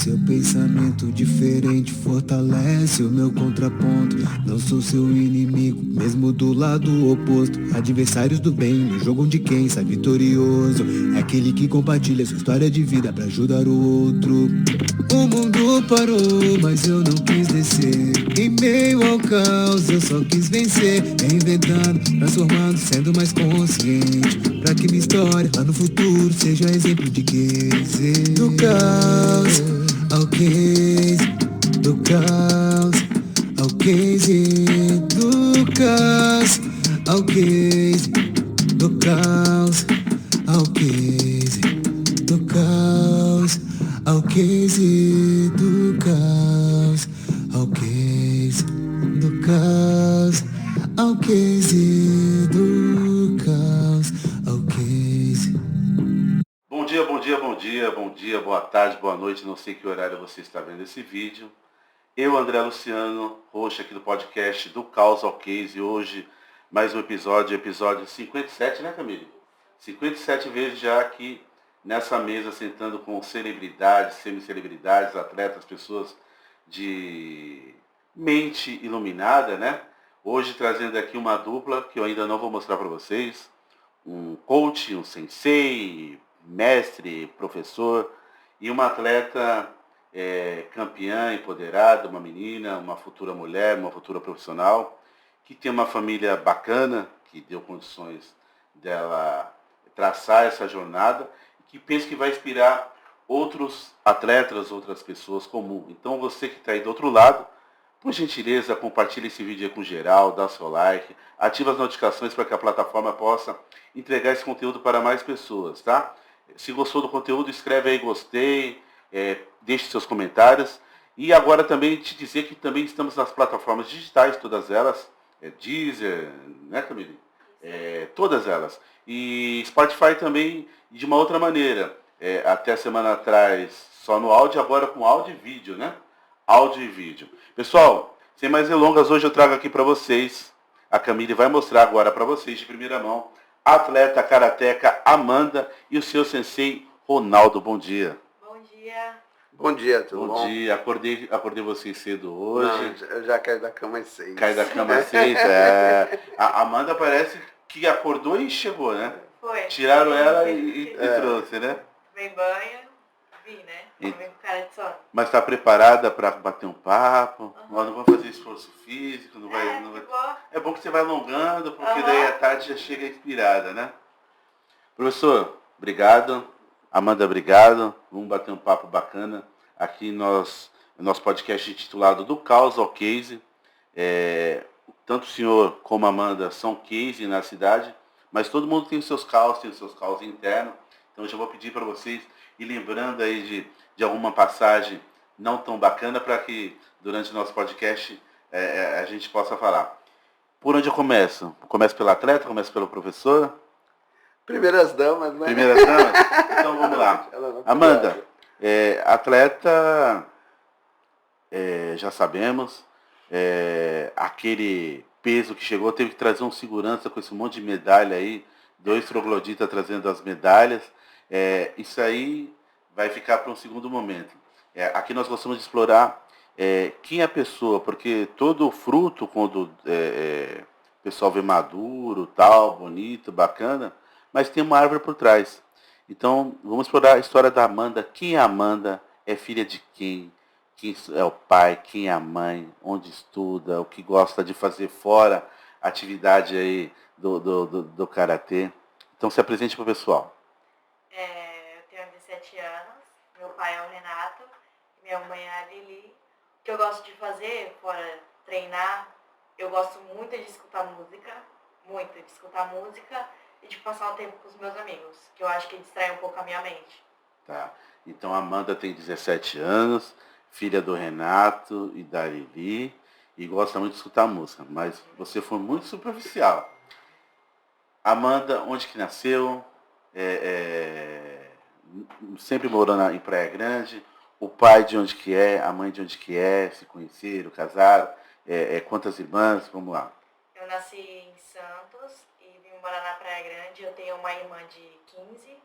Seu pensamento diferente fortalece o meu contraponto. Não sou seu inimigo, mesmo do lado oposto. Adversários do bem, no jogo onde quem sai vitorioso é aquele que compartilha sua história de vida pra ajudar o outro. O mundo parou, mas eu não quis descer. Em meio ao caos eu só quis vencer. Reinventando, transformando, sendo mais consciente, pra que minha história lá no futuro seja exemplo de case. Do caos ao case, do caos ao case, do caos ao case, do caos ao case, do caos ao case, do caos ao case, do caos ao case, do caos ao case. Bom dia, bom dia, bom dia, bom dia, boa tarde, boa noite, não sei que horário você está vendo esse vídeo. Eu, André Luciano, host aqui do podcast do Caos ao Case, hoje mais um episódio 57, né, Camille? 57 vezes já aqui nessa mesa, sentando com celebridades, semi-celebridades, atletas, pessoas de mente iluminada, né? Hoje trazendo aqui uma dupla que eu ainda não vou mostrar para vocês, um coach, um sensei, mestre, professor e uma atleta campeã, empoderada, uma menina, uma futura mulher, uma futura profissional, que tem uma família bacana, que deu condições dela traçar essa jornada, que pensa que vai inspirar outros atletas, outras pessoas comum. Então você que está aí do outro lado, por gentileza, compartilhe esse vídeo aí com geral, dá seu like, ativa as notificações para que a plataforma possa entregar esse conteúdo para mais pessoas, tá? Se gostou do conteúdo, escreve aí gostei, deixe seus comentários. E agora também te dizer que também estamos nas plataformas digitais, todas elas, Deezer, né, Camille? Todas elas. E Spotify também de uma outra maneira. Até a semana atrás só no áudio, agora com áudio e vídeo, né? Áudio e vídeo. Pessoal, sem mais delongas, hoje eu trago aqui para vocês, a Camille vai mostrar agora para vocês de primeira mão, a atleta karateca Amanda e o seu sensei Ronaldo. Bom dia. Bom dia. Bom dia, tudo bom? Bom dia, acordei vocês cedo hoje. Não, eu já caí da cama às 6. Cai da cama às 6, A Amanda parece que acordou e chegou, né? Foi. Tiraram ela e trouxe, né? Tomei banho, vim, né? Vim com cara de sono. Mas está preparada para bater um papo? Nós não vamos fazer esforço físico, não vai. É bom que você vai alongando, porque daí à tarde já chega inspirada, né? Professor, obrigado. Amanda, obrigado. Vamos bater um papo bacana aqui no nosso podcast intitulado Do Caos ao Case. Tanto o senhor como a Amanda são case na cidade, mas todo mundo tem os seus caos, internos. Então eu já vou pedir para vocês ir lembrando aí de alguma passagem não tão bacana para que durante o nosso podcast a gente possa falar. Por onde eu começo? Começo pelo atleta, começo pelo professor? Primeiras damas, né? Primeiras damas? Então vamos lá. Amanda, atleta, já sabemos, aquele peso que chegou, teve que trazer um segurança com esse monte de medalha aí, 2 trogloditas trazendo as medalhas. Isso aí vai ficar para um segundo momento. Aqui nós gostamos de explorar quem é a pessoa, porque todo fruto, quando o pessoal vê maduro, tal, bonito, bacana, mas tem uma árvore por trás. Então, vamos explorar a história da Amanda. Quem é a Amanda? É filha de quem? Quem é o pai? Quem é a mãe? Onde estuda? O que gosta de fazer fora a atividade aí do karatê? Então, se apresente para o pessoal. Eu tenho 17 anos, meu pai é o Renato, minha mãe é a Lili. O que eu gosto de fazer, fora treinar, eu gosto muito de escutar música, e de passar o tempo com os meus amigos, que eu acho que distrai um pouco a minha mente. Tá. Então a Amanda tem 17 anos, filha do Renato e da Lili, e gosta muito de escutar música, mas você foi muito superficial. Amanda, onde que nasceu? Sempre morou em Praia Grande. O pai de onde que é? A mãe de onde que é? Se conheceram, casaram? Quantas irmãs? Vamos lá. Eu nasci em Santos e vim morar na Praia Grande. Eu tenho uma irmã de 15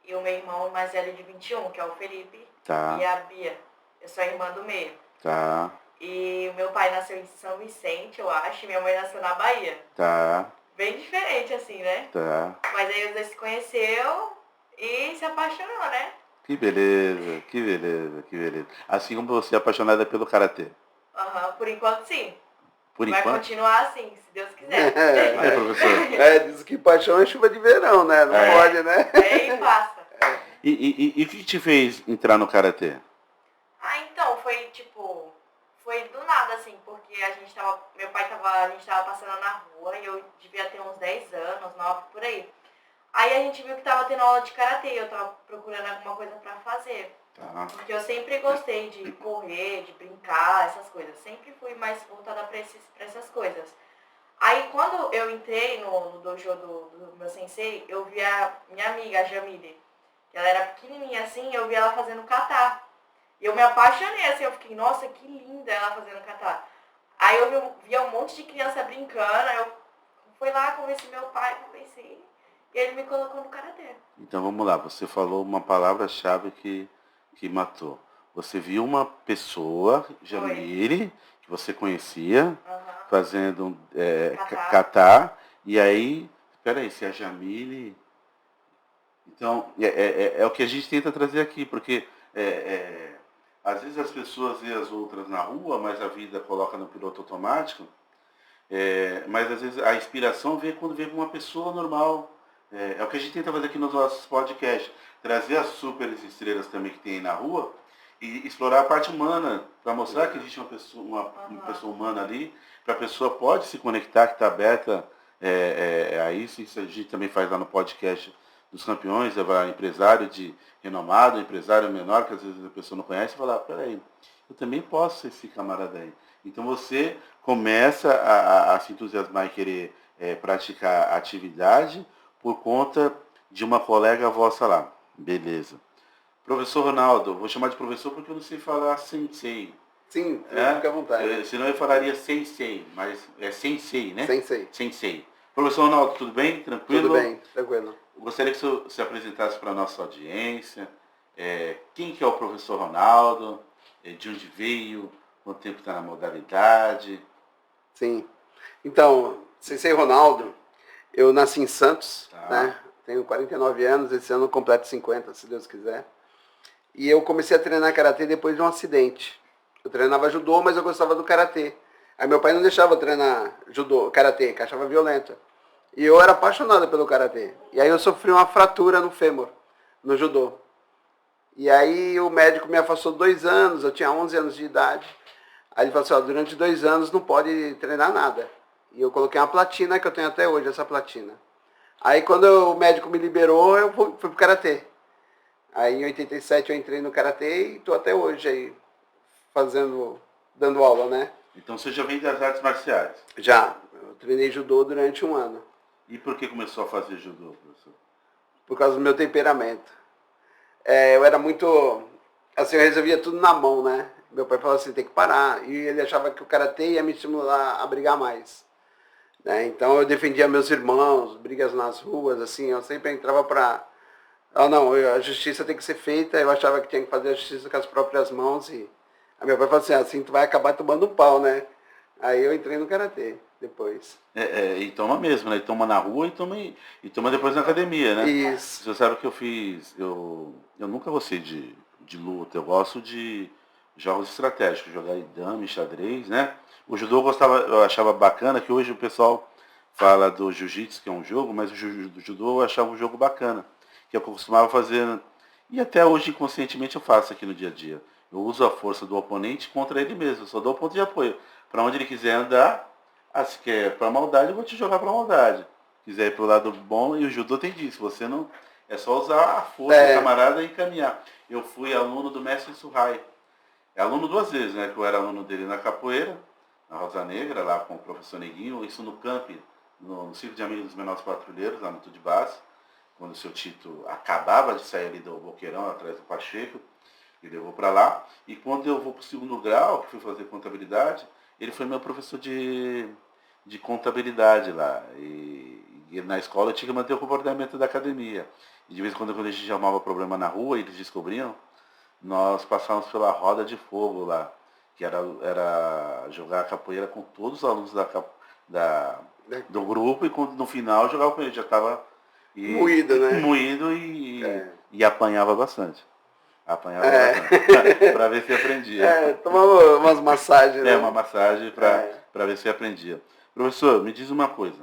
e o meu irmão mais velho de 21, que é o Felipe, tá. E a Bia. Eu sou a irmã do meio. Tá. E o meu pai nasceu em São Vicente, eu acho, e minha mãe nasceu na Bahia. Tá. Bem diferente, assim, né? Tá. Mas aí os dois se conheceu e se apaixonou, né? Que beleza, que beleza, que beleza. Assim como você é apaixonada pelo karatê. Aham, por enquanto sim. Por Vai enquanto? continuar assim, se Deus quiser. Aí, professor. Diz que paixão é chuva de verão, né? Não pode, né? Aí passa. E o que te fez entrar no karatê? Então, foi do nada, assim, porque a gente tava passando na rua e eu devia ter uns 10 anos, 9 por aí. Aí a gente viu que tava tendo aula de karatê, eu tava procurando alguma coisa pra fazer. Tá. Porque eu sempre gostei de correr, de brincar, essas coisas. Sempre fui mais voltada pra essas coisas. Aí quando eu entrei no dojo do meu sensei, eu vi a minha amiga, a Jamile. Ela era pequenininha assim, eu vi ela fazendo kata. E eu me apaixonei, assim, eu fiquei, nossa, que linda ela fazendo kata. Aí eu via um monte de criança brincando, aí eu fui lá, convenci meu pai, e ele me colocou no karatê. Então vamos lá, você falou uma palavra-chave que matou. Você viu uma pessoa, Jamile, que você conhecia, fazendo kata, e aí, espera aí, se a Jamile... Então, é o que a gente tenta trazer aqui, porque às vezes as pessoas veem as outras na rua, mas a vida coloca no piloto automático, mas às vezes a inspiração vem quando vê uma pessoa normal. É o que a gente tenta fazer aqui nos nossos podcasts, trazer as super estrelas também que tem aí na rua e explorar a parte humana, para mostrar que existe uma pessoa humana ali, para a pessoa pode se conectar, que está aberta a isso. Isso a gente também faz lá no podcast dos campeões, empresário de renomado, empresário menor, que às vezes a pessoa não conhece, e fala, peraí, eu também posso ser esse camarada aí. Então você começa a se entusiasmar e querer praticar a atividade por conta de uma colega vossa lá. Beleza. Professor Ronaldo, vou chamar de professor porque eu não sei falar sensei. Sim, fica à vontade. Senão eu falaria sensei, mas é sensei, né? Sensei. Sensei. Professor Ronaldo, tudo bem? Tranquilo? Tudo bem, tranquilo. Eu gostaria que o senhor se apresentasse para a nossa audiência. Quem que é o professor Ronaldo? De onde veio? Quanto tempo está na modalidade? Sim. Então, Sensei Ronaldo, eu nasci em Santos, né? Tenho 49 anos, esse ano eu completo 50, se Deus quiser. E eu comecei a treinar karatê depois de um acidente. Eu treinava judô, mas eu gostava do karatê. Aí meu pai não deixava eu treinar karatê, que achava violento. E eu era apaixonado pelo karatê. E aí eu sofri uma fratura no fêmur, no judô. E aí o médico me afastou 2 anos, eu tinha 11 anos de idade. Aí ele falou assim, durante 2 anos não pode treinar nada. E eu coloquei uma platina, que eu tenho até hoje, essa platina. Aí quando o médico me liberou, eu fui pro karatê. Aí em 87 eu entrei no karatê e estou até hoje aí dando aula, né? Então você já vem das artes marciais? Já. Eu treinei judô durante 1 ano. E por que começou a fazer judô, professor? Por causa do meu temperamento. Eu era muito... Assim, eu resolvia tudo na mão, né? Meu pai falou assim, tem que parar. E ele achava que o karatê ia me estimular a brigar mais. Né? Então eu defendia meus irmãos, brigas nas ruas, assim, eu sempre entrava pra... não, a justiça tem que ser feita, eu achava que tinha que fazer a justiça com as próprias mãos e... Aí meu pai falou assim tu vai acabar tomando um pau, né? Aí eu entrei no karatê depois. E toma mesmo, né? E toma na rua e toma depois na academia, né? Isso. Você sabe o que eu fiz? Eu nunca gostei de luta, eu gosto de jogos estratégicos, jogar dama, xadrez, né? O judô eu achava bacana, que hoje o pessoal fala do jiu-jitsu, que é um jogo, mas o judô eu achava um jogo bacana, que eu costumava fazer, e até hoje inconscientemente eu faço aqui no dia a dia. Eu uso a força do oponente contra ele mesmo, eu só dou ponto de apoio. Para onde ele quiser andar, se quer para maldade, eu vou te jogar para maldade. Quiser ir para o lado bom, e o judô tem disso, você não... É só usar a força do camarada e caminhar. Eu fui aluno do mestre Suhai. Aluno 2 vezes, né? Que eu era aluno dele na capoeira, na Rosa Negra, lá com o professor Neguinho, isso no camp, no Circo de Amigos dos Menores Patrulheiros, lá no Tudo de Base, quando o seu Tito acabava de sair ali do Boqueirão, atrás do Pacheco, ele levou para lá. E quando eu vou para o 2º grau, que fui fazer contabilidade, ele foi meu professor de contabilidade lá. E na escola eu tinha que manter o comportamento da academia. E de vez em quando a gente chamava problema na rua, eles descobriam, nós passávamos pela roda de fogo lá, que era jogar capoeira com todos os alunos do grupo e no final jogava com ele, já estava moído, né? Moído e apanhava bastante. Apanhava bastante. Para ver se aprendia. Tomava umas massagens, né? Uma massagem para ver se aprendia. Professor, me diz uma coisa.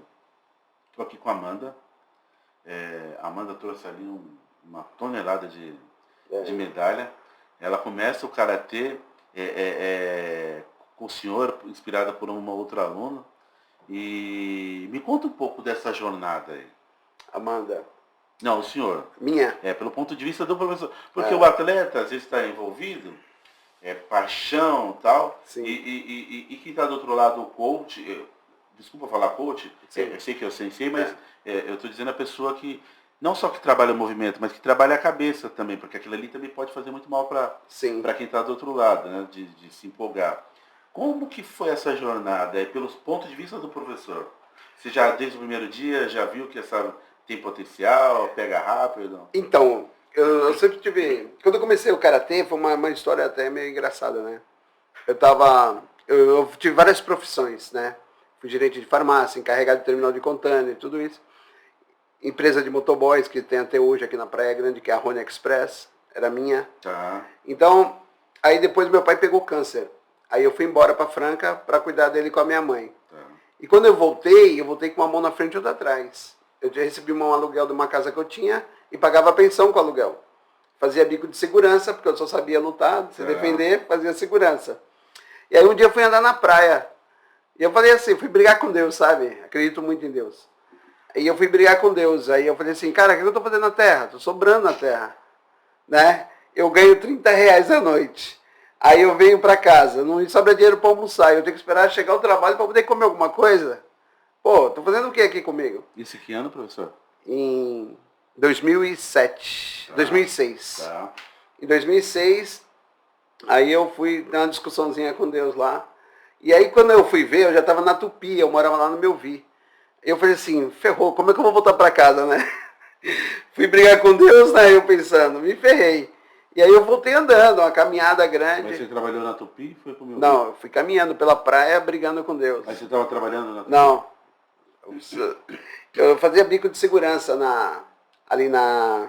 Estou aqui com a Amanda. A Amanda trouxe ali uma tonelada de medalha. Ela começa o karatê com o senhor, inspirada por uma outra aluna. E me conta um pouco dessa jornada aí. Amanda. Não, o senhor. Minha? Pelo ponto de vista do professor. Porque o atleta, às vezes, está envolvido, paixão e tal. Sim. E quem está do outro lado, o coach, desculpa falar coach, eu sei que é o sensei, mas eu estou dizendo a pessoa que, não só que trabalha o movimento, mas que trabalha a cabeça também, porque aquilo ali também pode fazer muito mal para quem está do outro lado, né, de se empolgar. Como que foi essa jornada? Pelos pontos de vista do professor. Você já, desde o primeiro dia, já viu que tem potencial, pega rápido? Então, eu sempre tive... Quando eu comecei o karatê, foi uma história até meio engraçada, né? Eu tive várias profissões, né? Fui gerente de farmácia, encarregado de terminal de contêiner, tudo isso. Empresa de motoboys, que tem até hoje aqui na Praia Grande, que é a Rony Express, era minha. Tá. Então, aí depois meu pai pegou câncer. Aí eu fui embora para Franca para cuidar dele com a minha mãe. Tá. E quando eu voltei com uma mão na frente e outra atrás. Eu já recebi um aluguel de uma casa que eu tinha e pagava pensão com o aluguel. Fazia bico de segurança, porque eu só sabia lutar, se defender, fazia segurança. E aí um dia eu fui andar na praia. E eu falei assim, fui brigar com Deus, sabe? Acredito muito em Deus. E eu fui brigar com Deus. Aí eu falei assim, cara, o que eu estou fazendo na terra? Estou sobrando na terra. Né? Eu ganho R$30 a noite. Aí eu venho para casa, não sobra dinheiro para almoçar. Eu tenho que esperar chegar ao trabalho para poder comer alguma coisa. Pô, tô fazendo o que aqui comigo? Isso que ano, professor? Em 2007, 2006. Tá. Em 2006, aí eu fui ter uma discussãozinha com Deus lá. E aí quando eu fui ver, eu já estava na Tupi, eu morava lá no Melvi. Eu falei assim, ferrou, como é que eu vou voltar para casa, né? Fui brigar com Deus, né? Eu pensando, me ferrei. E aí eu voltei andando, uma caminhada grande. Mas você trabalhou na Tupi e foi pro Melvi? Não, eu fui caminhando pela praia, brigando com Deus. Mas você estava trabalhando na Tupi? Não. Eu fazia bico de segurança ali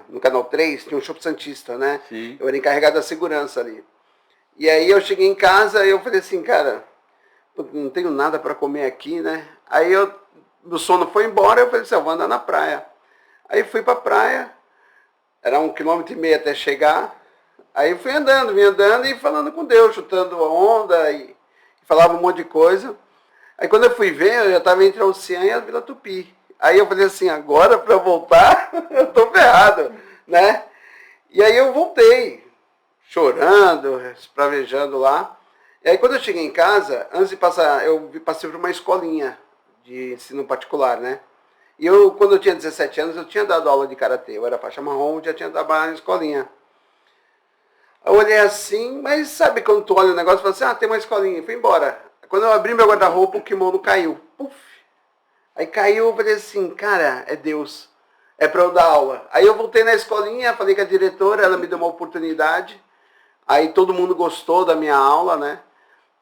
no Canal 3, tinha um Shopping Santista, né? Sim. Eu era encarregado da segurança ali. E aí eu cheguei em casa e eu falei assim, cara, não tenho nada para comer aqui, né? Aí o sono foi embora, eu falei assim, eu vou andar na praia. Aí fui pra praia, era 1,5 km até chegar. Aí fui andando, vim andando e falando com Deus, chutando a onda e falava um monte de coisa. Aí quando eu fui ver, eu já estava entre a Oceã e a Vila Tupi. Aí eu falei assim, agora para voltar, eu tô ferrado, né? E aí eu voltei, chorando, espravejando lá. E aí quando eu cheguei em casa, antes de passar, eu passei por uma escolinha de ensino particular, né? E quando eu tinha 17 anos, eu tinha dado aula de karatê. Eu era faixa marrom, já tinha trabalhado na escolinha. Eu olhei assim, mas sabe quando tu olha o negócio e fala assim, tem uma escolinha, e fui embora. Quando eu abri meu guarda-roupa, o kimono caiu. Puf! Aí caiu, eu falei assim, cara, é Deus. É para eu dar aula. Aí eu voltei na escolinha, falei com a diretora, ela me deu uma oportunidade. Aí todo mundo gostou da minha aula, né?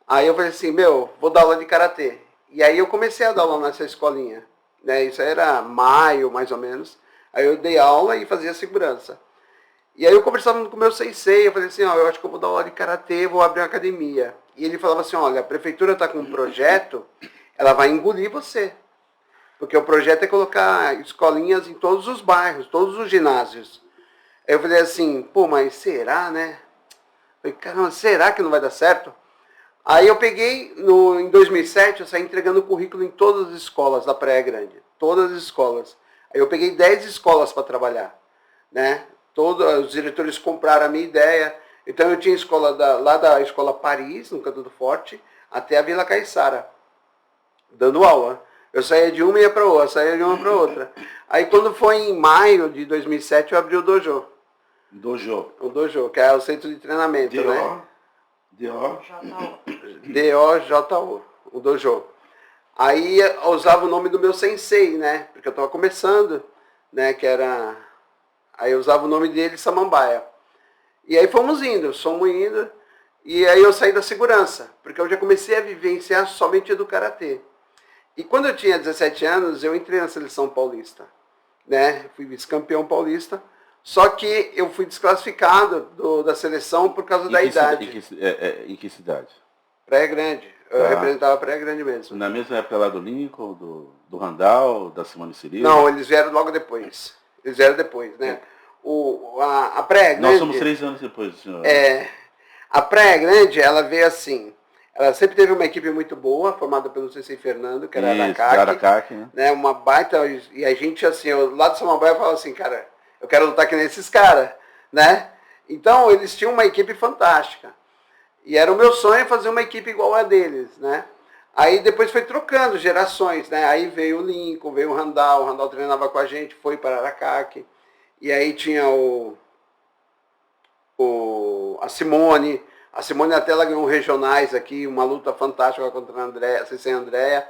Aí eu falei assim, vou dar aula de karatê. E aí eu comecei a dar aula nessa escolinha. Né? Isso era maio, mais ou menos. Aí eu dei aula e fazia segurança. E aí eu conversava com o meu sensei, eu falei assim, eu acho que eu vou dar aula de karatê, vou abrir uma academia. E ele falava assim, olha, a prefeitura está com um projeto, ela vai engolir você. Porque o projeto é colocar escolinhas em todos os bairros, todos os ginásios. Aí eu falei assim, mas será, né? Eu falei, caramba, será que não vai dar certo? Aí eu peguei, em 2007, eu saí entregando currículo em todas as escolas da Praia Grande. Todas as escolas. Aí eu peguei 10 escolas para trabalhar, né? Todos os diretores compraram a minha ideia. Então eu tinha escola lá da Escola Paris, no Canto do Forte, até a Vila Caiçara, dando aula. Eu saía de uma e ia para outra, saía de uma para outra. Aí quando foi em maio de 2007, eu abri o dojo. Dojo? O dojo, que é o centro de treinamento, né? D-O-J-O, o dojo. Aí eu usava o nome do meu sensei, né? Porque eu estava começando, né? Aí eu usava o nome dele, Samambaia. E aí fomos indo. E aí eu saí da segurança, porque eu já comecei a vivenciar somente do karatê. E quando eu tinha 17 anos, eu entrei na seleção paulista, né? Fui vice-campeão paulista, só que eu fui desclassificado da seleção por causa da idade. Em que cidade? Praia Grande. Eu representava Praia Grande mesmo. Na mesma época lá do Lincoln, do Randall, da Simone Cirilo? Não, eles vieram logo depois. Eles vieram depois, né? A Praia Grande... Nós somos 3 anos depois, senhor. A Praia Grande, ela veio assim, ela sempre teve uma equipe muito boa, formada pelo Sensei Fernando, que era Aracaki, né? Uma baita, e a gente assim, eu, lá do Samambaia falava assim, cara, eu quero lutar que nem esses caras, né? Então, eles tinham uma equipe fantástica. E era o meu sonho fazer uma equipe igual a deles, né? Aí depois foi trocando gerações, né? Aí veio o Lincoln, veio o Randall treinava com a gente, foi para Aracaki. E aí tinha a Simone até ela ganhou regionais aqui, uma luta fantástica contra a Andréa, Cecê Andréa.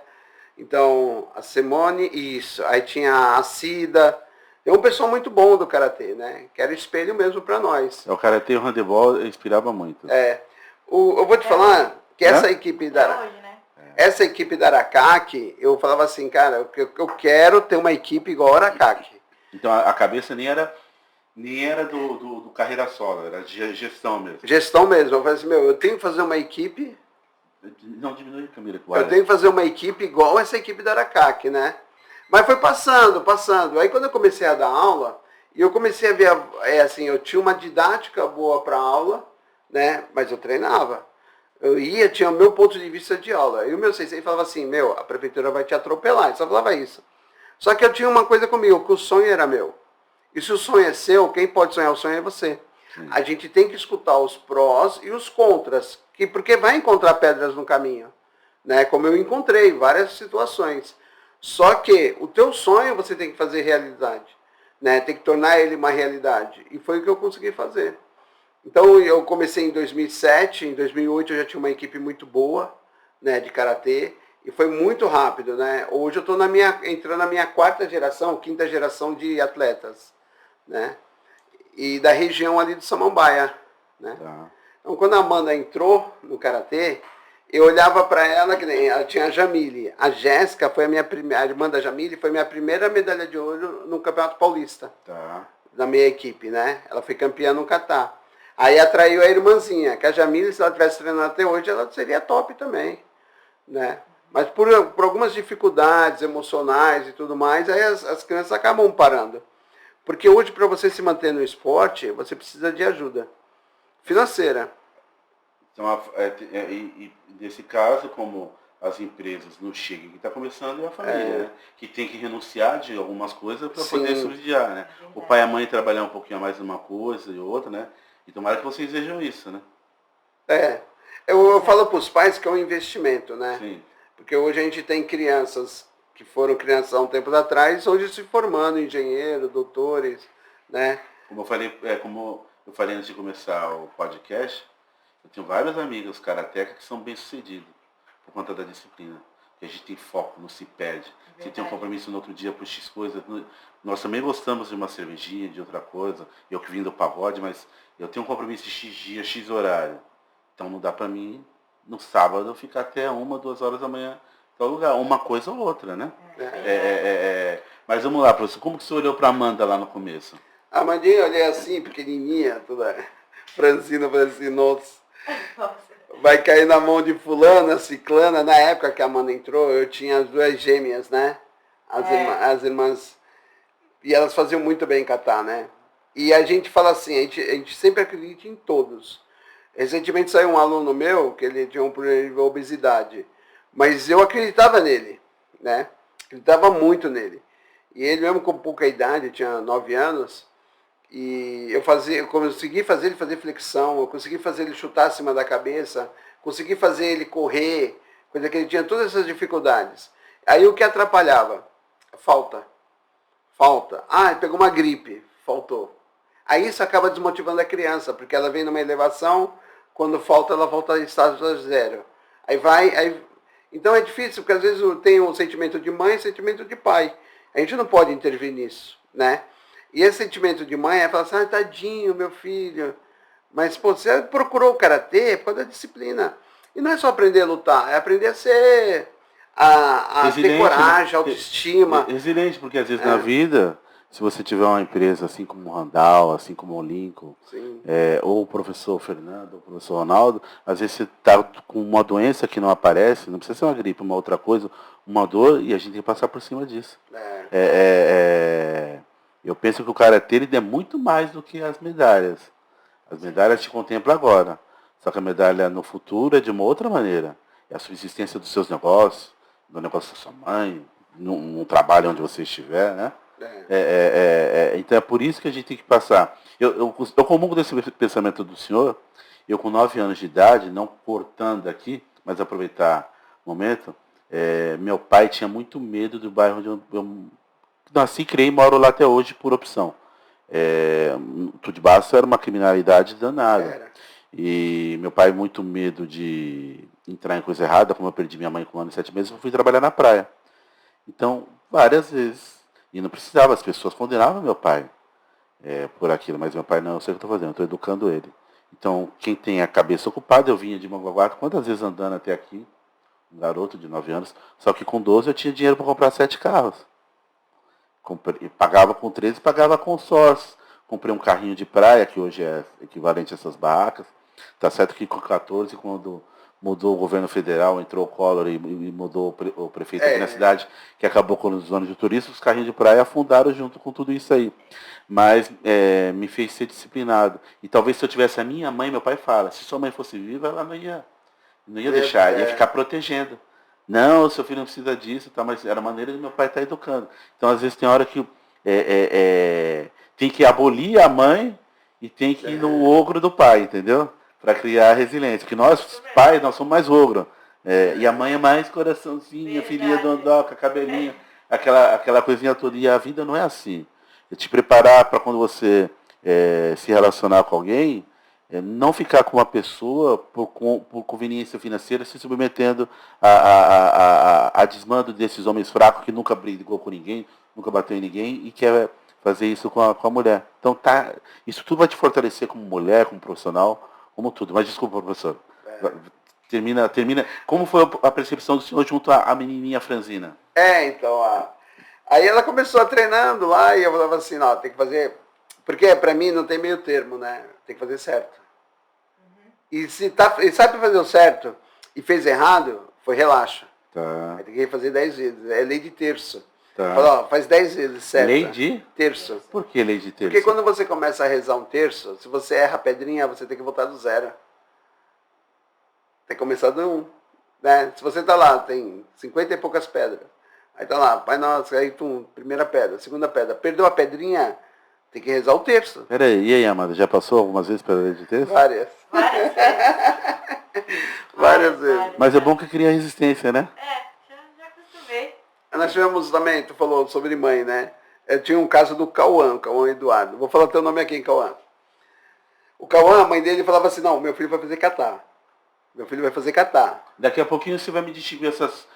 Então, a Simone, isso. Aí tinha a Cida. Tem um pessoal muito bom do karatê, né? Que era espelho mesmo para nós. O karatê e o handebol inspirava muito. Eu vou te falar que essa equipe essa equipe da Aracaki, eu falava assim, cara, eu quero ter uma equipe igual a Aracaki. Então a cabeça nem era do carreira solo, era de gestão mesmo. Gestão mesmo. Eu falei assim, eu tenho que fazer uma equipe... Não diminui, Camila. Eu tenho que fazer uma equipe igual essa equipe da Aracaki, né? Mas foi passando. Aí quando eu comecei a dar aula, e eu comecei a ver, assim, eu tinha uma didática boa para aula, né? Mas eu treinava. Tinha o meu ponto de vista de aula. E o meu sensei falava assim, a prefeitura vai te atropelar. Ele só falava isso. Só que eu tinha uma coisa comigo, que o sonho era meu. E se o sonho é seu, quem pode sonhar o sonho é você. Sim. A gente tem que escutar os prós e os contras, porque vai encontrar pedras no caminho, né? Como eu encontrei várias situações. Só que o teu sonho você tem que fazer realidade, né? Tem que tornar ele uma realidade. E foi o que eu consegui fazer. Então eu comecei em 2007, em 2008 eu já tinha uma equipe muito boa, né, de karatê. E foi muito rápido, né? Hoje eu estou entrando na minha quinta geração de atletas, né? E da região ali do Samambaia, né? Então quando a Amanda entrou no karatê, eu olhava para ela, que nem ela tinha a Jamile. A Jéssica foi a irmã da Jamile, foi minha primeira medalha de ouro no Campeonato Paulista. Da minha equipe, né? Ela foi campeã no Catar. Aí atraiu a irmãzinha, que a Jamile, se ela tivesse treinando até hoje, ela seria top também, né? Mas por algumas dificuldades emocionais e tudo mais, aí as crianças acabam parando. Porque hoje, para você se manter no esporte, você precisa de ajuda financeira. Então, nesse caso, como as empresas não chegam, que está começando é a família, né? Que tem que renunciar de algumas coisas para poder subsidiar, né? O pai e a mãe trabalhar um pouquinho a mais numa coisa e outra, né? E tomara que vocês vejam isso, né? Eu falo para os pais que é um investimento, né? Sim. Porque hoje a gente tem crianças que foram crianças há um tempo atrás, hoje se formando, engenheiro, doutores, né? Como eu falei antes de começar o podcast, eu tenho vários amigos karatecas que são bem-sucedidos por conta da disciplina. Que a gente tem foco, não se perde. Se tem um compromisso no outro dia por X coisa. Nós também gostamos de uma cervejinha, de outra coisa. Eu que vim do pagode, mas eu tenho um compromisso de X dia, X horário. Então não dá pra mim, no sábado, ficar até 1, 2 horas da manhã em tal lugar. Uma coisa ou outra, né? Mas vamos lá, professor. Como que você olhou pra Amanda lá no começo? A Amandinha, eu olhei assim, pequenininha, toda franzina, falei assim, nossa. Vai cair na mão de fulana, ciclana. Na época que a Amanda entrou, eu tinha as 2 gêmeas, né? As irmãs. E elas faziam muito bem catar, né? E a gente fala assim, a gente sempre acredita em todos. Recentemente saiu um aluno meu, que ele tinha um problema de obesidade. Mas eu acreditava nele, né? Acreditava muito nele. E ele mesmo com pouca idade, tinha 9 anos, e eu consegui fazer ele fazer flexão, eu consegui fazer ele chutar acima da cabeça, consegui fazer ele correr, coisa que ele tinha todas essas dificuldades. Aí o que atrapalhava? Falta. Ah, ele pegou uma gripe, faltou. Aí isso acaba desmotivando a criança, porque ela vem numa elevação, quando falta, ela volta em estado 0. Então é difícil, porque às vezes tem um sentimento de mãe e sentimento de pai. A gente não pode intervir nisso, né? E esse sentimento de mãe é falar assim, tadinho, meu filho. Mas, pô, você procurou o karatê por causa da disciplina. E não é só aprender a lutar, é aprender a ser, a ter coragem, né? autoestima. Resiliente, porque às vezes na vida, se você tiver uma empresa assim como o Randall, assim como o Lincoln, ou o professor Fernando, ou o professor Ronaldo, às vezes você está com uma doença que não aparece, não precisa ser uma gripe, uma outra coisa, uma dor, e a gente tem que passar por cima disso. Eu penso que o karatê ele é muito mais do que as medalhas. As medalhas te contemplam agora. Só que a medalha no futuro é de uma outra maneira. É a subsistência dos seus negócios, do negócio da sua mãe, no trabalho onde você estiver, né? Então é por isso que a gente tem que passar. Eu comungo desse pensamento do senhor. Eu com 9 anos de idade, não cortando aqui, mas aproveitar o momento, meu pai tinha muito medo do bairro onde eu nasci, criei e moro lá até hoje por opção. Tudo era uma criminalidade danada. E meu pai muito medo de entrar em coisa errada, como eu perdi minha mãe com 1 ano e 7 meses, eu fui trabalhar na praia. Então, várias vezes. E não precisava, as pessoas condenavam meu pai por aquilo, mas meu pai não, eu sei o que eu estou fazendo, eu estou educando ele. Então, quem tem a cabeça ocupada, eu vinha de Manguaguá, quantas vezes andando até aqui, um garoto de 9 anos, só que com 12 eu tinha dinheiro para comprar 7 carros. Pagava com 13, pagava consórcio. Comprei um carrinho de praia, que hoje é equivalente a essas barracas. Tá certo que com 14, quando mudou o governo federal, entrou o Collor e mudou o prefeito aqui na cidade, que acabou com os anos de turismo, os carrinhos de praia afundaram junto com tudo isso aí. Mas me fez ser disciplinado. E talvez se eu tivesse a minha mãe, meu pai fala, se sua mãe fosse viva, ela não ia deixar, ia ficar protegendo. Não, seu filho não precisa disso, tá, mas era a maneira de meu pai estar educando. Então, às vezes, tem hora que tem que abolir a mãe e tem que ir no ogro do pai, entendeu? Para criar resiliência. Porque nós, pais, nós somos mais ogro. E a mãe é mais coraçãozinho, filhinha dondoca, cabelinho, aquela coisinha toda. E a vida não é assim. É te preparar para quando você se relacionar com alguém, não ficar com uma pessoa por conveniência financeira se submetendo a desmando desses homens fracos que nunca brigou com ninguém, nunca bateu em ninguém e quer fazer isso com a mulher. Então isso tudo vai te fortalecer como mulher, como profissional, como tudo. Mas desculpa, professor. Termina. Como foi a percepção do senhor junto à menininha franzina? Então, aí ela começou treinando lá e eu falava assim, não, tem que fazer... Porque para mim não tem meio termo, né? Tem que fazer certo. E se sabe fazer o certo e fez errado, relaxa. Tá. Aí tem que fazer 10 vezes. É lei de terço. Tá. Fala, faz 10 vezes certo. Lei de? Terço. Por que lei de terço? Porque quando você começa a rezar um terço, se você erra a pedrinha, você tem que voltar do 0. Tem que começar do 1. Né? Se você tá lá, tem 50 e poucas pedras. Aí tá lá, Pai Nosso, aí primeira pedra, segunda pedra. Perdeu a pedrinha, tem que rezar o terço. Peraí, e aí, Amanda, já passou algumas vezes pela lei de terço? Várias. Várias vezes. Mas é bom que cria resistência, né? Já acostumei. Nós tivemos também, tu falou sobre mãe, né? Eu tinha um caso do Cauã Eduardo. Vou falar teu nome aqui, Cauã. O Cauã, a mãe dele falava assim, não, meu filho vai fazer catar. Meu filho vai fazer catar. Daqui a pouquinho você vai me distinguir essas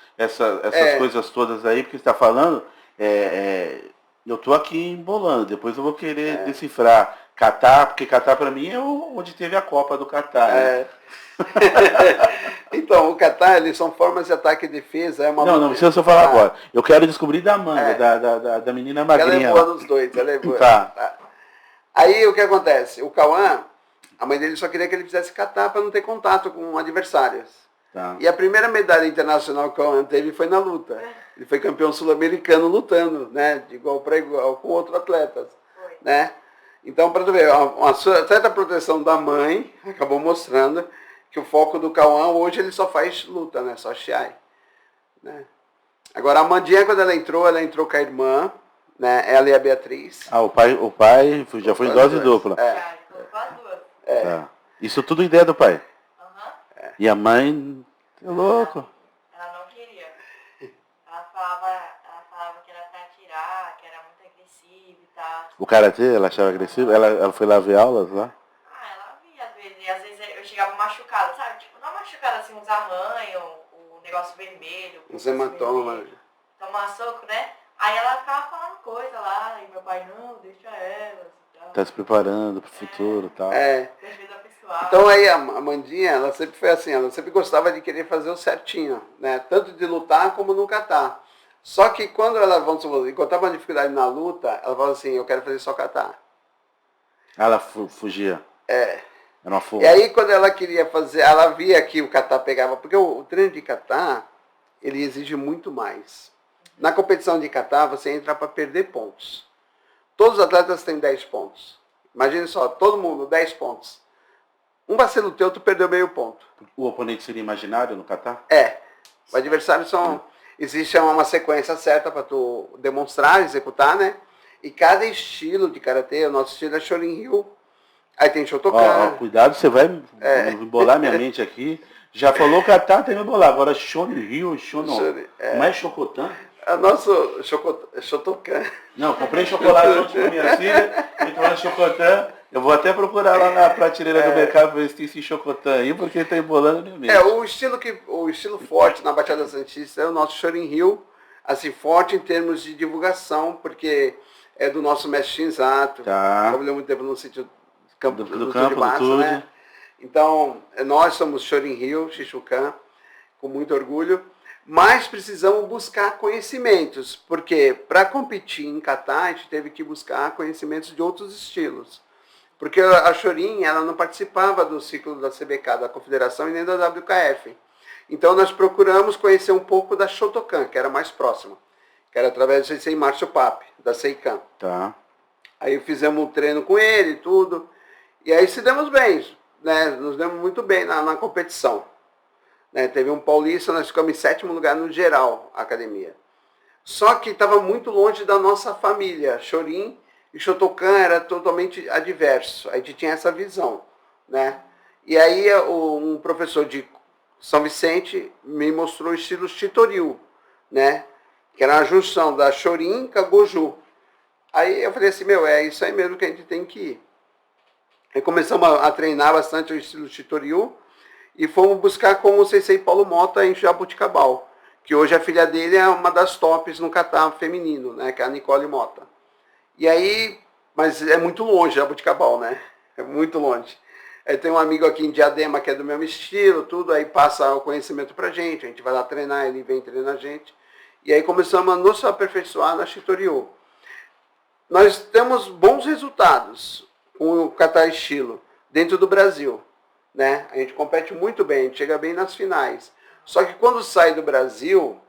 coisas todas aí, porque você está falando, eu estou aqui embolando, depois eu vou querer decifrar. Catar, porque Catar para mim é onde teve a Copa do Catar. Né? Então, o Catar, eles são formas de ataque e defesa. Não precisa só falar agora. Eu quero descobrir da Amanda, da menina magrinha. Ela é boa nos dois, ela é boa. Tá. Aí o que acontece? O Cauã, a mãe dele só queria que ele fizesse catar para não ter contato com adversários. Tá. E a primeira medalha internacional que o Cauã teve foi na luta. Ele foi campeão sul-americano lutando, né? De igual para igual com outros atletas. Né? Então, para tu ver, uma certa proteção da mãe acabou mostrando que o foco do Cauã hoje ele só faz luta, né? Só Chiai. Né? Agora a Amandinha, quando ela entrou com a irmã, né? Ela e a Beatriz. O pai já foi em dose dupla. Tá. Isso tudo ideia do pai. E a mãe é louco. Ela não queria. Ela falava que era pra tirar, que era muito agressivo e tal. O karatê, ela achava agressivo? Ela foi lá ver aulas lá? Ela via às vezes. E às vezes eu chegava machucada, sabe? Tipo, não machucada assim, uns arranhos, o negócio vermelho. Uns hematomas. Tomar soco, né? Aí ela ficava falando coisa lá, e meu pai, não, deixa ela. Tá se preparando pro futuro e tal. Defesa pessoal. Então aí a Amandinha, ela sempre foi assim, ela sempre gostava de querer fazer o certinho, né? Tanto de lutar como no kata. Só que quando ela, vamos supor, encontrava uma dificuldade na luta, ela falava assim, eu quero fazer só kata. Ela fugia. Era uma fuga. E aí quando ela queria fazer, ela via que o kata pegava, porque o treino de kata, ele exige muito mais. Na competição de kata, você entra para perder pontos. Todos os atletas têm 10 pontos. Imagine só, todo mundo, 10 pontos. Um vacilo teu, tu perdeu meio ponto. O oponente seria imaginário no kata? O adversário existe uma sequência certa para tu demonstrar, executar, né? E cada estilo de karatê, o nosso estilo é Shorin-ryu. Aí tem Shotokan. Cuidado, você vai embolar minha mente aqui. Já falou kata, tem que embolar. Agora Shorin-ryu, não é Shokotan? É o nosso Shotokan. Não, comprei chocolate ontem pra minha filha, então Shokotan. Eu vou até procurar lá na prateleira do mercado ver se tem esse Shokotan aí, porque ele tá embolando minha mente. O estilo forte na Baixada Santista é o nosso Shorin-ryu, assim, forte em termos de divulgação, porque é do nosso mestre Shinzato. Trabalhou muito tempo no sítio do campo de Baço, né? Então, nós somos Shorin-ryu, Shishukan, com muito orgulho, mas precisamos buscar conhecimentos, porque para competir em kata, a gente teve que buscar conhecimentos de outros estilos. Porque a Shorin, ela não participava do ciclo da CBK, da Confederação, e nem da WKF. Então nós procuramos conhecer um pouco da Shotokan, que era mais próxima, que era através do Sensei Márcio Pape, da Seikan. Aí fizemos um treino com ele, tudo, e aí se demos bem, né? Nos demos muito bem na competição. Né? Teve um paulista, nós ficamos em 7º lugar no geral, a academia. Só que estava muito longe da nossa família, Shorin e Shotokan era totalmente adverso. A gente tinha essa visão, né? E aí um professor de São Vicente me mostrou o estilo Shitoryu, né? Que era a junção da Shorin com a Goju. Aí eu falei assim, é isso aí mesmo que a gente tem que ir. Aí começamos a treinar bastante o estilo Shitoryu e fomos buscar com o Sensei Paulo Mota em Jabuticabal, que hoje a filha dele é uma das tops no kata feminino, né? Que é a Nicole Mota. E aí, mas é muito longe Jabuticabal, né? É muito longe. Aí tem um amigo aqui em Diadema que é do mesmo estilo, tudo, aí passa o conhecimento pra gente, a gente vai lá treinar, ele vem treinar a gente. E aí começamos a nos aperfeiçoar na Shitoryu. Nós temos bons resultados com o kata estilo dentro do Brasil, né? A gente compete muito bem, a gente chega bem nas finais. Só que quando sai do Brasil,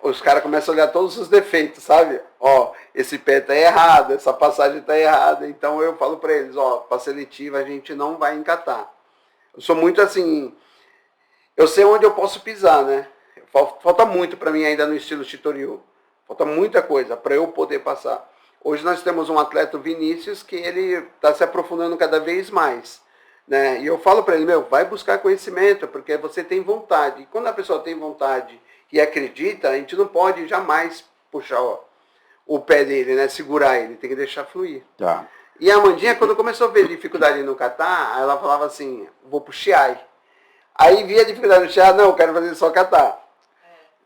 os caras começam a olhar todos os defeitos, sabe? Esse pé tá errado, essa passagem tá errada. Então eu falo para eles, para seletiva a gente não vai encatar. Eu sou muito assim, eu sei onde eu posso pisar, né? Falta muito para mim ainda no estilo Shitoryu. Falta muita coisa para eu poder passar. Hoje nós temos um atleta, o Vinícius, que ele está se aprofundando cada vez mais. Né? E eu falo para ele, vai buscar conhecimento, porque você tem vontade. E quando a pessoa tem vontade e acredita, a gente não pode jamais puxar o pé dele, né? Segurar ele, tem que deixar fluir. E a Amandinha, quando começou a ver dificuldade no kata, ela falava assim, vou pro Shiai. Aí via dificuldade no Shiai, não, eu quero fazer só kata.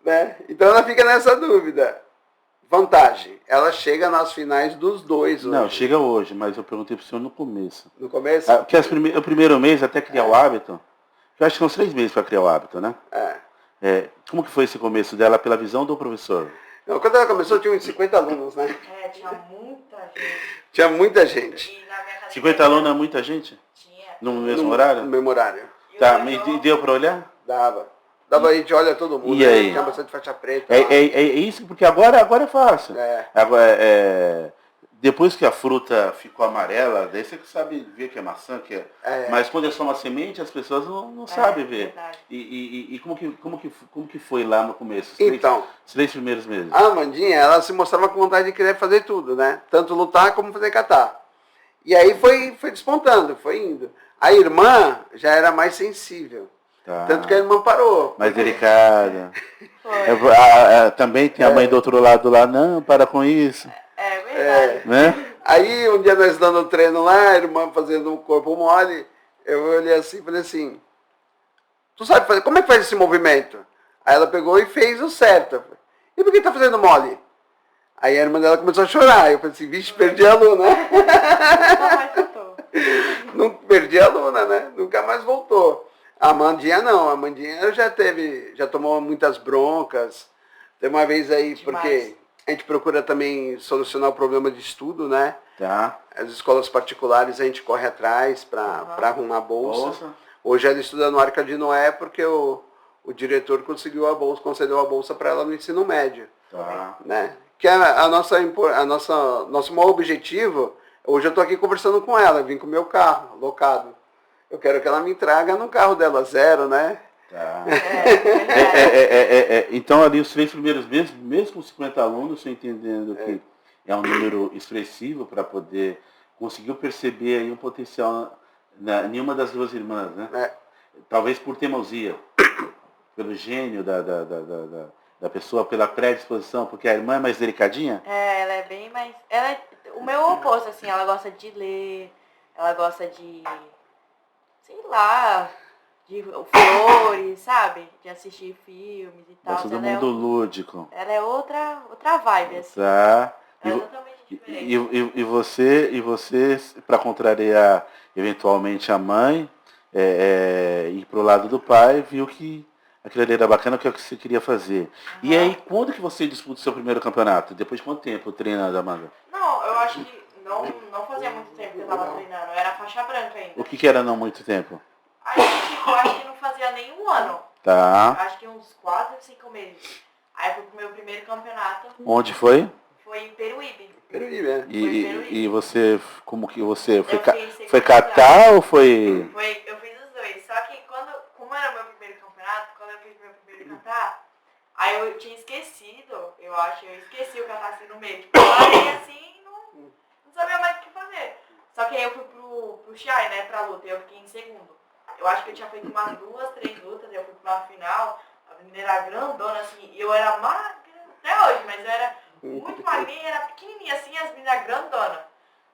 Né? Então ela fica nessa dúvida. Vantagem, ela chega nas finais dos dois hoje. Não, chega hoje, mas eu perguntei pro senhor no começo. No começo? Porque o primeiro mês, até criar o hábito, eu acho que são uns 3 meses para criar o hábito, né? Como que foi esse começo dela, pela visão do professor? Não, quando ela começou, tinha uns 50 alunos, né? Tinha muita gente. Tinha muita gente. E na minha academia 50 alunos é muita gente? Tinha. No mesmo horário? No mesmo horário. Mas deu para olhar? Dava, a gente olha todo mundo. E aí? Tinha bastante faixa preta. É isso, porque agora é fácil. Agora, depois que a fruta ficou amarela, daí você sabe ver que é maçã, que é. Mas quando é só uma semente, as pessoas não sabem ver. E como que foi lá no começo? Os 3 primeiros meses. A Amandinha, ela se mostrava com vontade de querer fazer tudo, né? Tanto lutar como fazer kata. E aí foi despontando, foi indo. A irmã já era mais sensível. Tanto que a irmã parou. Mais delicada. Também tem a mãe do outro lado lá, não, para com isso. É verdade. Né? Aí um dia nós dando treino lá, a irmã fazendo um corpo mole, eu olhei assim e falei assim, tu sabe fazer, como é que faz esse movimento? Aí ela pegou e fez o certo. E por que tá fazendo mole? Aí a irmã dela começou a chorar. Eu falei assim, vixe, perdi a aluna. Nunca mais voltou. Não perdi a aluna, né? Nunca mais voltou. A Amandinha não. A Amandinha já tomou muitas broncas. Tem uma vez aí, Demais. porque a gente procura também solucionar o problema de estudo, né? Tá. As escolas particulares a gente corre atrás para arrumar bolsa. Hoje ela estuda no Arca de Noé porque o diretor concedeu a bolsa para ela no ensino médio. Tá. Né? Que nosso maior objetivo, hoje eu estou aqui conversando com ela, vim com o meu carro, locado. Eu quero que ela me traga no carro dela, 0, né? Tá. Então ali os 3 primeiros meses, mesmo com 50 alunos, você entendendo que é um número expressivo para poder conseguir perceber aí um potencial em uma das 2 irmãs, né? Talvez por teimosia, pelo gênio da pessoa, pela predisposição, porque a irmã é mais delicadinha? Ela é bem mais... Ela é o meu oposto, assim, ela gosta de ler, ela gosta de, sei lá, de flores, sabe? De assistir filmes e tal. Gosta do mundo lúdico. Ela é outra vibe, assim. Tá. Ela é totalmente diferente. E você, para contrariar eventualmente a mãe, ir pro lado do pai, viu que aquilo ali era bacana, que é o que você queria fazer. E aí, quando que você disputa o seu primeiro campeonato? Depois de quanto tempo treinando, Amanda? Não, eu acho que não fazia muito tempo que eu tava treinando. Eu era faixa branca ainda. O que era não muito tempo? Aí, tipo, eu acho que não fazia nem um ano. Tá. Eu acho que uns 4 ou 5 meses. Aí eu fui pro meu primeiro campeonato. Onde foi? Foi em Peruíbe. Peruíbe, é. E você, como que você... Foi Foi catar ou foi... Eu fiz os 2. Só que como era o meu primeiro campeonato, quando eu fiz meu primeiro catar, aí eu tinha esquecido, eu esqueci o catar assim no meio. Tipo, eu parei assim e não sabia mais o que fazer. Só que aí eu fui pro Chiai, né, pra luta, e eu fiquei em segundo. Eu acho que eu tinha feito umas 2, 3 lutas, eu fui pra final, a menina era grandona assim, e eu era magra até hoje, mas eu era muito magrinha, era pequenininha assim, as meninas grandonas.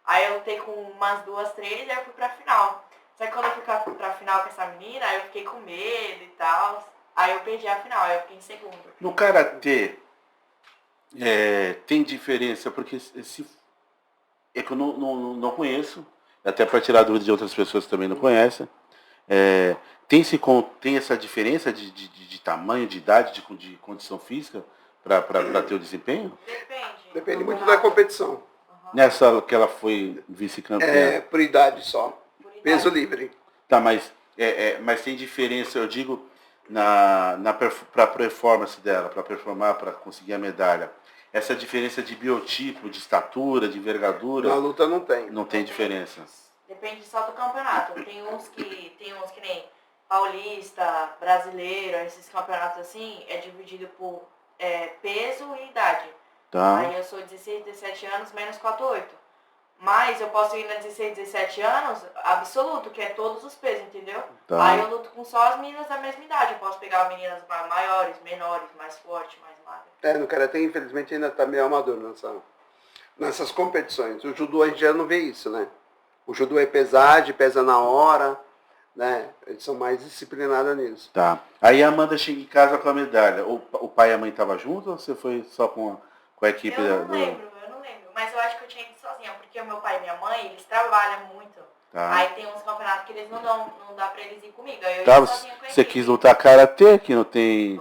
Aí eu lutei com umas 2, 3, aí eu fui pra final. Só que quando eu fui pra final com essa menina, aí eu fiquei com medo e tal. Aí eu perdi a final, aí eu fiquei em segundo. No karatê, tem diferença, porque é que eu não conheço, até para tirar dúvida de outras pessoas que também não conhecem. Tem essa diferença de tamanho, de idade, de condição física para ter o desempenho? Depende muito da competição. Nessa que ela foi vice-campeã. Por idade só. Peso livre. Tá, mas tem diferença, eu digo, para a performance dela, para performar, para conseguir a medalha. Essa diferença de biotipo, de estatura, de envergadura. Na luta não tem. Não tem diferença. Depende só do campeonato. Tem uns que nem paulista, brasileiro, esses campeonatos assim, é dividido por peso e idade. Tá. Aí eu sou 16, 17 anos, menos 48. Mas eu posso ir na 16, 17 anos, absoluto, que é todos os pesos, entendeu? Tá. Aí eu luto com só as meninas da mesma idade. Eu posso pegar meninas maiores, menores, mais fortes, mais magras. No karatê, infelizmente, ainda está meio amador nessas competições. O judô a gente já não vê isso, né? O judô é pesado, pesa na hora, né? Eles são mais disciplinados nisso. Tá. Aí a Amanda chega em casa com a medalha. O pai e a mãe estavam juntos ou você foi só com a equipe? Eu não lembro. Mas eu acho que eu tinha ido sozinha, porque o meu pai e minha mãe, eles trabalham muito. Tá. Aí tem uns campeonatos que eles não dá pra eles ir comigo. Aí eu Tá, ia sozinha com a você equipe. quis lutar karatê, que não tem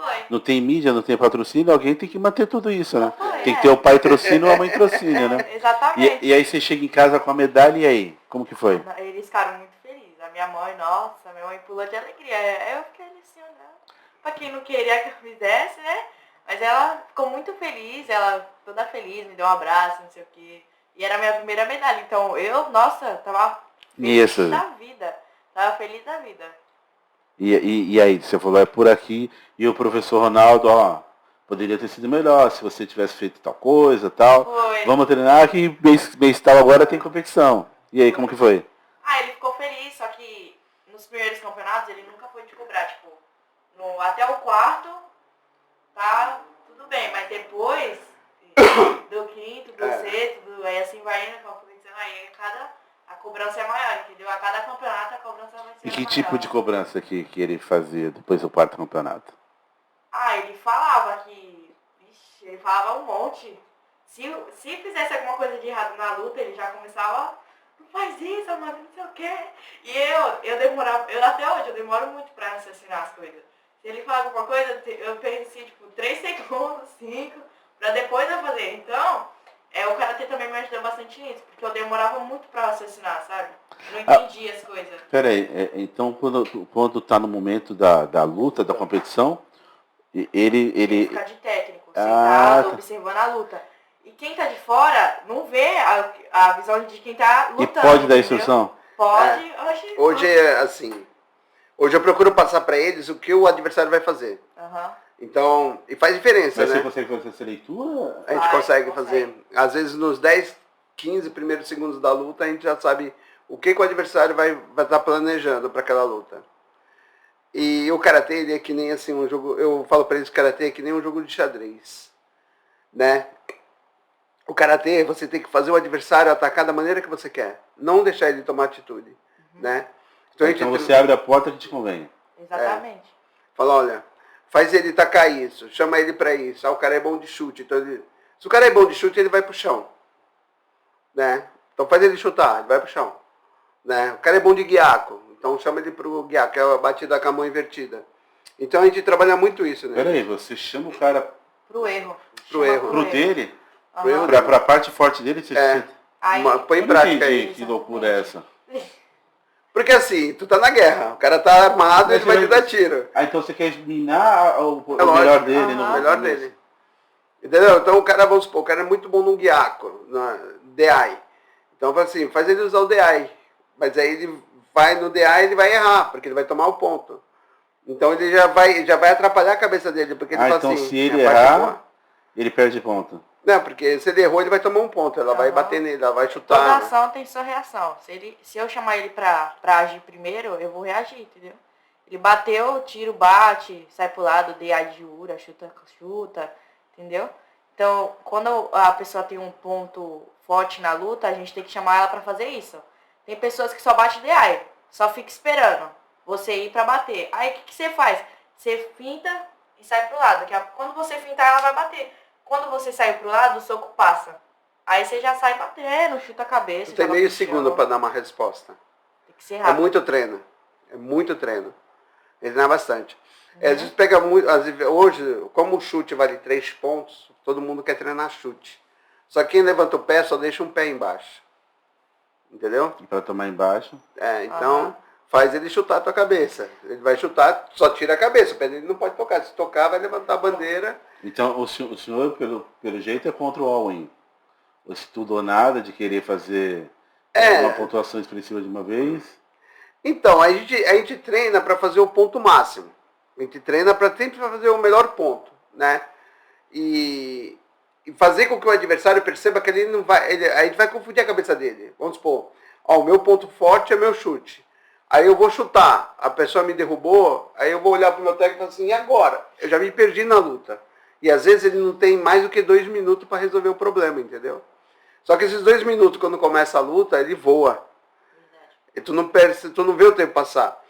mídia, não tem patrocínio, alguém tem que manter tudo isso, né? Tem que ter o pai trocínio ou a mãe trocínio, né? Exatamente. E aí você chega em casa com a medalha e aí? Como que foi? Eles ficaram muito felizes. A minha mãe, nossa, minha mãe pulou de alegria. Aí eu fiquei assim, olhando. Pra quem não queria que eu fizesse, né? Mas ela ficou muito feliz, ela toda feliz, me deu um abraço, não sei o quê. E era a minha primeira medalha. Então eu, nossa, tava feliz da vida. Tava feliz da vida. E aí, você falou, é por aqui, e o professor Ronaldo, poderia ter sido melhor se você tivesse feito tal coisa, tal. Foi. Vamos treinar que mês tal agora tem competição. E aí, como que foi? Ele ficou feliz, só que nos primeiros campeonatos ele nunca foi de cobrar, tipo, até o quarto, tá tudo bem, mas depois do quinto, do sexto, aí assim vai indo, aí a cobrança é maior, entendeu? A cada campeonato a cobrança vai ser E que maior. tipo de cobrança que ele fazia depois do quarto campeonato? Ele falava ele falava um monte. Se fizesse alguma coisa de errado na luta, ele já começava, não faz isso, Amanda, não sei o quê. E eu demorava, até hoje, eu demoro muito pra raciocinar as coisas. Se ele falar alguma coisa, eu pensei, tipo, 3 segundos, 5, pra depois eu fazer. Então, o Karatê também me ajudou bastante nisso, porque eu demorava muito pra raciocinar, sabe? Não entendia as coisas. Peraí, então quando tá no momento da luta, da competição, ele fica de técnico, sentado, observando a luta. E quem tá de fora não vê a visão de quem tá lutando. E pode dar instrução? Pode. Hoje é assim. Hoje eu procuro passar para eles o que o adversário vai fazer. Uhum. Então, e faz diferença, mas né? você consegue fazer essa leitura? A gente consegue fazer. Às vezes nos 10, 15 primeiros segundos da luta, a gente já sabe o que o adversário vai estar planejando para aquela luta. E o Karatê, ele é que nem assim um jogo, eu falo para eles que o Karatê é que nem um jogo de xadrez, né? O Karatê, você tem que fazer o adversário atacar da maneira que você quer, não deixar ele tomar atitude, né? Então você abre a porta que te convém. Exatamente. Fala, olha, faz ele tacar isso, chama ele para isso. O cara é bom de chute, então se o cara é bom de chute, ele vai pro chão, né? Então faz ele chutar, ele vai pro chão, né? O cara é bom de guiaco, então chama ele pro guiaco, que é a batida com a mão invertida. Então a gente trabalha muito isso, né? Peraí, você chama o cara pro erro. Pro dele? Uhum. Pra parte forte dele, você põe em prática aí. Que loucura é essa? Porque assim, tu tá na guerra, o cara tá armado e ele vai te dar tiro. Então você quer minar o melhor dele, o melhor dele. Entendeu? Então o cara, vamos supor, o cara é muito bom no guiaco, na DI. Então assim, faz ele usar o DI. Mas aí ele vai no DI e ele vai errar, porque ele vai tomar o ponto. Então ele já vai atrapalhar a cabeça dele, porque ele fala então assim, se ele errar, ele perde ponto. Não, porque se ele errou, ele vai tomar um ponto, ela vai bater nele, ela vai chutar. Toda ação tem sua reação. Se eu chamar ele pra agir primeiro, eu vou reagir, entendeu? Ele bateu, tiro, bate, sai pro lado, DA de ura, chuta, entendeu? Então, quando a pessoa tem um ponto forte na luta, a gente tem que chamar ela pra fazer isso. Tem pessoas que só bate DI, só fica esperando você ir pra bater. Aí o que você faz? Você finta e sai pro lado. Quando você fintar, ela vai bater. Quando você sai pro lado, o soco passa. Aí você já sai batendo, chuta a cabeça. Tem meio segundo para dar uma resposta. Tem que ser rápido. É muito treino. É muito treino. Ele treina bastante. Às vezes pega muito. Hoje, como o chute vale 3 pontos, todo mundo quer treinar chute. Só que quem levanta o pé só deixa um pé embaixo. Entendeu? Para tomar embaixo. Então faz ele chutar a tua cabeça. Ele vai chutar, só tira a cabeça. O pé dele não pode tocar. Se tocar, vai levantar a bandeira. Então o senhor pelo jeito, é contra o all-in. Ou se tudo ou nada, de querer fazer uma pontuação expressiva de uma vez. Então, a gente treina para fazer o ponto máximo. A gente treina para sempre fazer o melhor ponto, né? E fazer com que o adversário perceba que ele não vai... a gente vai confundir a cabeça dele. Vamos supor, o meu ponto forte é meu chute. Aí eu vou chutar, a pessoa me derrubou, aí eu vou olhar pro meu técnico e falar assim, e agora? Eu já me perdi na luta. E às vezes ele não tem mais do que 2 minutos para resolver o problema, entendeu? Só que esses 2 minutos, quando começa a luta, ele voa. E tu não vê o tempo passar.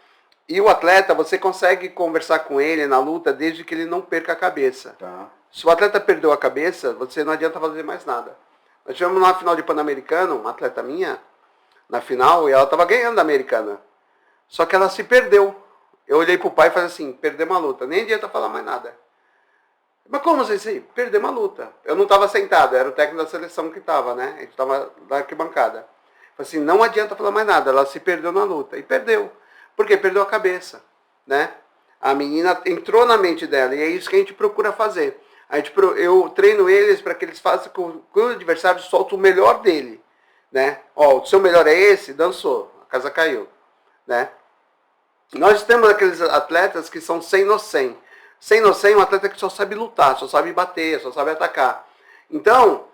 E o atleta, você consegue conversar com ele na luta desde que ele não perca a cabeça. Tá. Se o atleta perdeu a cabeça, você não adianta fazer mais nada. Nós tivemos na final de Pan-Americano, uma atleta minha, na final, e ela estava ganhando da americana. Só que ela se perdeu. Eu olhei pro pai e falei assim, perdemos a luta. Nem adianta falar mais nada. Mas como você disse? Perdemos a luta. Eu não estava sentado, era o técnico da seleção que estava, né? A gente estava na arquibancada. Falei assim, não adianta falar mais nada. Ela se perdeu na luta. E perdeu. Por quê? Perdeu a cabeça, né? A menina entrou na mente dela. E é isso que a gente procura fazer. Eu treino eles para que eles façam com que o adversário solte o melhor dele, né? O seu melhor é esse? Dançou. A casa caiu, né? Nós temos aqueles atletas que são 100 no 100. 100 no 100 é um atleta que só sabe lutar, só sabe bater, só sabe atacar. Então,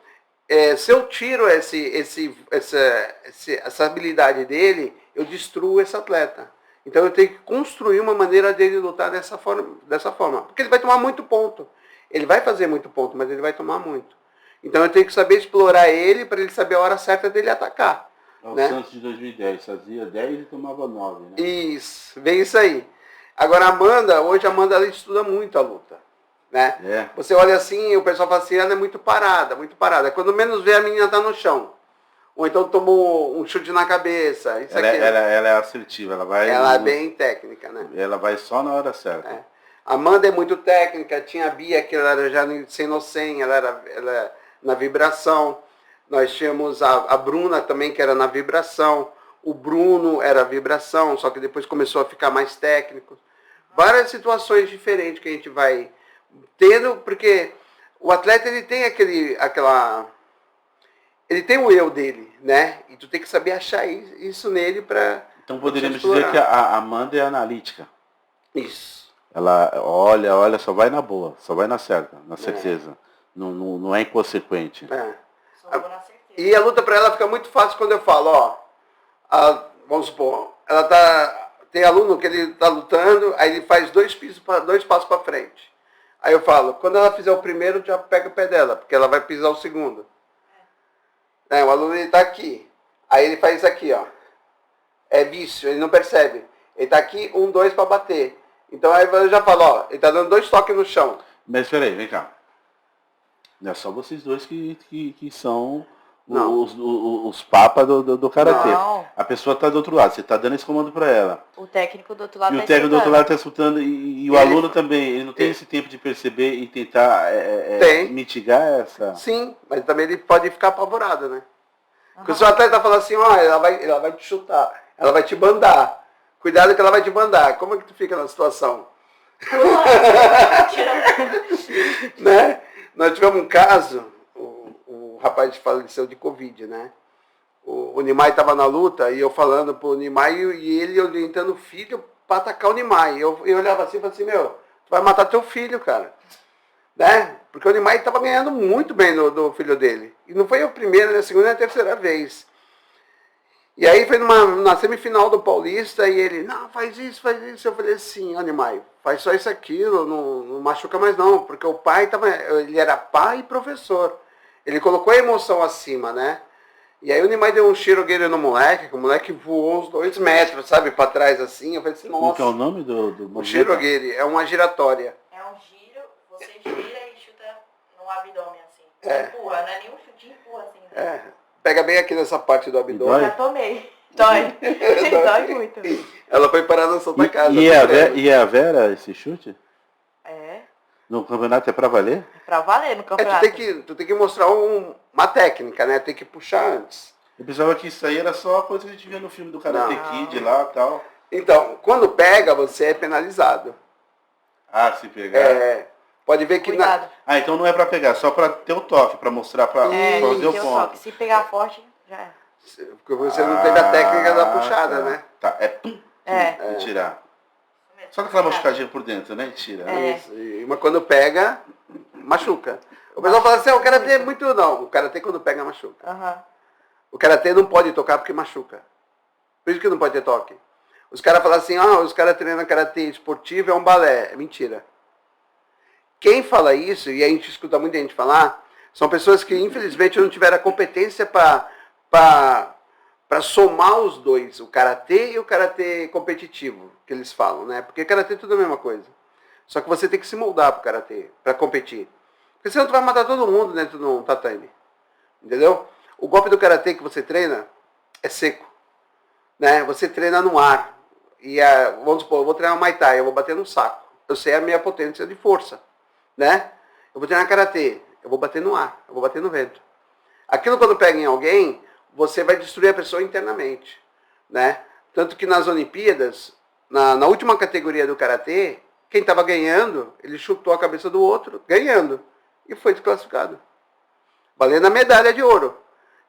se eu tiro essa habilidade dele, eu destruo esse atleta. Então eu tenho que construir uma maneira dele lutar dessa forma. Porque ele vai tomar muito ponto. Ele vai fazer muito ponto, mas ele vai tomar muito. Então eu tenho que saber explorar ele para ele saber a hora certa dele atacar. O né? Santos de 2010 fazia 10 e tomava 9, né? Isso, vem isso aí. Agora hoje a Amanda ela estuda muito a luta. né? É. Você olha assim, o pessoal fala assim, ela é muito parada, muito parada. Quando menos vê, a menina tá no chão. Ou então tomou um chute na cabeça. Isso Ela, aqui. ela é assertiva, Ela é bem técnica, né? Ela vai só na hora certa. É. A Amanda é muito técnica, tinha a Bia, que ela era já sem no-100, ela era na vibração. Nós tínhamos a Bruna também, que era na vibração. O Bruno era vibração, só que depois começou a ficar mais técnico. Várias situações diferentes que a gente vai tendo, porque o atleta ele tem ele tem o eu dele, né? E tu tem que saber achar isso nele para. Então poderíamos dizer que a Amanda é analítica. Isso. Ela olha, só vai na boa, só vai na certa, na certeza. Não é inconsequente. Só vou na certeza. E a luta para ela fica muito fácil quando eu falo, ó, vamos supor, tem aluno que ele tá lutando, aí ele faz 2 passos para frente. Aí eu falo, quando ela fizer o primeiro, já pega o pé dela, porque ela vai pisar o segundo. O aluno ele tá aqui, aí ele faz isso aqui, ó. É vício, ele não percebe. Ele tá aqui, 1, 2 para bater. Então aí eu já falo, ó, ele tá dando 2 toques no chão. Mas peraí, vem cá. Não é só vocês dois que são os papas do karatê. Não. A pessoa tá do outro lado, você tá dando esse comando para ela. O técnico do outro lado E tá o técnico do outro escutando. lado tá escutando e o aluno também, ele não tem esse tempo de perceber e tentar mitigar essa... Sim, mas também ele pode ficar apavorado, né? Porque o seu atleta fala assim, ó, ela vai te chutar, ela vai te bandar. Cuidado que ela vai te bandar. Como é que tu fica na situação? Né? Nós tivemos um caso, o rapaz faleceu de Covid, né? O Nimai estava na luta e eu falando pro Nimai e ele orientando o filho para atacar o Nimai. Eu olhava assim e falei assim, meu, tu vai matar teu filho, cara. Né? Porque o Nimai estava ganhando muito bem do filho dele. E não foi a primeira, né? A segunda e a terceira vez. E aí foi na semifinal do Paulista e ele, não, faz isso. Eu falei assim, ó Nimai, faz só isso aquilo, não machuca mais não. Porque o pai ele era pai e professor. Ele colocou a emoção acima, né? E aí o Nimai deu um shirogueiro no moleque, que o moleque voou uns 2 metros, sabe, para trás assim. Eu falei assim, nossa. Qual que é o nome do O shirogueiro é uma giratória. É um giro, você gira e chuta no abdômen, assim. É. Empurra, não é nenhum chute, empurra, assim. Né? Pega bem aqui nessa parte do abdômen. Já tomei. Dói. Dói muito. Ela foi parar na Santa Casa. E a Vera, esse chute? É. No campeonato é pra valer? É pra valer no campeonato. Tu tem que mostrar uma técnica, né? Tem que puxar antes. Eu pensava que isso aí era só a coisa que a gente via no filme do Karate Kid lá e tal. Então, quando pega, você é penalizado. Ah, se pegar. Pode ver que Cuidado. Ah, então não é pra pegar, só pra ter o toque, pra mostrar pra fazer o tem ponto. toque. Se pegar forte, já é. Porque você não teve a técnica da puxada, né? Tá, é pum, e tirar. Só com aquela machucadinha por dentro, né? E tira. Isso. Mas quando pega, machuca. O pessoal fala assim, o karatê é muito... Não, o karatê quando pega, machuca. Uhum. O karatê não pode tocar porque machuca. Por isso que não pode ter toque. Os caras falam assim, os caras treinam karatê esportivo, é um balé. É mentira. Quem fala isso, e a gente escuta muita gente falar, são pessoas que infelizmente não tiveram a competência para somar os dois, o karatê e o karatê competitivo, que eles falam, né? Porque karatê é tudo a mesma coisa. Só que você tem que se moldar pro karatê, para competir. Porque senão tu vai matar todo mundo dentro de um tatame. Entendeu? O golpe do karatê que você treina é seco. Né? Você treina no ar. E vamos supor, eu vou treinar Muay Thai, eu vou bater no saco. Eu sei a minha potência de força. Né? Eu vou treinar karatê, eu vou bater no ar, eu vou bater no vento. Aquilo quando pega em alguém, você vai destruir a pessoa internamente. Né? Tanto que nas Olimpíadas, na última categoria do karatê, quem estava ganhando, ele chutou a cabeça do outro, ganhando. E foi desclassificado. Valendo a medalha de ouro.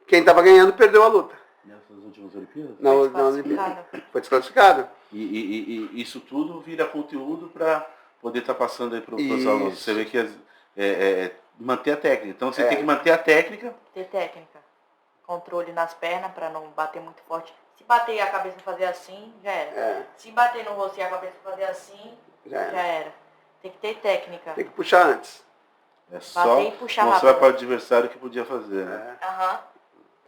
Quem estava ganhando perdeu a luta. Nessas últimas Olimpíadas? Na Olimpíada. Foi desclassificado. E isso tudo vira conteúdo para poder estar passando aí para os alunos. Você vê que manter a técnica. Então você tem que manter a técnica. Ter técnica. Controle nas pernas para não bater muito forte. Se bater e a cabeça fazer assim, já era. Se bater no rosto e a cabeça fazer assim, já era. Tem que ter técnica. Tem que puxar antes. É só mostrar para o adversário o que podia fazer, né? Aham.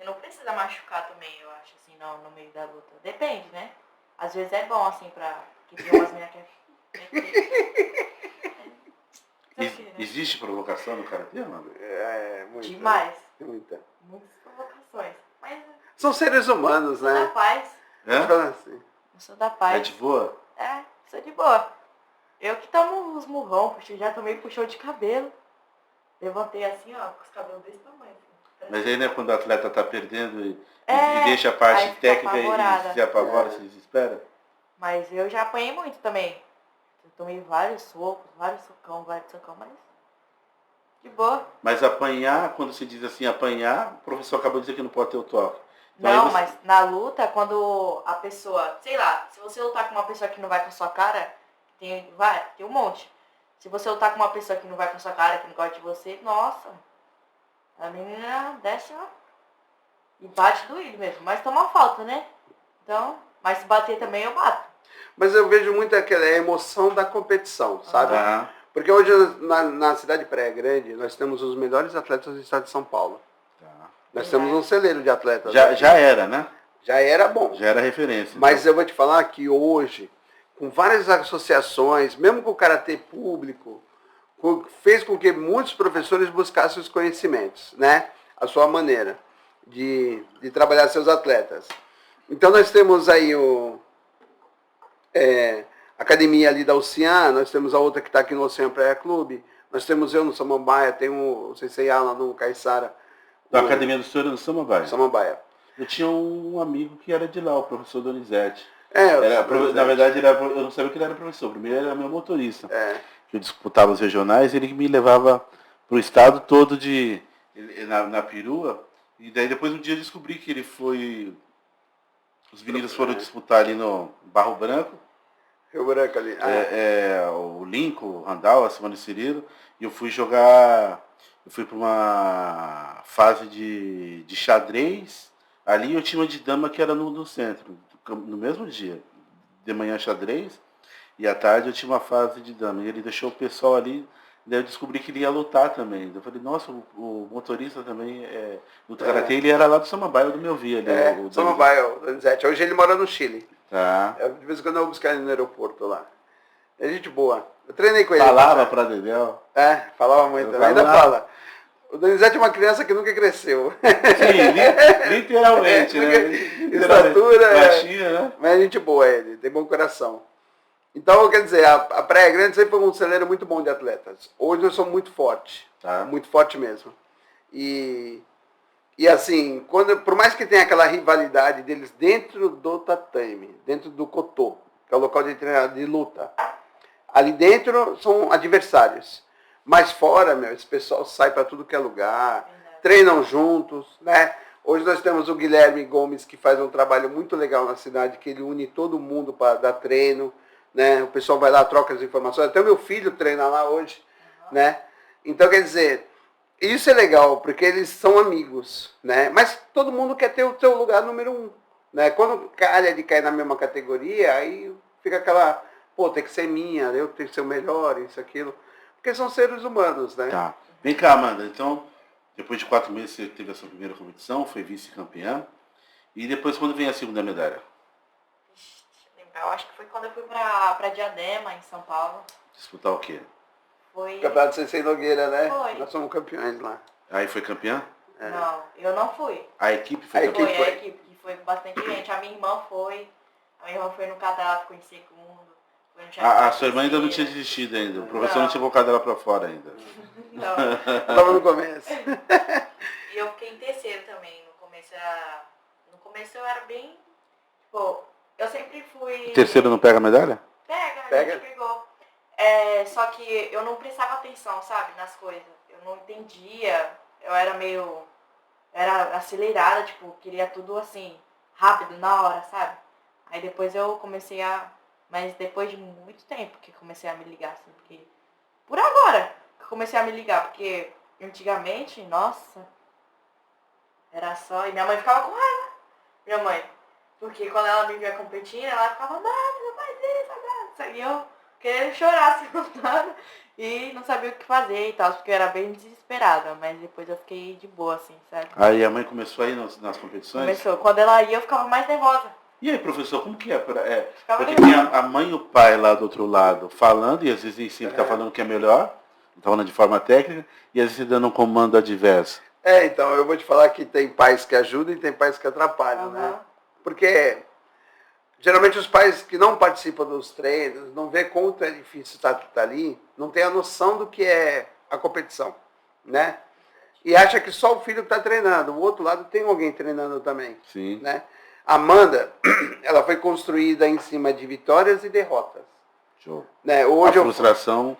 E não precisa machucar também, eu acho, assim, no meio da luta. Depende, né? Às vezes é bom, assim, pra... Que tem umas meninas que... Existe provocação no karatê, mano? Muita. Demais. Muita. Muitas provocações. Mas São seres humanos, sou da né? paz. Assim. Eu sou da É paz. de boa? Sou de boa. Eu que tomo os murrão, já tomei puxão de cabelo. Levantei assim, ó, com os cabelos desse tamanho. Assim. Mas aí, né, quando o atleta tá perdendo e deixa a aí parte fica técnica apavorada. e se apavora, se desespera? Mas eu já apanhei muito também. Eu tomei vários socos, vários socão, mas de boa. Mas apanhar, quando se diz assim, apanhar, o professor acabou de dizer que não pode ter o toque. Então, Não, aí você- mas na luta, quando a pessoa, sei lá, se você lutar com uma pessoa que não vai com a sua cara, tem um monte. Se você lutar com uma pessoa que não vai com a sua cara, que não gosta de você, nossa, a menina desce, ó, e bate doído mesmo. Mas toma falta, né? Então, mas se bater também, eu bato. Mas eu vejo muito aquela emoção da competição, sabe? Tá. Porque hoje na cidade de Praia Grande, nós temos os melhores atletas do estado de São Paulo. Tá. Nós temos um celeiro de atletas. Já era, né? Já era bom. Já era referência. Mas eu vou te falar que hoje, com várias associações, mesmo com o karatê público, fez com que muitos professores buscassem os conhecimentos, né? A sua maneira de trabalhar seus atletas. Então nós temos aí a academia ali da Oceana, nós temos a outra que está aqui no Oceano Praia Clube, nós temos eu no Samambaia, tem o Sensei Alan no Caiçara. Da Academia do Senhor no Samambaia. Samambaia. Eu tinha um amigo que era de lá, o professor Donizete. Donizete. Na verdade, eu não sabia que ele era professor. Primeiro ele era meu motorista. Eu disputava os regionais, ele me levava para o estado todo na perua. E daí depois um dia eu descobri que ele foi... Os meninos foram disputar ali no Barro Branco. Rio Branco ali. O Lincoln, o Randall, a Simone Cirilo. E eu fui jogar... Eu fui para uma fase de xadrez. Ali eu tinha uma de dama que era no centro. No mesmo dia. De manhã xadrez. E à tarde eu tinha uma fase de dama. E ele deixou o pessoal ali. Daí eu descobri que ele ia lutar também. Eu falei, nossa, o motorista também do karatê, ele era lá do Samambaia, do meu via ali. Samambaia, o Donizete. Hoje ele mora no Chile. Tá. De vez em quando eu vou buscar ele no aeroporto lá. É gente boa. Eu treinei com ele. Falava pra Dedéu. Falava muito. Ainda fala. O Donizete é uma criança que nunca cresceu. Sim, literalmente, né? Estatura. Baixinha, né? Mas é gente boa ele, tem bom coração. Então, quer dizer, a Praia Grande sempre foi um celeiro muito bom de atletas. Hoje nós somos muito fortes. Tá. Muito forte mesmo. E assim, por mais que tenha aquela rivalidade deles dentro do tatame, dentro do kotô, que é o local de luta, ali dentro são adversários. Mas fora, esse pessoal sai para tudo que é lugar, treinam juntos, né? Hoje nós temos o Guilherme Gomes, que faz um trabalho muito legal na cidade, que ele une todo mundo para dar treino, né? O pessoal vai lá, troca as informações. Até o meu filho treina lá hoje, né? Então, quer dizer, isso é legal, porque eles são amigos, né? Mas todo mundo quer ter o seu lugar número 1, né? Quando calha de cair na mesma categoria, aí fica aquela, tem que ser minha, eu tenho que ser o melhor, isso, aquilo. Porque são seres humanos, né? Tá. Vem cá, Amanda. Então, depois de 4 meses você teve a sua primeira competição, foi vice-campeã. E depois quando vem a segunda medalha? Eu acho que foi quando eu fui pra Diadema, em São Paulo. Disputar o quê? Foi... Campeonato Sensei Nogueira, né? Foi. Nós somos campeões lá. Aí foi campeã? Não, eu não fui. A equipe foi A campeã? Foi foi. a equipe, que foi bastante gente. A minha irmã foi. A minha irmã foi no Catar, ficou em segundo. A sua irmã ainda não tinha desistido ainda. O professor não tinha colocado ela pra fora ainda. Não. Eu tava no começo. E eu fiquei em terceiro também. No começo eu era bem... Tipo, eu sempre fui... Terceiro não pega a medalha? Pega. A gente pegou. Só que eu não prestava atenção, sabe, nas coisas. Eu não entendia. Eu era meio... Era acelerada, tipo, queria tudo assim, rápido, na hora, sabe? Aí depois eu comecei a... Mas depois de muito tempo que comecei a me ligar, assim, porque... Por agora que eu comecei a me ligar, porque antigamente, nossa, era só... E minha mãe ficava com raiva. Minha mãe. Porque quando ela me via competindo, ela ficava, não faz isso, agora. E eu querendo chorar, assim, voltando. E não sabia o que fazer e tal, porque eu era bem desesperada. Mas depois eu fiquei de boa, assim, sabe? Aí a mãe começou a ir nas competições? Começou. Quando ela ia, eu ficava mais nervosa. E aí, professor, como que é? Ficava Porque nervosa. tem a mãe e o pai lá do outro lado falando, e às vezes nem sempre tá falando que é melhor. falando de forma técnica, e às vezes dando um comando adverso. Então, eu vou te falar que tem pais que ajudam e tem pais que atrapalham, né? Porque geralmente os pais que não participam dos treinos, não vê quanto é difícil estar ali, não tem a noção do que é a competição, né? E acha que só o filho está treinando. O outro lado tem alguém treinando também. Sim. Né? A Amanda, ela foi construída em cima de vitórias e derrotas. Show. Né? Hoje a frustração,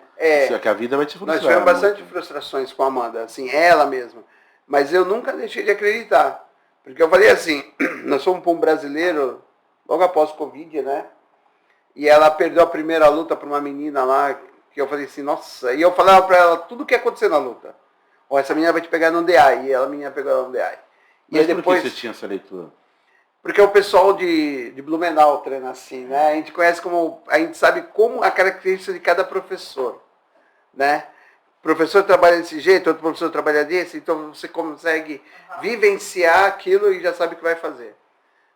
que a vida vai te frustrar. Nós tivemos bastante frustrações com a Amanda, assim, ela mesma. Mas eu nunca deixei de acreditar. Porque eu falei assim, nós fomos para um brasileiro logo após o Covid, né? E ela perdeu a primeira luta para uma menina lá, que eu falei assim, nossa. E eu falava para ela tudo o que ia acontecer na luta. Ó, essa menina vai te pegar no DI. E ela, a menina pegou no DI. Mas por que você tinha essa leitura? Porque o pessoal de Blumenau treina assim, né? A gente conhece a gente sabe como a característica de cada professor, né? O professor trabalha desse jeito, outro professor trabalha desse, então você consegue vivenciar aquilo e já sabe o que vai fazer,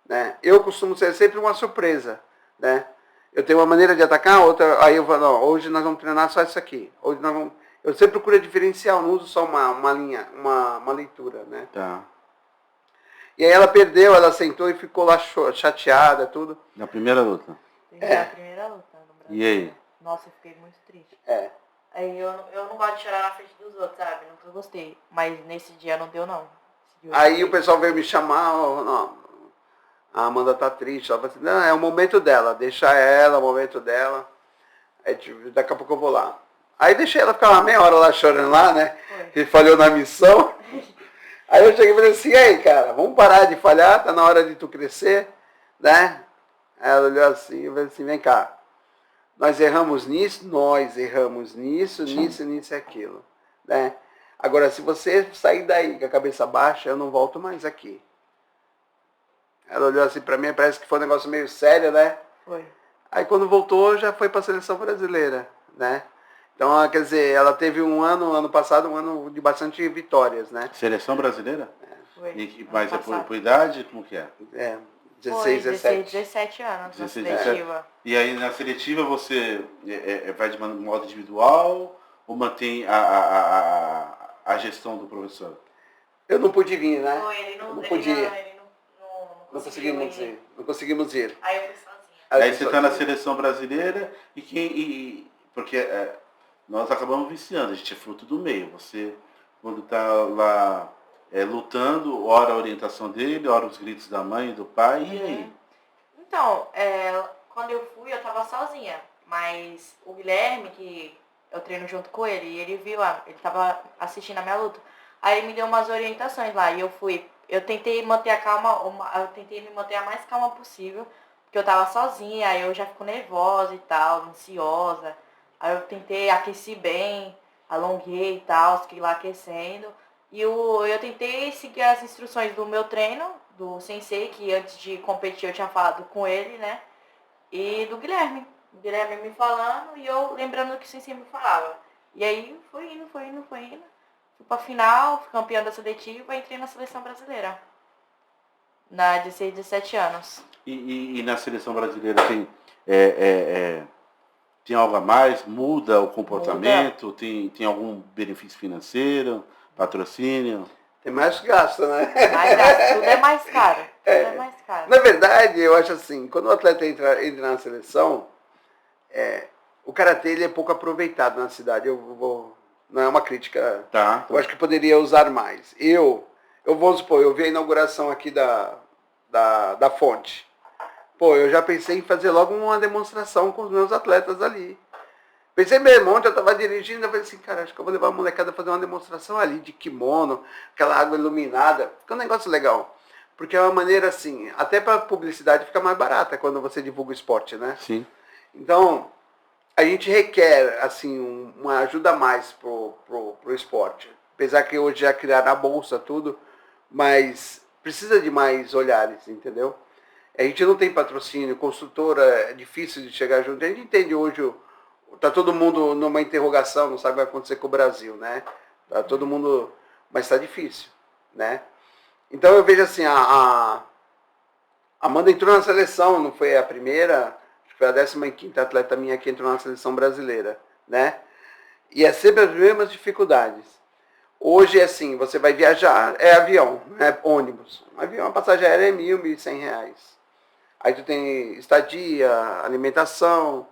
né? Eu costumo ser sempre uma surpresa, né? Eu tenho uma maneira de atacar, outra, aí eu falo, não, hoje nós vamos treinar só isso aqui. Hoje nós vamos... Eu sempre procuro diferencial, não uso só uma linha, uma leitura, né? Tá. E aí ela perdeu, ela sentou e ficou lá chateada, tudo. Na primeira luta? Na primeira luta no Brasil. E aí? Nossa, eu fiquei muito triste. Aí eu não gosto de chorar na frente dos outros, sabe? Nunca gostei. Mas nesse dia não deu, não. Aí o pessoal veio me chamar, não, a Amanda tá triste. Ela falou assim, não, é o momento dela, deixa ela, é o momento dela. Aí daqui a pouco eu vou lá. Aí deixei ela ficar uma meia hora lá chorando lá, né? Que falhou na missão. Aí eu cheguei e falei assim, e aí, cara, vamos parar de falhar, tá na hora de tu crescer, né? Aí ela olhou assim, eu falei assim, vem cá, nós erramos nisso e aquilo, né? Agora, se você sair daí com a cabeça baixa, eu não volto mais aqui. Ela olhou assim pra mim, parece que foi um negócio meio sério, né? Foi. Aí quando voltou, já foi pra seleção brasileira, né? Então, quer dizer, ela teve ano passado, um ano de bastante vitórias, né? Seleção brasileira? Foi. Mas é por idade? Como que é? 16, 17. 17 anos 16, na seletiva. E aí na seletiva você vai de modo individual ou mantém a gestão do professor? Eu não pude vir, né? Ele não conseguimos ir. Aí eu fui sozinha. Aí você está na seleção brasileira porque nós acabamos viciando, a gente é fruto do meio. Você, quando está lá lutando, ora a orientação dele, ora os gritos da mãe e do pai, e aí? Então, quando eu fui, eu estava sozinha. Mas o Guilherme, que eu treino junto com ele, e ele viu, ele estava assistindo a minha luta. Aí ele me deu umas orientações lá, e eu tentei manter a calma, eu tentei me manter a mais calma possível, porque eu estava sozinha, aí eu já fico nervosa e tal, ansiosa. Aí eu tentei aquecer bem, alonguei e tal, fiquei lá aquecendo. E eu tentei seguir as instruções do meu treino, do sensei, que antes de competir eu tinha falado com ele, né? E do Guilherme. O Guilherme me falando e eu lembrando do que o sensei me falava. E aí foi indo. Fui pra final, fui campeã da seletiva e entrei na seleção brasileira. Na 16, 17 anos. E na seleção brasileira tem algo a mais? Muda o comportamento? Muda. Tem algum benefício financeiro? Patrocínio? Tem mais gasto, né? Mais gasto, tudo é mais caro. Tudo é mais caro. Na verdade, eu acho assim, quando o atleta entra na seleção, o karatê ele é pouco aproveitado na cidade. Não é uma crítica. Tá. Eu acho que poderia usar mais. Eu vou supor, eu vi a inauguração aqui da fonte. Pô, eu já pensei em fazer logo uma demonstração com os meus atletas ali. Pensei mesmo, ontem eu estava dirigindo, eu falei assim, cara, acho que eu vou levar a molecada a fazer uma demonstração ali de kimono, aquela água iluminada. Fica um negócio legal. Porque é uma maneira assim, até para publicidade fica mais barata quando você divulga o esporte, né? Sim. Então, a gente requer, assim, uma ajuda a mais pro esporte. Apesar que hoje já criaram a bolsa, tudo, mas precisa de mais olhares, entendeu? A gente não tem patrocínio, construtora, é difícil de chegar junto. A gente entende hoje, tá todo mundo numa interrogação, não sabe o que vai acontecer com o Brasil, né? Tá todo mundo, mas tá difícil, né? Então eu vejo assim, a Amanda entrou na seleção, não foi a primeira, acho que foi a 15ª atleta minha que entrou na seleção brasileira, né? E é sempre as mesmas dificuldades. Hoje é assim, você vai viajar, é avião, é ônibus. Um avião, a passagem aérea é R$ 1.100. Aí tu tem estadia, alimentação,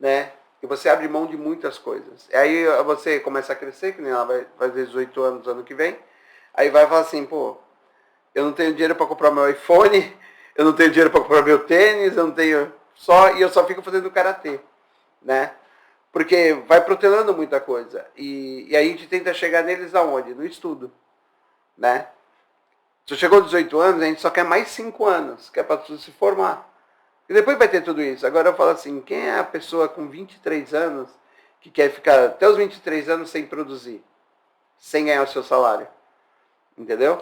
né? E você abre mão de muitas coisas. E aí você começa a crescer, que nem ela vai fazer 18 anos ano que vem. Aí vai falar assim, pô, eu não tenho dinheiro para comprar meu iPhone, eu não tenho dinheiro para comprar meu tênis, eu não tenho e eu só fico fazendo karatê, né? Porque vai protelando muita coisa. E aí a gente tenta chegar neles aonde? No estudo, né? Se chegou aos 18 anos, a gente só quer mais 5 anos, que é para se formar. E depois vai ter tudo isso. Agora eu falo assim, quem é a pessoa com 23 anos que quer ficar até os 23 anos sem produzir? Sem ganhar o seu salário? Entendeu?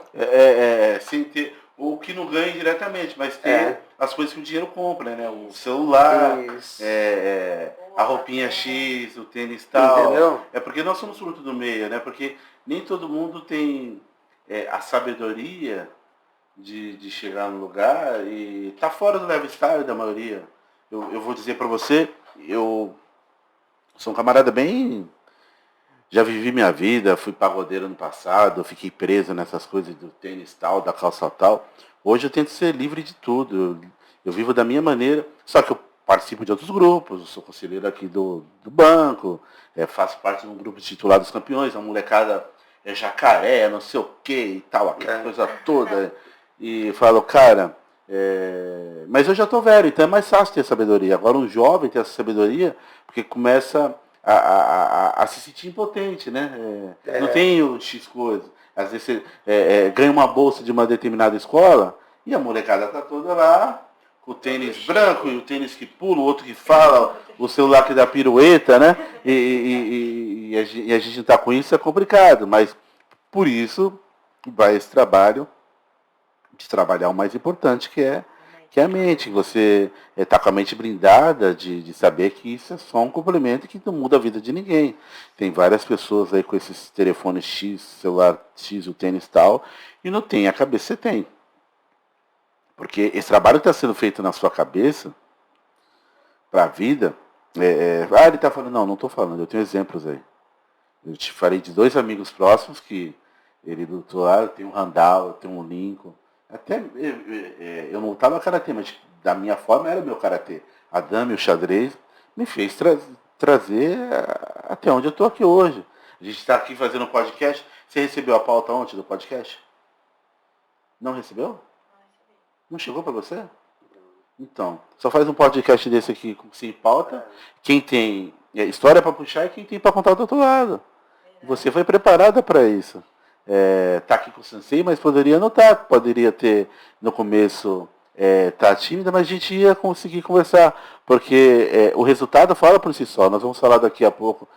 Sem ter, o que não ganha diretamente, mas ter as coisas que o dinheiro compra, né? O celular, a roupinha X, o tênis tal. Entendeu? É porque nós somos fruto do meio, né? Porque nem todo mundo tem a sabedoria de chegar no lugar e tá fora do lifestyle da maioria. Eu vou dizer pra você, eu sou um camarada bem... Já vivi minha vida, fui pagodeiro no passado, fiquei preso nessas coisas do tênis tal, da calça tal. Hoje eu tento ser livre de tudo. Eu vivo da minha maneira, só que eu participo de outros grupos, eu sou conselheiro aqui do banco, faço parte de um grupo de titular dos campeões, a molecada é jacaré, não sei o que e tal, aquela coisa toda. E falo, cara, mas eu já tô velho, então é mais fácil ter sabedoria. Agora um jovem ter essa sabedoria, porque começa a se sentir impotente, né? Não tem o X coisa. Às vezes você ganha uma bolsa de uma determinada escola e a molecada tá toda lá, com o tênis branco e o tênis que pula, o outro que fala, o celular que dá pirueta, né? E a gente não tá com isso, é complicado. Mas por isso vai esse trabalho de trabalhar o mais importante, que é a mente. Você está com a mente blindada de saber que isso é só um complemento que não muda a vida de ninguém. Tem várias pessoas aí com esses telefones X, celular X, o tênis tal, e não tem a cabeça que você tem. Porque esse trabalho está sendo feito na sua cabeça, para a vida. Ele está falando, não estou falando, eu tenho exemplos aí. Eu te falei de 2 amigos próximos que ele lutou lá, eu tenho um Randall, eu tenho um Lincoln. Até eu não lutava karatê, mas da minha forma era o meu karatê. A dama e o xadrez me fez trazer até onde eu estou aqui hoje. A gente está aqui fazendo um podcast. Você recebeu a pauta ontem do podcast? Não recebeu? Não chegou para você? Então, só faz um podcast desse aqui sem pauta. Quem tem história para puxar e quem tem para contar do outro lado. Você foi preparada para isso. Tá aqui com o sensei, mas poderia não estar. Poderia ter, no começo, tá tímida, mas a gente ia conseguir conversar. Porque o resultado fala por si só. Nós vamos falar daqui a pouco.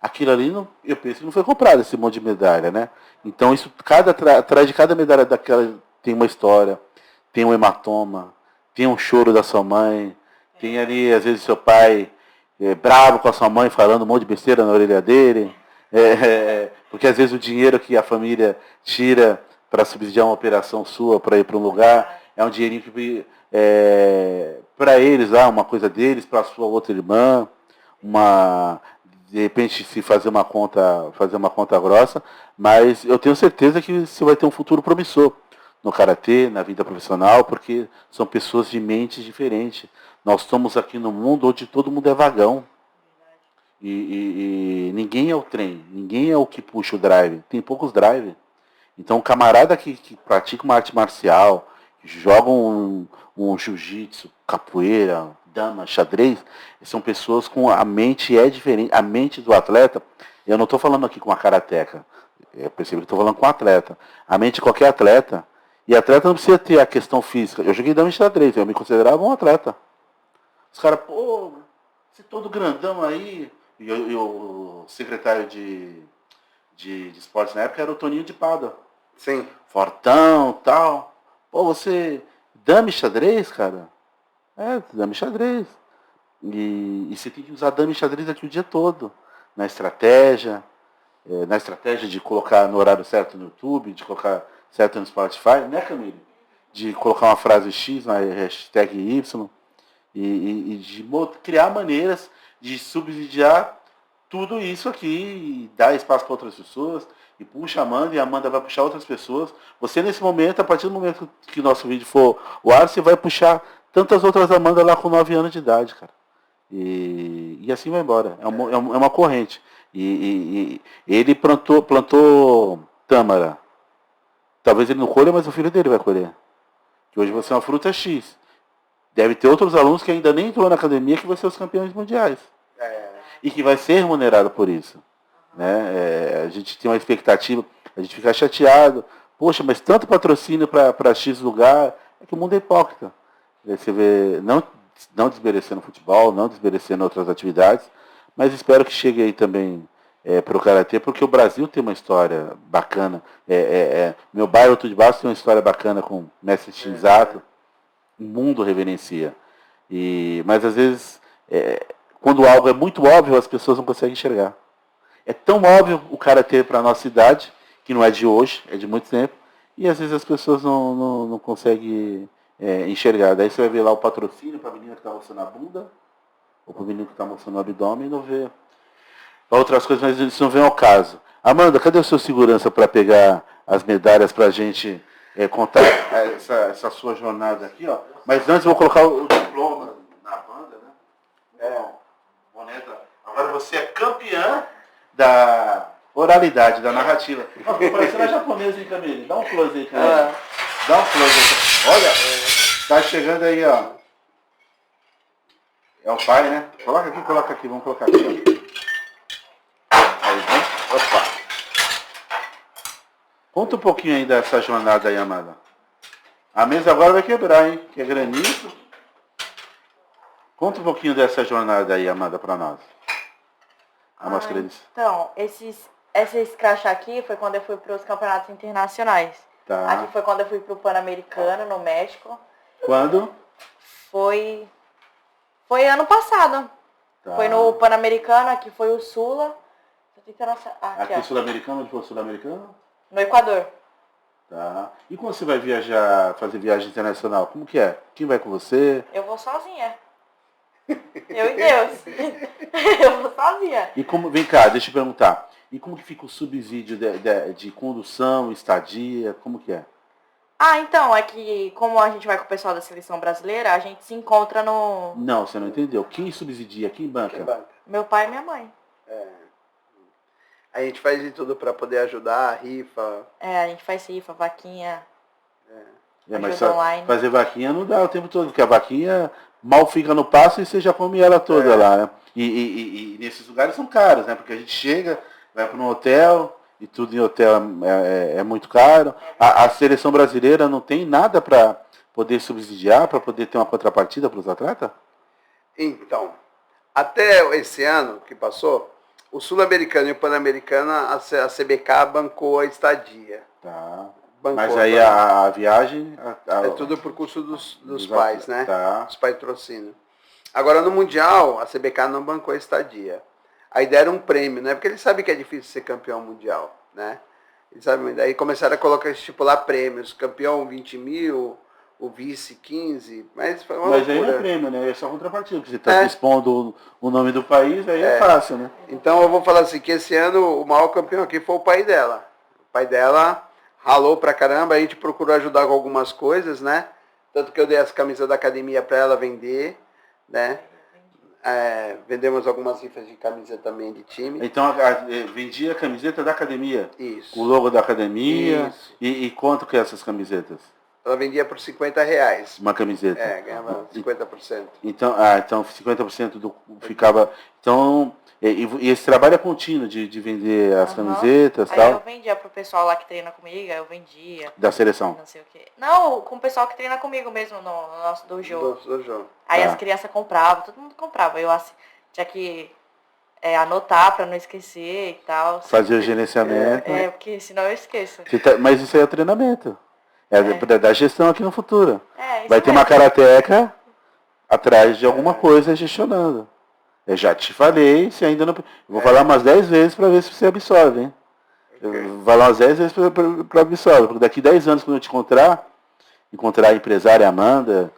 Aquilo ali, eu penso que não foi comprado, esse monte de medalha, né? Então, isso, atrás de cada medalha daquela tem uma história, tem um hematoma, tem um choro da sua mãe, tem ali, às vezes, seu pai bravo com a sua mãe, falando um monte de besteira na orelha dele. Porque às vezes o dinheiro que a família tira para subsidiar uma operação sua, para ir para um lugar, é um dinheirinho que para eles lá, uma coisa deles, para a sua outra irmã, de repente se fazer uma conta grossa, mas eu tenho certeza que você vai ter um futuro promissor no karatê, na vida profissional, porque são pessoas de mentes diferentes. Nós estamos aqui no mundo onde todo mundo é vagão. E ninguém é o trem, ninguém é o que puxa o drive, tem poucos drive. Então o camarada que pratica uma arte marcial, que joga um jiu-jitsu, capoeira, dama, xadrez, são pessoas com a mente diferente. A mente do atleta, eu não estou falando aqui com uma karateca, eu percebo que estou falando com um atleta. A mente de qualquer atleta, e atleta não precisa ter a questão física. Eu joguei dama e xadrez, eu me considerava um atleta. Os caras, pô, você todo grandão aí. E o secretário de esportes na época era o Toninho de Pádua. Sim. Fortão, tal. Pô, você... Dama e xadrez, cara? Dama e xadrez. E você tem que usar dama e xadrez aqui o dia todo. Na estratégia de colocar no horário certo no YouTube, de colocar certo no Spotify, né, Camille? De colocar uma frase X, uma hashtag Y. E de criar maneiras de subsidiar tudo isso aqui, e dá espaço para outras pessoas, e puxa a Amanda, e a Amanda vai puxar outras pessoas. Você, nesse momento, a partir do momento que o nosso vídeo for o ar, você vai puxar tantas outras Amanda lá com 9 anos de idade, cara. E assim vai embora. É uma corrente. E ele plantou tâmara. Talvez ele não colha, mas o filho dele vai colher. Que hoje você é uma fruta X. Deve ter outros alunos que ainda nem entrou na academia que vão ser os campeões mundiais. E que vai ser remunerado por isso. Né? A gente tem uma expectativa, a gente fica chateado. Poxa, mas tanto patrocínio para X lugar. É que o mundo é hipócrita. Você vê, não desmerecendo o futebol, não desmerecendo outras atividades, mas espero que chegue aí também para o Karatê, porque o Brasil tem uma história bacana. Meu bairro Tudo de Baixo tem uma história bacana com Mestre Shinzato. O mundo reverencia. Mas às vezes, quando algo é muito óbvio, as pessoas não conseguem enxergar. É tão óbvio o Karatê para a nossa idade, que não é de hoje, é de muito tempo, e às vezes as pessoas não conseguem enxergar. Daí você vai ver lá o patrocínio para a menina que está mostrando a bunda, ou para o menino que está mostrando o abdômen, e não vê outras coisas, mas isso não vem ao caso. Amanda, cadê o seu segurança para pegar as medalhas para a gente contar essa sua jornada aqui, ó? Mas antes eu vou colocar o diploma na banda, né? Moneta. Agora você é campeã da oralidade, da narrativa. Ó, tô parecendo a japonesa, hein, Camille? Dá um close aí, Camille. Dá um close aí. Olha, tá chegando aí, ó. É o pai, né? Coloca aqui, vamos colocar aqui. Aí, vem. Opa. Conta um pouquinho aí dessa jornada aí, Amanda. A mesa agora vai quebrar, hein? Que é granito. Conta um pouquinho dessa jornada aí, Amanda, pra nós. Então, esse crachá aqui foi quando eu fui para os campeonatos internacionais. Tá. Aqui foi quando eu fui para o Pan-Americano, no México. Quando? Foi ano passado. Tá. Foi no Pan-Americano, aqui foi o Sula. Aqui Sul-Americano, onde foi o Sul-Americano? No Equador. Tá. E quando você vai viajar, fazer viagem internacional, como que é? Quem vai com você? Eu vou sozinha. Eu e Deus. Eu vou sozinha. E como, vem cá, deixa eu perguntar. E como que fica o subsídio de condução, estadia, como que é? Então, é que como a gente vai com o pessoal da seleção brasileira, a gente se encontra no... Não, você não entendeu. Quem subsidia? Quem banca? Meu pai e minha mãe. A gente faz de tudo para poder ajudar, rifa. A gente faz rifa, vaquinha. Mas online. Fazer vaquinha não dá o tempo todo, porque a vaquinha mal fica no passo e você já come ela toda lá, né? E nesses lugares são caros, né? Porque a gente chega, vai para um hotel, e tudo em hotel é muito caro. A seleção brasileira não tem nada para poder subsidiar, para poder ter uma contrapartida para os atletas? Então, até esse ano que passou, o Sul-Americano e o Pan-Americano, a CBK bancou a estadia. Tá. Bancou, mas aí a viagem... é tudo por custo dos pais, né? Tá. Os patrocínios. Agora, no Mundial, a CBK não bancou a estadia. Aí deram um prêmio, né? Porque eles sabem que é difícil ser campeão mundial, né? Eles sabem, daí começaram a estipular prêmios. Campeão 20 mil, o vice 15, mas foi uma loucura. Aí não é prêmio, né? É só contrapartida, porque você está expondo o nome do país, aí é fácil, né? Então eu vou falar assim, que esse ano o maior campeão aqui foi o pai dela. O pai dela ralou pra caramba, a gente procurou ajudar com algumas coisas, né? Tanto que eu dei as camisas da academia para ela vender, né? Vendemos algumas rifas de camisa também de time. Então vendia a camiseta da academia? Isso. O logo da academia? Isso. E quanto que é essas camisetas? Ela vendia por R$50. Uma camiseta? Ganhava 50%. Então 50% ficava... Então, e esse trabalho é contínuo de vender as camisetas e tal? Eu vendia pro pessoal lá que treina comigo, eu vendia. Da seleção? Não sei o quê. Não, com o pessoal que treina comigo mesmo no nosso dojo. Aí as crianças compravam, todo mundo comprava. Eu tinha que anotar pra não esquecer e tal. Fazer o gerenciamento. Porque senão eu esqueço. Mas isso aí é treinamento. É da gestão aqui no futuro. Vai ter uma karateca atrás de alguma coisa gestionando. Eu já te falei, se ainda não... Vou falar umas 10 vezes para ver se você absorve, hein? Vou falar umas 10 vezes para absorver. Porque daqui 10 anos, quando eu te encontrar a empresária Amanda,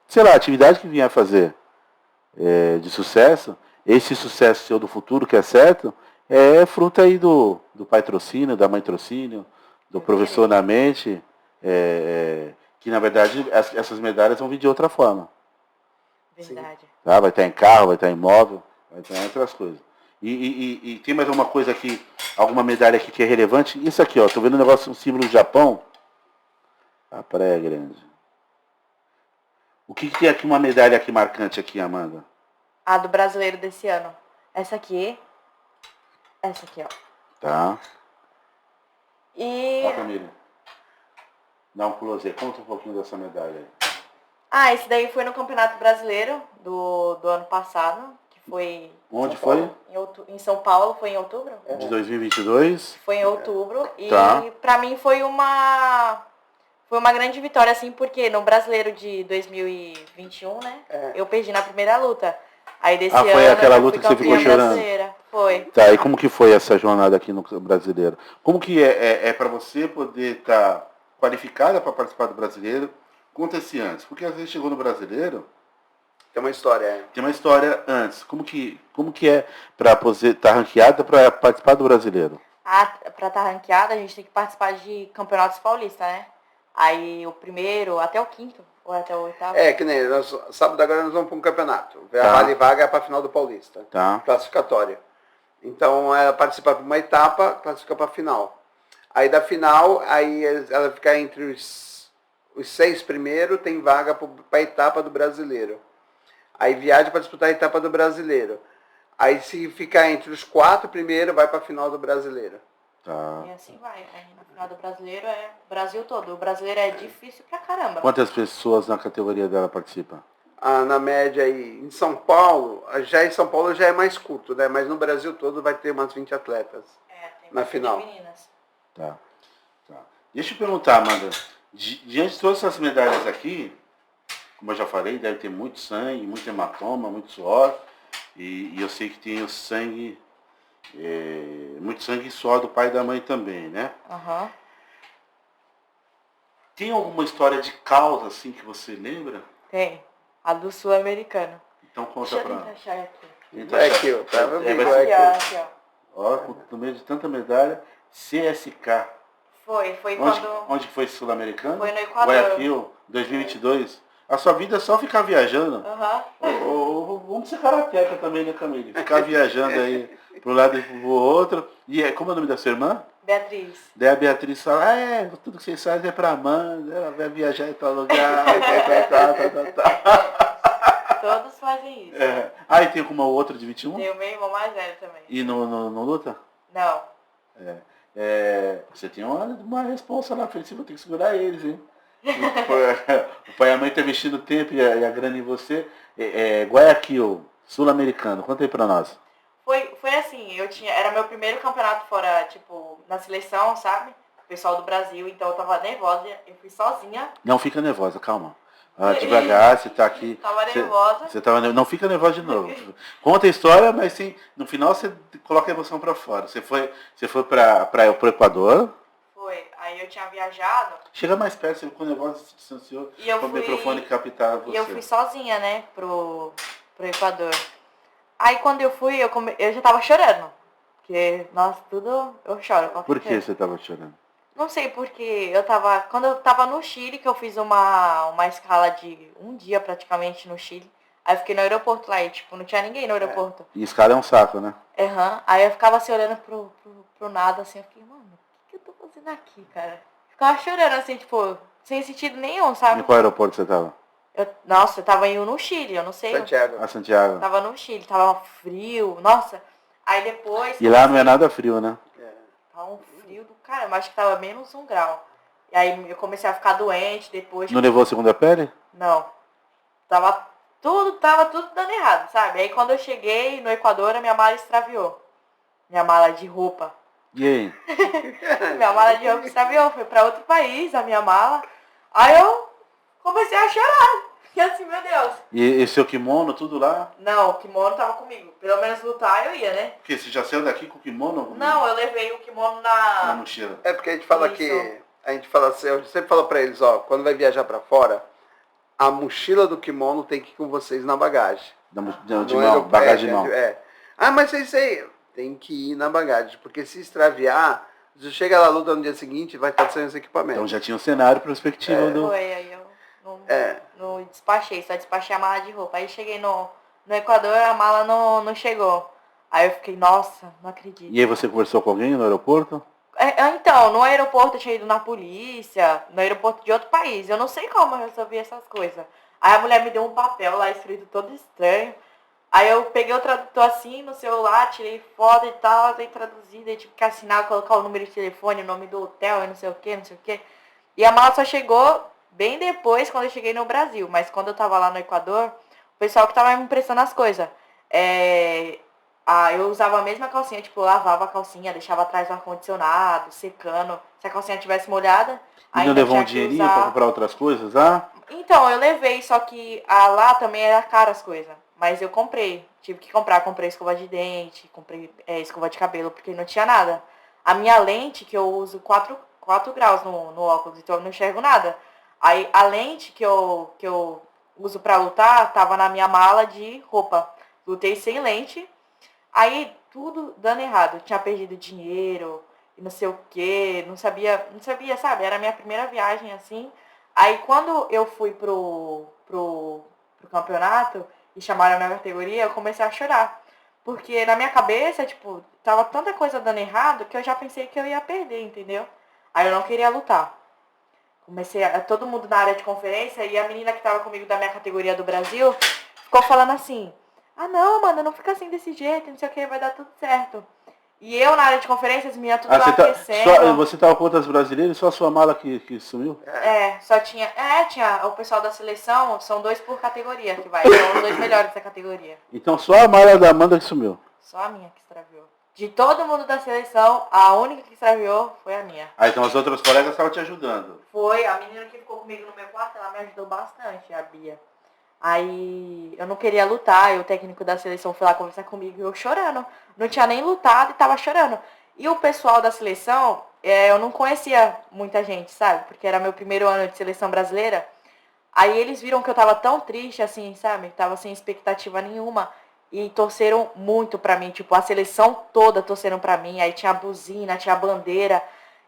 sei lá, a atividade que vier fazer de sucesso, esse sucesso seu do futuro, que é certo, é fruto aí do pai trocínio, da mãe trocínio, do professor na mente, que na verdade essas medalhas vão vir de outra forma. Verdade. Tá? Vai estar em carro, vai estar em imóvel, vai estar em outras coisas. E tem mais alguma coisa aqui, alguma medalha aqui que é relevante? Isso aqui, ó, tô vendo um negócio, um símbolo do Japão. A Praia Grande. O que tem aqui, uma medalha aqui marcante aqui, Amanda? A do brasileiro desse ano. Essa aqui, ó. Tá. E... Ó, Camila. Dá um close aí. Conta um pouquinho dessa medalha aí. Esse daí foi no Campeonato Brasileiro do ano passado, que foi... Onde foi? Em São Paulo, foi em outubro? De 2022? Foi em outubro. E Tá. pra mim foi uma grande vitória, assim, porque no Brasileiro de 2021, né, eu perdi na primeira luta. Aí desse ano foi aquela luta eu que você fui campeã ficou chorando? brasileira. Foi. Tá, e como que foi essa jornada aqui no Brasileiro? Como que é para você poder estar qualificada para participar do Brasileiro? Conta-se antes, porque às vezes chegou no Brasileiro, Tem uma história, tem uma história antes. Como que é para você estar ranqueada para participar do Brasileiro? Pra estar ranqueada, a gente tem que participar de campeonatos paulistas, né? Aí o primeiro, até o quinto, ou até o oitavo. que nem sábado agora nós vamos para um campeonato. Tá. A vale vaga é para a final do Paulista. Tá. Classificatória. Então ela participa de uma etapa, classifica para a final. Aí da final, aí ela fica entre os 6 primeiros, tem vaga para a etapa do Brasileiro. Aí viaja para disputar a etapa do Brasileiro. Aí se ficar entre os 4 primeiros, vai para a final do Brasileiro. Tá. E assim vai. Aí na final do brasileiro é o Brasil todo. O brasileiro é difícil pra caramba. Quantas pessoas na categoria dela participam? Na média aí, em São Paulo, já é mais curto, né? Mas no Brasil todo vai ter umas 20 atletas. Tem na bastante final. meninas. Tá. Deixa eu perguntar, Amanda. Diante de todas essas medalhas aqui, como eu já falei, deve ter muito sangue, muito hematoma, muito suor. E eu sei que tem o sangue, muito sangue e suor do pai e da mãe também, né? Uhum. Tem alguma história de causa assim que você lembra? Tem. A do sul-americano. Então conta Deixa eu pra... tentar achar aqui. Aqui, ó. Tá vendo? Aqui, ó. Aqui, ó. Ó, no meio de tanta medalha, CSK. Foi Onde, quando... onde foi sul-americano? Foi no Equador. Guayaquil, 2022. A sua vida é só ficar viajando. Vamos ser karateca também, né, Camille? Ficar viajando aí pro lado e pro outro. E como é o nome da sua irmã? Beatriz. Daí a Beatriz fala, tudo que vocês fazem é pra Amanda, ela vai viajar em tal lugar, Todos fazem isso. E tem como outra de 21? Tem o meu irmão mais velho também. E não luta? Não. Você tem uma responsa lá, Felipe, vou ter que segurar eles, hein? O pai e a mãe tá investindo tempo e a grana em você. Guayaquil, sul-americano, conta aí pra nós. Foi assim, era meu primeiro campeonato fora, tipo, na seleção, sabe? O pessoal do Brasil, então eu tava nervosa, eu fui sozinha. Não fica nervosa, calma. Devagar, você tá aqui. Tava nervosa. Você tava, não fica nervosa de novo. Conta a história, mas sim, no final você coloca a emoção pra fora. Você foi pro Equador. Foi. Aí eu tinha viajado. Chega mais perto, você ficou nervosa, se distanciou para o microfone captar você. E eu fui sozinha, né, pro Equador. Aí quando eu fui, eu já tava chorando. Porque, nossa, tudo eu choro. Por que você tava chorando? Não sei, porque quando eu tava no Chile, que eu fiz uma escala de um dia praticamente no Chile. Aí eu fiquei no aeroporto lá e, tipo, não tinha ninguém no aeroporto. E escala é um saco, né? Aí eu ficava assim, olhando pro nada, assim, eu fiquei, mano, o que eu tô fazendo aqui, cara? Ficava chorando, assim, tipo, sem sentido nenhum, sabe? Em qual aeroporto você tava? Eu tava indo no Chile, eu não sei. Santiago. Tava no Chile, tava frio, nossa. Aí depois... E lá não é nada frio, né? Tava um frio do caramba, acho que tava menos 1 grau. E aí eu comecei a ficar doente depois. Não levou a segunda pele? Não. Tava tudo dando errado, sabe? Aí quando eu cheguei no Equador, a minha mala extraviou. Minha mala de roupa. E aí? Minha mala de roupa extraviou, foi pra outro país, a minha mala. Aí eu comecei a chorar. E assim, meu Deus. E seu kimono, tudo lá? Não, o kimono tava comigo. Pelo menos lutar eu ia, né? Porque você já saiu daqui com o kimono? Não, eu levei o kimono na mochila. É porque a gente fala assim, eu sempre falo pra eles, quando vai viajar pra fora, a mochila do kimono tem que ir com vocês na bagagem. De mão, bagagem de mão. Ah, mas isso aí tem que ir na bagagem, porque se extraviar, você chega lá luta no dia seguinte, vai estar sem os equipamentos. Então já tinha um cenário prospectivo do... Foi, aí eu não despachei, só despachei a mala de roupa. Aí cheguei no Equador, a mala não chegou. Aí eu fiquei, nossa, não acredito. E aí você conversou com alguém no aeroporto? Então, no aeroporto eu tinha ido na polícia, no aeroporto de outro país. Eu não sei como eu resolvi essas coisas. Aí a mulher me deu um papel lá escrito todo estranho. Aí eu peguei o tradutor assim no celular, tirei foto e tal, dei traduzida, e tive que assinar, colocar o número de telefone, o nome do hotel e não sei o que. E a mala só chegou bem depois, quando eu cheguei no Brasil. Mas quando eu tava lá no Equador, o pessoal que tava me emprestando as coisas. Eu usava a mesma calcinha, tipo, eu lavava a calcinha, deixava atrás do ar-condicionado, secando. Se a calcinha tivesse molhada, e não levou um dinheirinho pra comprar outras coisas lá? Então, eu levei, só que lá também era caro as coisas. Mas eu comprei, tive que comprar, comprei escova de dente, comprei escova de cabelo, porque não tinha nada. A minha lente, que eu uso 4 graus no óculos, então eu não enxergo nada. Aí a lente que eu uso pra lutar tava na minha mala de roupa. Lutei sem lente, aí tudo dando errado. Tinha perdido dinheiro, e não sei o que, não sabia, sabe? Era a minha primeira viagem assim. Aí quando eu fui pro campeonato e chamaram a minha categoria, eu comecei a chorar. Porque na minha cabeça, tipo, tava tanta coisa dando errado que eu já pensei que eu ia perder, entendeu? Aí eu não queria lutar. Todo mundo na área de conferência, e a menina que tava comigo da minha categoria do Brasil ficou falando assim, ah não, mano, não fica assim desse jeito, não sei o que, vai dar tudo certo. E eu na área de conferência, as meninas tudo lá aquecendo. Você tava com outras brasileiras, só a sua mala que sumiu? Só tinha. Tinha o pessoal da seleção, são 2 por categoria que vai. São os 2 melhores da categoria. Então só a mala da Amanda que sumiu? Só a minha que extraviou. De todo mundo da seleção, a única que extraviou foi a minha. Ah, então as outras colegas estavam te ajudando? Foi, a menina que ficou comigo no meu quarto, ela me ajudou bastante, a Bia. Aí eu não queria lutar, e o técnico da seleção foi lá conversar comigo e eu chorando. Não tinha nem lutado e tava chorando. E o pessoal da seleção, eu não conhecia muita gente, sabe? Porque era meu primeiro ano de seleção brasileira. Aí eles viram que eu tava tão triste, assim, sabe? Tava sem expectativa nenhuma. E torceram muito pra mim. Tipo, a seleção toda torceram pra mim. Aí tinha a buzina, tinha a bandeira.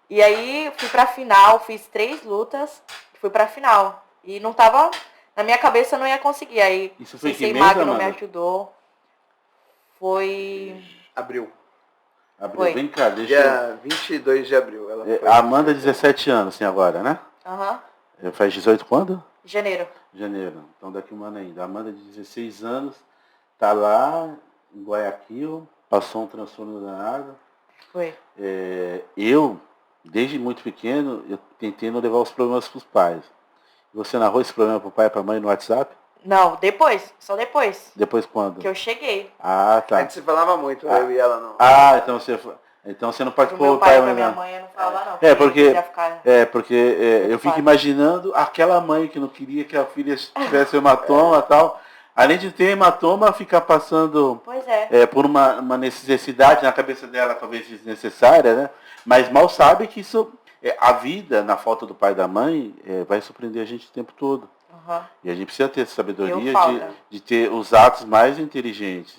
E aí fui pra final, fiz 3 lutas, fui pra final. E não tava... Na minha cabeça eu não ia conseguir. Aí isso foi Sensei Magno me ajudou. Foi... Abril. Foi. Vem cá, Dia 22 de abril. Ela foi a Amanda, 17 anos, assim, agora, né? Aham. Faz 18 quando? Janeiro. Então daqui um ano ainda. A Amanda, de 16 anos, tá lá em Guayaquil, passou um transtorno danado. Foi. Eu, desde muito pequeno, eu tentei não levar os problemas pros pais. Você narrou esse problema pro pai e pra mãe no WhatsApp? Não, depois. Só depois. Depois quando? Que eu cheguei. Ah, tá. Antes você falava muito, eu e ela não. Ah, então você não participou do pai e pra minha mãe eu não falava não. Porque eu fico imaginando aquela mãe que não queria que a filha tivesse hematoma e tal. Além de ter hematoma, ficar passando por uma necessidade na cabeça dela, talvez desnecessária, né? Mas mal sabe que isso, a vida, na falta do pai e da mãe, vai surpreender a gente o tempo todo. Uhum. E a gente precisa ter essa sabedoria de ter os atos mais inteligentes.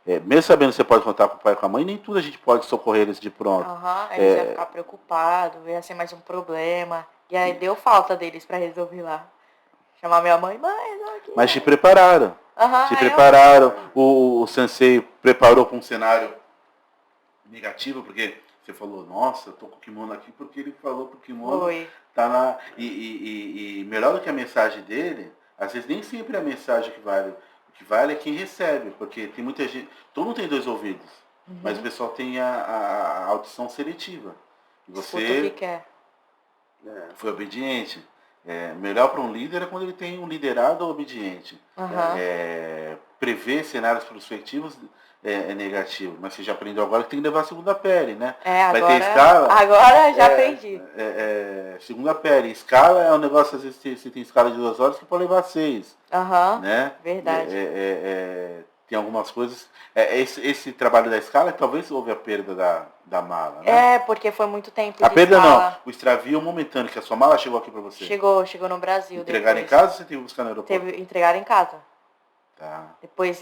Mesmo sabendo que você pode contar com o pai e com a mãe, nem tudo a gente pode socorrer eles de pronto. Eles iam ficar preocupados, ia ser mais um problema. E aí deu falta deles para resolver lá. Chamar minha mãe, mas te prepararam. Te prepararam. O sensei preparou para um cenário negativo, porque você falou, nossa, eu tô com o kimono aqui porque ele falou que o kimono tá lá. E melhor do que a mensagem dele, às vezes nem sempre é a mensagem que vale. O que vale é quem recebe, porque tem muita gente. Todo mundo tem 2 ouvidos, mas o pessoal tem a audição seletiva. E você o que quer. Foi obediente. Melhor para um líder é quando ele tem um liderado obediente. Prever cenários prospectivos é negativo, mas você já aprendeu agora que tem que levar a segunda pele, né? Vai ter escala. Agora já aprendi. Segunda pele. Escala é um negócio, às vezes você tem escala de 2 horas que pode levar 6. Né? Verdade. Tem algumas coisas. Esse trabalho da escala, talvez houve a perda da mala, né? Porque foi muito tempo a de perda escala. Não, o extravio momentâneo, que a sua mala chegou aqui para você. Chegou no Brasil. Entregar em casa ou você teve que buscar no aeroporto? Teve entregar em casa. Tá.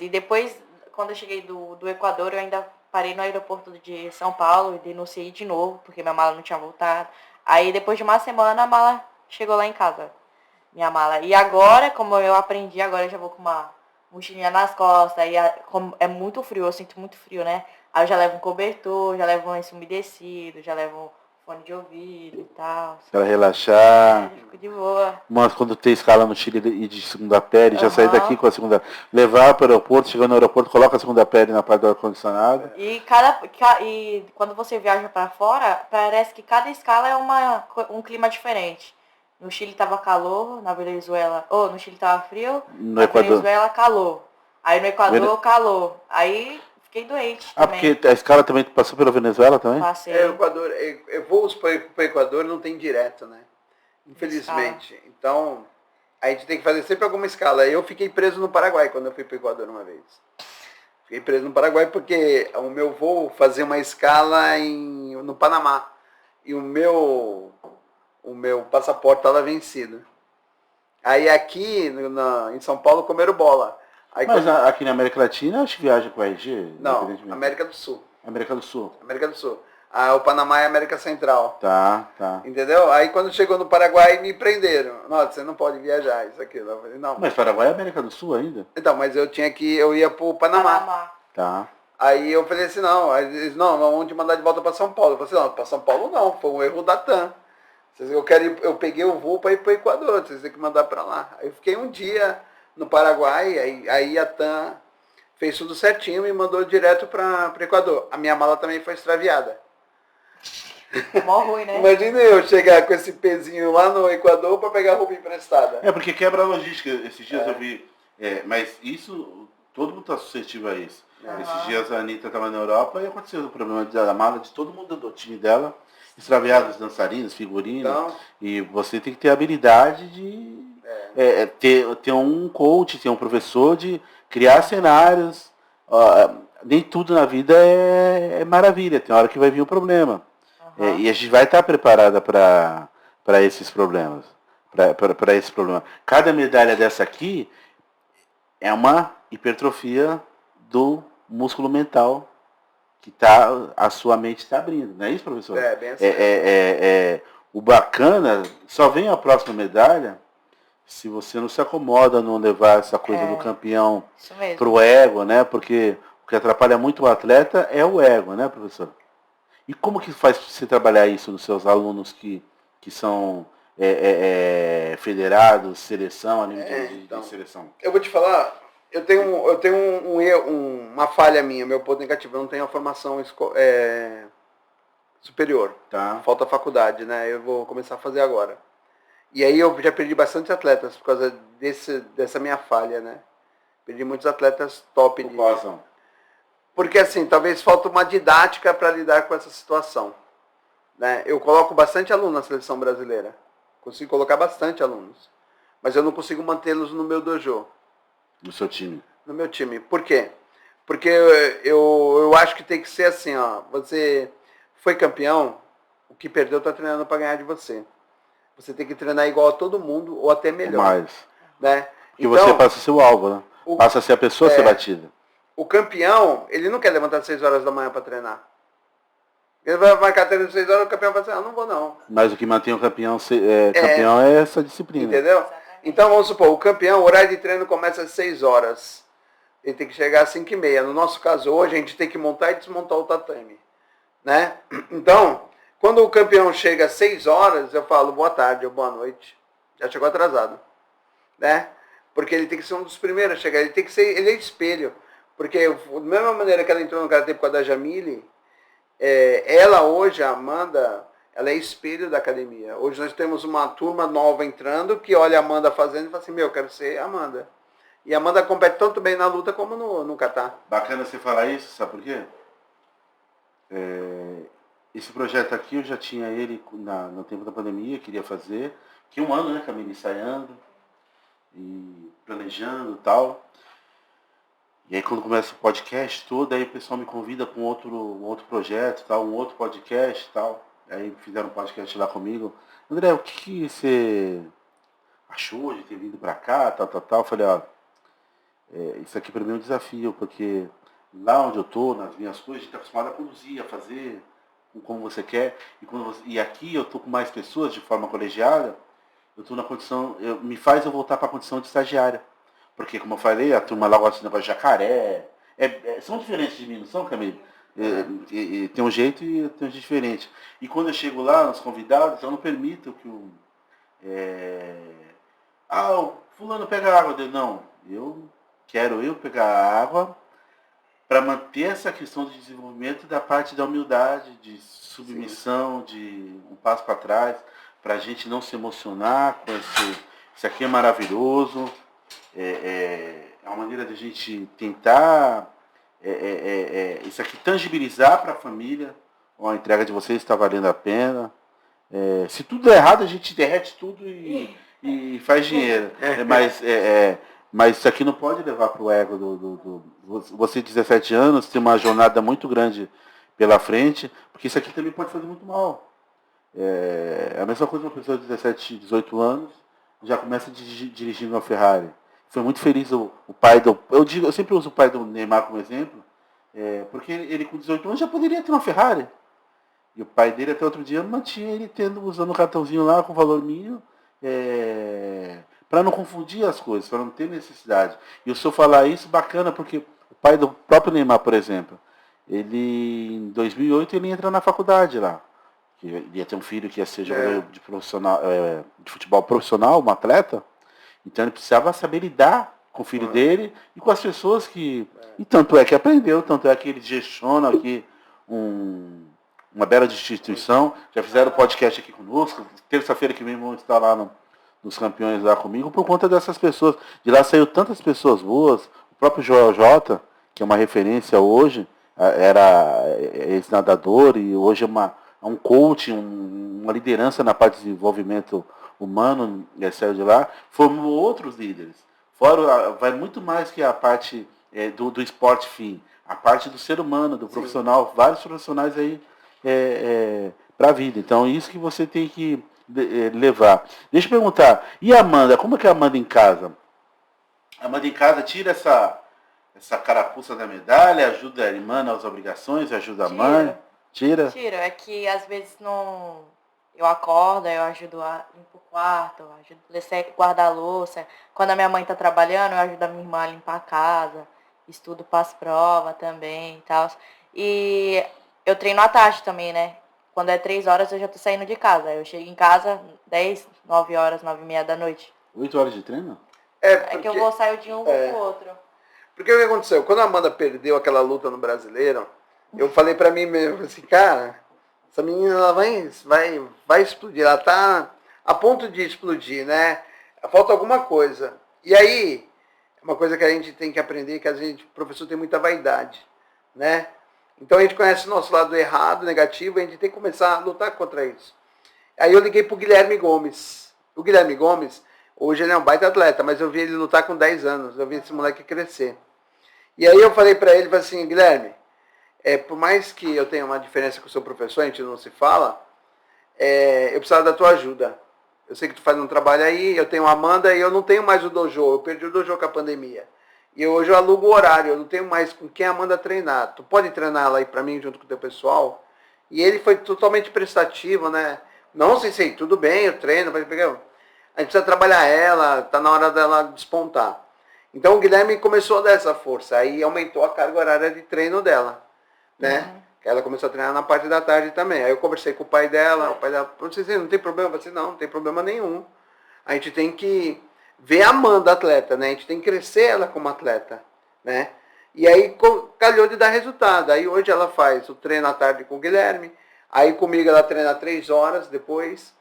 Depois, quando eu cheguei do Equador, eu ainda parei no aeroporto de São Paulo e denunciei de novo, porque minha mala não tinha voltado. Aí depois de uma semana a mala chegou lá em casa. Minha mala. E agora, como eu aprendi, agora eu já vou com uma mochilinha nas costas. Aí como é muito frio, eu sinto muito frio, né? Aí eu já levo um cobertor, já levo um lenço umedecido, já levo um fone de ouvido e tal. Pra relaxar. Fico de boa. Mas quando tem escala no Chile e de segunda pele, já sair Aham. daqui com a segunda. Levar para o aeroporto, chegando no aeroporto, coloca a segunda pele na parte do ar-condicionado. E quando você viaja para fora, parece que cada escala é um clima diferente. No Chile tava calor, na Venezuela, no Chile tava frio, No na Equador. Venezuela calor. Aí no Equador calor. Aí fiquei doente Ah, também. porque a escala também passou pela Venezuela também? Passei. O Equador, voos para o Equador não tem direto, né? Infelizmente. Então, a gente tem que fazer sempre alguma escala. Eu fiquei preso no Paraguai quando eu fui para o Equador uma vez. Fiquei preso no Paraguai porque o meu voo fazia uma escala no Panamá. E o meu passaporte estava vencido. Aí aqui em São Paulo comeram bola. Aí Mas aqui na América Latina, acho que viaja com a RG? Não, América do Sul. América do Sul. América do Sul. O Panamá é América Central. Tá. Entendeu? Aí quando chegou no Paraguai me prenderam. Nossa, você não pode viajar, isso aqui. Eu falei, não. Mas Paraguai é América do Sul ainda? Então, mas eu ia pro Panamá. Tá. Aí eu falei assim, não. Aí eles, não, vamos te mandar de volta para São Paulo. Eu falei assim, não, para São Paulo não, foi um erro da TAM. Eu peguei o voo para ir para o Equador, vocês têm que mandar para lá. Aí eu fiquei um dia no Paraguai, aí a TAM fez tudo certinho e me mandou direto para o Equador. A minha mala também foi extraviada. Mó ruim, né? Imagina eu chegar com esse pezinho lá no Equador para pegar roupa emprestada. É, porque quebra a logística. Esses dias eu vi. Mas isso, todo mundo está suscetível a isso. Esses dias a Anitta estava na Europa e aconteceu o problema da mala de todo mundo do time dela, extraviados, dançarinos, figurinos. Então, e você tem que ter a habilidade de ter um coach, ter um professor, de criar cenários. Nem tudo na vida é maravilha, tem hora que vai vir um problema. E a gente vai estar preparada para esses problemas. Para esse problema. Cada medalha dessa aqui é uma hipertrofia do músculo mental que a sua mente está abrindo. Não é isso, professor? Bem assim. O bacana, só vem a próxima medalha se você não se acomoda, não levar essa coisa do campeão para o ego, né? Porque o que atrapalha muito o atleta é o ego, né, professor? E como que faz você trabalhar isso nos seus alunos que são federados, seleção, a nível de seleção? Eu vou te falar, eu tenho uma falha minha, meu ponto negativo, eu não tenho a formação superior. Tá. Falta faculdade, né? Eu vou começar a fazer agora. E aí eu já perdi bastante atletas por causa dessa minha falha, né? Perdi muitos atletas top. Porque assim, talvez falta uma didática para lidar com essa situação. Né? Eu coloco bastante aluno na seleção brasileira. Consigo colocar bastante alunos. Mas eu não consigo mantê-los no meu dojo. No seu time? No meu time. Por quê? Porque eu acho que tem que ser assim, ó. Você foi campeão, o que perdeu está treinando para ganhar de você. Você tem que treinar igual a todo mundo ou até melhor. Mais. Né? E então, você passa a ser o alvo, né? Passa a ser a pessoa a ser batida. O campeão, ele não quer levantar às 6 horas da manhã para treinar. Ele vai marcar treino às 6 horas, o campeão vai dizer, não vou não. Mas o que mantém o campeão campeão é essa disciplina. Entendeu? Então vamos supor, o campeão, o horário de treino começa às 6 horas. Ele tem que chegar às 5h30. No nosso caso hoje, a gente tem que montar e desmontar o tatame. Né? Então, quando o campeão chega às 6 horas, eu falo boa tarde ou boa noite. Já chegou atrasado. Né? Porque ele tem que ser um dos primeiros a chegar. Ele é espelho. Porque da mesma maneira que ela entrou no Karatê por causa da Jamile, ela hoje, a Amanda, ela é espelho da academia. Hoje nós temos uma turma nova entrando que olha a Amanda fazendo e fala assim, eu quero ser a Amanda. E a Amanda compete tanto bem na luta como no kata. Bacana você falar isso, sabe por quê? Esse projeto aqui eu já tinha ele no tempo da pandemia, queria fazer. Que 1 ano, né, Camila, ensaiando e planejando e tal. E aí quando começa o podcast todo, aí o pessoal me convida para um outro projeto, tal, um outro podcast e tal. Aí fizeram um podcast lá comigo. André, o que você achou de ter vindo para cá, tal? Eu falei, Isso aqui para mim é um desafio, porque lá onde eu estou, nas minhas coisas, a gente está acostumado a conduzir, a fazer como você quer. E aqui eu estou com mais pessoas de forma colegiada, eu estou na condição, me faz eu voltar para a condição de estagiária. Porque, como eu falei, a turma lá gosta de negócio de jacaré. São diferentes de mim, não são, Camilo? Tem um jeito e tem um jeito diferente. E quando eu chego lá, nos convidados, eu não permito que o fulano pega água. Não, eu quero pegar a água para manter essa questão de desenvolvimento da parte da humildade, de submissão, de um passo para trás, para a gente não se emocionar com isso aqui é maravilhoso. É uma maneira de a gente tentar isso aqui tangibilizar para a família. A entrega de vocês está valendo a pena. Se tudo der errado, a gente derrete tudo e faz dinheiro. Mas isso aqui não pode levar para o ego você de 17 anos, tem uma jornada muito grande pela frente, porque isso aqui também pode fazer muito mal. A mesma coisa uma pessoa de 17, 18 anos já começa dirigindo uma Ferrari. Foi muito feliz o pai do... Eu sempre uso o pai do Neymar como exemplo, porque ele com 18 anos já poderia ter uma Ferrari. E o pai dele até outro dia mantinha ele usando um cartãozinho lá com valor mínimo, para não confundir as coisas, para não ter necessidade. E o senhor falar isso, bacana, porque o pai do próprio Neymar, por exemplo, ele em 2008 ele entra na faculdade lá. Ele ia ter um filho que ia ser jogador de futebol profissional, um atleta. Então ele precisava saber lidar com o filho dele e com as pessoas que... E tanto é que aprendeu, tanto é que ele gestiona aqui uma bela instituição. Já fizeram podcast aqui conosco. Terça-feira que vem vão estar lá nos campeões lá comigo por conta dessas pessoas. De lá saiu tantas pessoas boas. O próprio Joel J, que é uma referência hoje, era ex-nadador e hoje é um coach, uma liderança na parte de desenvolvimento humano, saiu de lá, formou outros líderes. Fora, vai muito mais que a parte do esporte fim, a parte do ser humano, do profissional, vários profissionais aí para a vida. Então, isso que você tem que levar. Deixa eu perguntar, e a Amanda, como é que é a Amanda em casa? A Amanda em casa tira essa carapuça da medalha, ajuda a irmã nas obrigações, ajuda a mãe? Tira? Tira, é que às vezes não... Eu acordo, eu ajudo a limpar o quarto, eu ajudo a guardar a louça. Quando a minha mãe tá trabalhando, eu ajudo a minha irmã a limpar a casa, estudo para as provas também e tal. E eu treino à tarde também, né? Quando é 3 horas eu já tô saindo de casa. Eu chego em casa 10, 9 horas, 9h30 da noite. 8 horas de treino? É que eu vou sair de um pro outro. Porque o que aconteceu? Quando a Amanda perdeu aquela luta no Brasileiro, eu falei pra mim mesmo, assim, cara, essa menina ela vai explodir, ela tá a ponto de explodir, né? Falta alguma coisa. E aí, uma coisa que a gente tem que aprender, que a gente, o professor tem muita vaidade, né? Então a gente conhece o nosso lado errado, negativo, a gente tem que começar a lutar contra isso. Aí eu liguei pro Guilherme Gomes. O Guilherme Gomes, hoje ele é um baita atleta, mas eu vi ele lutar com 10 anos, eu vi esse moleque crescer. E aí eu falei pra ele, falei assim, Guilherme, por mais que eu tenha uma diferença com o seu professor, a gente não se fala, eu precisava da tua ajuda. Eu sei que tu faz um trabalho aí, eu tenho a Amanda e eu não tenho mais o dojo, eu perdi o dojo com a pandemia. E hoje eu alugo o horário, eu não tenho mais com quem a Amanda treinar. Tu pode treinar ela aí pra mim junto com o teu pessoal? E ele foi totalmente prestativo, né? Não, sei, tudo bem, eu treino, mas a gente precisa trabalhar ela, tá na hora dela despontar. Então o Guilherme começou a dar essa força, aí aumentou a carga horária de treino dela, né? Uhum. Ela começou a treinar na parte da tarde também. Aí eu conversei com o pai dela você não tem problema? Eu falei, não tem problema nenhum. A gente tem que ver a Amanda atleta, né? A gente tem que crescer ela como atleta, né? E aí calhou de dar resultado. Aí hoje ela faz o treino à tarde com o Guilherme, aí comigo ela treina 3 horas depois,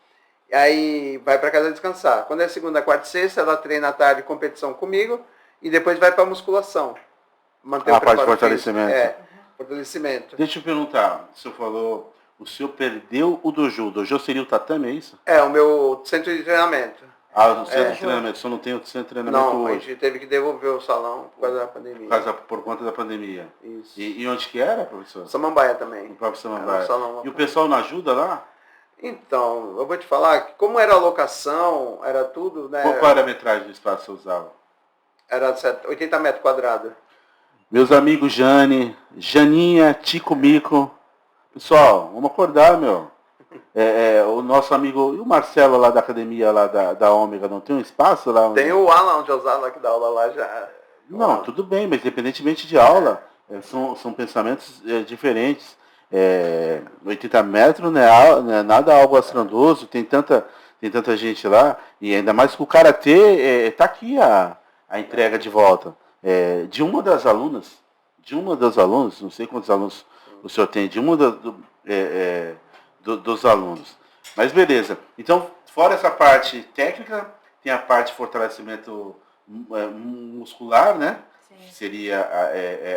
aí vai para casa descansar. Quando é segunda, quarta e sexta, ela treina à tarde competição comigo e depois vai para musculação. Manter a parte de fortalecimento. Fortalecimento. Deixa eu perguntar, o senhor falou, o senhor perdeu o dojo. O dojo seria o tatame, é isso? O meu centro de treinamento. O centro de treinamento, o senhor não tem o centro de treinamento hoje? Não, a gente teve que devolver o salão por causa da pandemia. Por conta da pandemia. Isso. E onde que era, professor? Samambaia também. No próprio Samambaia. E o pessoal não ajuda lá? Então, eu vou te falar que como era a locação, era tudo, né? Qual era a metragem do espaço que você usava? Era 80 metros quadrados. Meus amigos Jane, Janinha, Tico Mico. Pessoal, vamos acordar, meu. O nosso amigo, e o Marcelo lá da academia lá da Ômega, não tem um espaço lá? Tem o Alan de Osasco que dá aula lá já. Não, tudo bem, mas independentemente de aula, são pensamentos diferentes. 80 metros não é nada algo astrondoso, tem tanta gente lá, e ainda mais que o Karatê tá aqui a entrega de volta. De uma das alunas, não sei quantos alunos o senhor tem, de uma dos alunos. Mas beleza. Então, fora essa parte técnica, tem a parte de fortalecimento muscular, né? Sim. Seria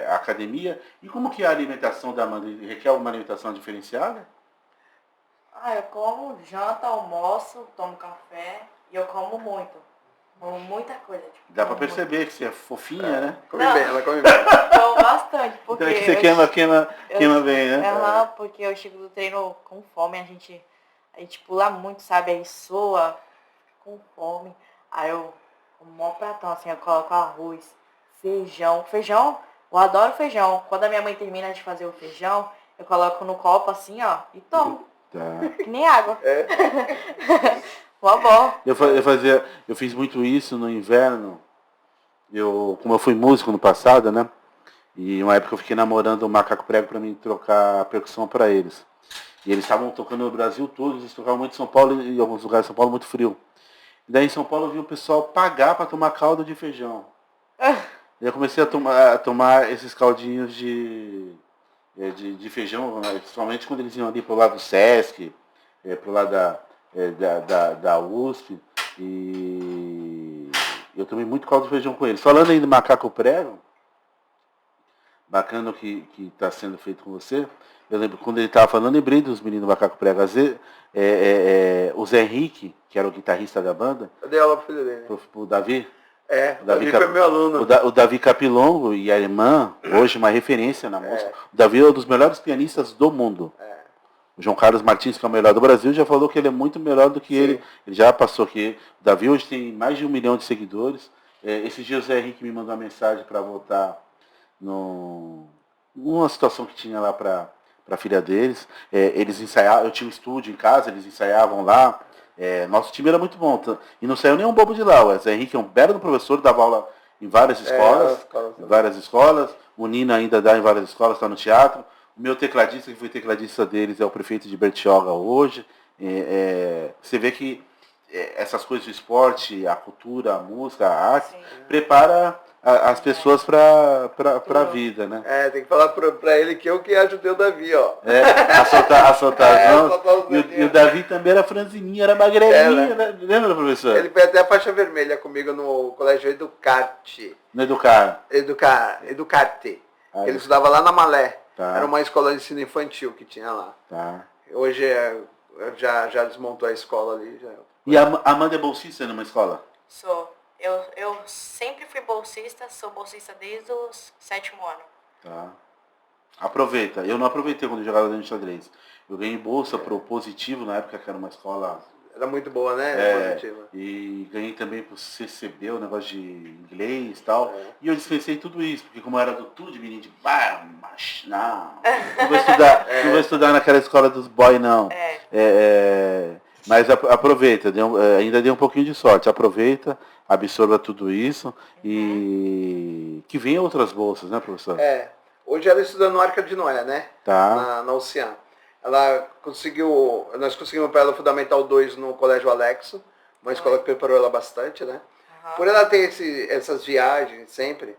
a academia. E como que é a alimentação da Amanda? Requer uma alimentação diferenciada? Eu como, janto, almoço, tomo café e eu como muito. Como muita coisa. Tipo, Dá pra perceber que você é fofinha, né? Come bem, ela come bem. Como bastante, porque... Então é que você queima bem, né? Porque eu chego do treino com fome, a gente pula muito, sabe? Aí soa com fome. Aí eu como um pratão, assim, eu coloco arroz, feijão. Feijão, eu adoro feijão. Quando a minha mãe termina de fazer o feijão, eu coloco no copo assim, ó, e tomo. Tá. Que nem água. Mó bom. Eu fiz muito isso no inverno. Como eu fui músico no passado, né? E uma época eu fiquei namorando o Macaco Prego para mim trocar a percussão para eles. E eles estavam tocando no Brasil todo, eles tocavam muito em São Paulo e em alguns lugares de São Paulo muito frio. E daí em São Paulo eu vi o pessoal pagar para tomar caldo de feijão. E eu comecei a tomar esses caldinhos de feijão, principalmente quando eles iam ali pro lado do Sesc, pro lado da USP. E eu tomei muito caldo de feijão com eles. Falando aí do Macaco Prego, bacana que está sendo feito com você. Eu lembro quando ele estava falando, lembrei dos meninos do Macaco Prego. Às vezes, o Zé Henrique, que era o guitarrista da banda, Eu dei aula pro filho dele. pro Davi. O Davi foi meu aluno. O Davi Capilongo e a irmã, hoje uma referência na música. O Davi é um dos melhores pianistas do mundo. O João Carlos Martins, que é o melhor do Brasil, já falou que ele é muito melhor do que ele. Ele já passou aqui. O Davi hoje tem mais de 1 milhão de seguidores. Esse dia o Zé Henrique me mandou uma mensagem para voltar numa situação que tinha lá para a filha deles. Eles ensaiavam, eu tinha um estúdio em casa, eles ensaiavam lá. Nosso time era muito bom. E não saiu nenhum bobo de lá. O Zé Henrique é um belo professor, dava aula em várias escolas. O Nino ainda dá em várias escolas, está no teatro. O meu tecladista, que foi tecladista deles, é o prefeito de Bertioga hoje. Você vê que essas coisas do esporte, a cultura, a música, a arte, prepara as pessoas para a vida, né? Tem que falar para ele que eu que ajudei o Davi, ó. A soltar as mãos. E o Davi também era franzininho, era magrelinho, né? Lembra, professor? Ele foi até a faixa vermelha comigo no colégio Educarte. No Educar. Educarte. Ele estudava lá na Malé. Tá. Era uma escola de ensino infantil que tinha lá. Tá. Hoje já desmontou a escola ali. E a Amanda é bolsista numa escola? Sou. Eu sempre fui bolsista, sou bolsista desde o 7º ano. Tá. Aproveita. Eu não aproveitei quando eu jogava dentro de xadrez. Eu ganhei bolsa pro Positivo, na época que era uma escola... Era muito boa, né? Positiva. E ganhei também pro CCB, o negócio de inglês e tal. E eu dispensei tudo isso, porque como eu era do tudo, menino de... Mas não vou estudar naquela escola dos boys, não. Mas aproveita, ainda deu um pouquinho de sorte. Aproveita, absorva tudo isso e que venha outras bolsas, né, professor? Hoje ela estuda no Arca de Noé, né? Tá. Na Ocean. Nós conseguimos para ela o Fundamental 2 no Colégio Alexo, uma escola que preparou ela bastante, né? Por ela ter essas viagens sempre,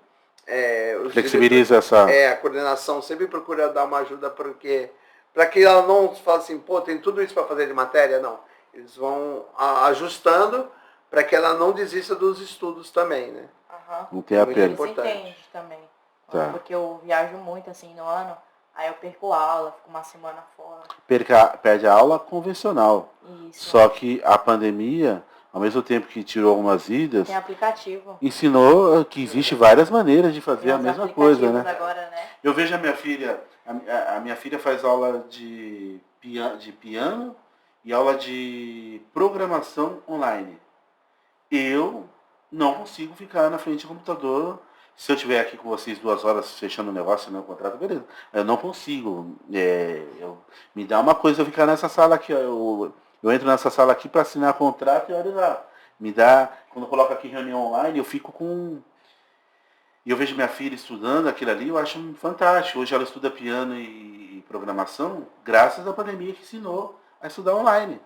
flexibiliza essa... a coordenação sempre procura dar uma ajuda para que ela não fale assim, pô, tem tudo isso para fazer de matéria, não. Eles vão ajustando para que ela não desista dos estudos também, né? Não tem a perda. Isso entende também. Tá. Porque eu viajo muito assim no ano, aí eu perco aula, fico uma semana fora. Perde a aula convencional. Isso. Só que a pandemia, ao mesmo tempo que tirou algumas idas, tem aplicativo. Ensinou que existe várias maneiras de fazer a mesma coisa, né? Agora, né? Eu vejo a minha filha, a minha filha faz aula de piano e aula de programação online. Eu não consigo ficar na frente do computador. Se eu estiver aqui com vocês 2 horas fechando o negócio, meu contrato, beleza. Eu não consigo. Me dá uma coisa eu ficar nessa sala aqui. Ó, eu entro nessa sala aqui para assinar contrato e olha lá. Me dá, quando eu coloco aqui reunião online, eu fico com... E eu vejo minha filha estudando aquilo ali, eu acho fantástico. Hoje ela estuda piano e programação, graças à pandemia que ensinou a estudar online.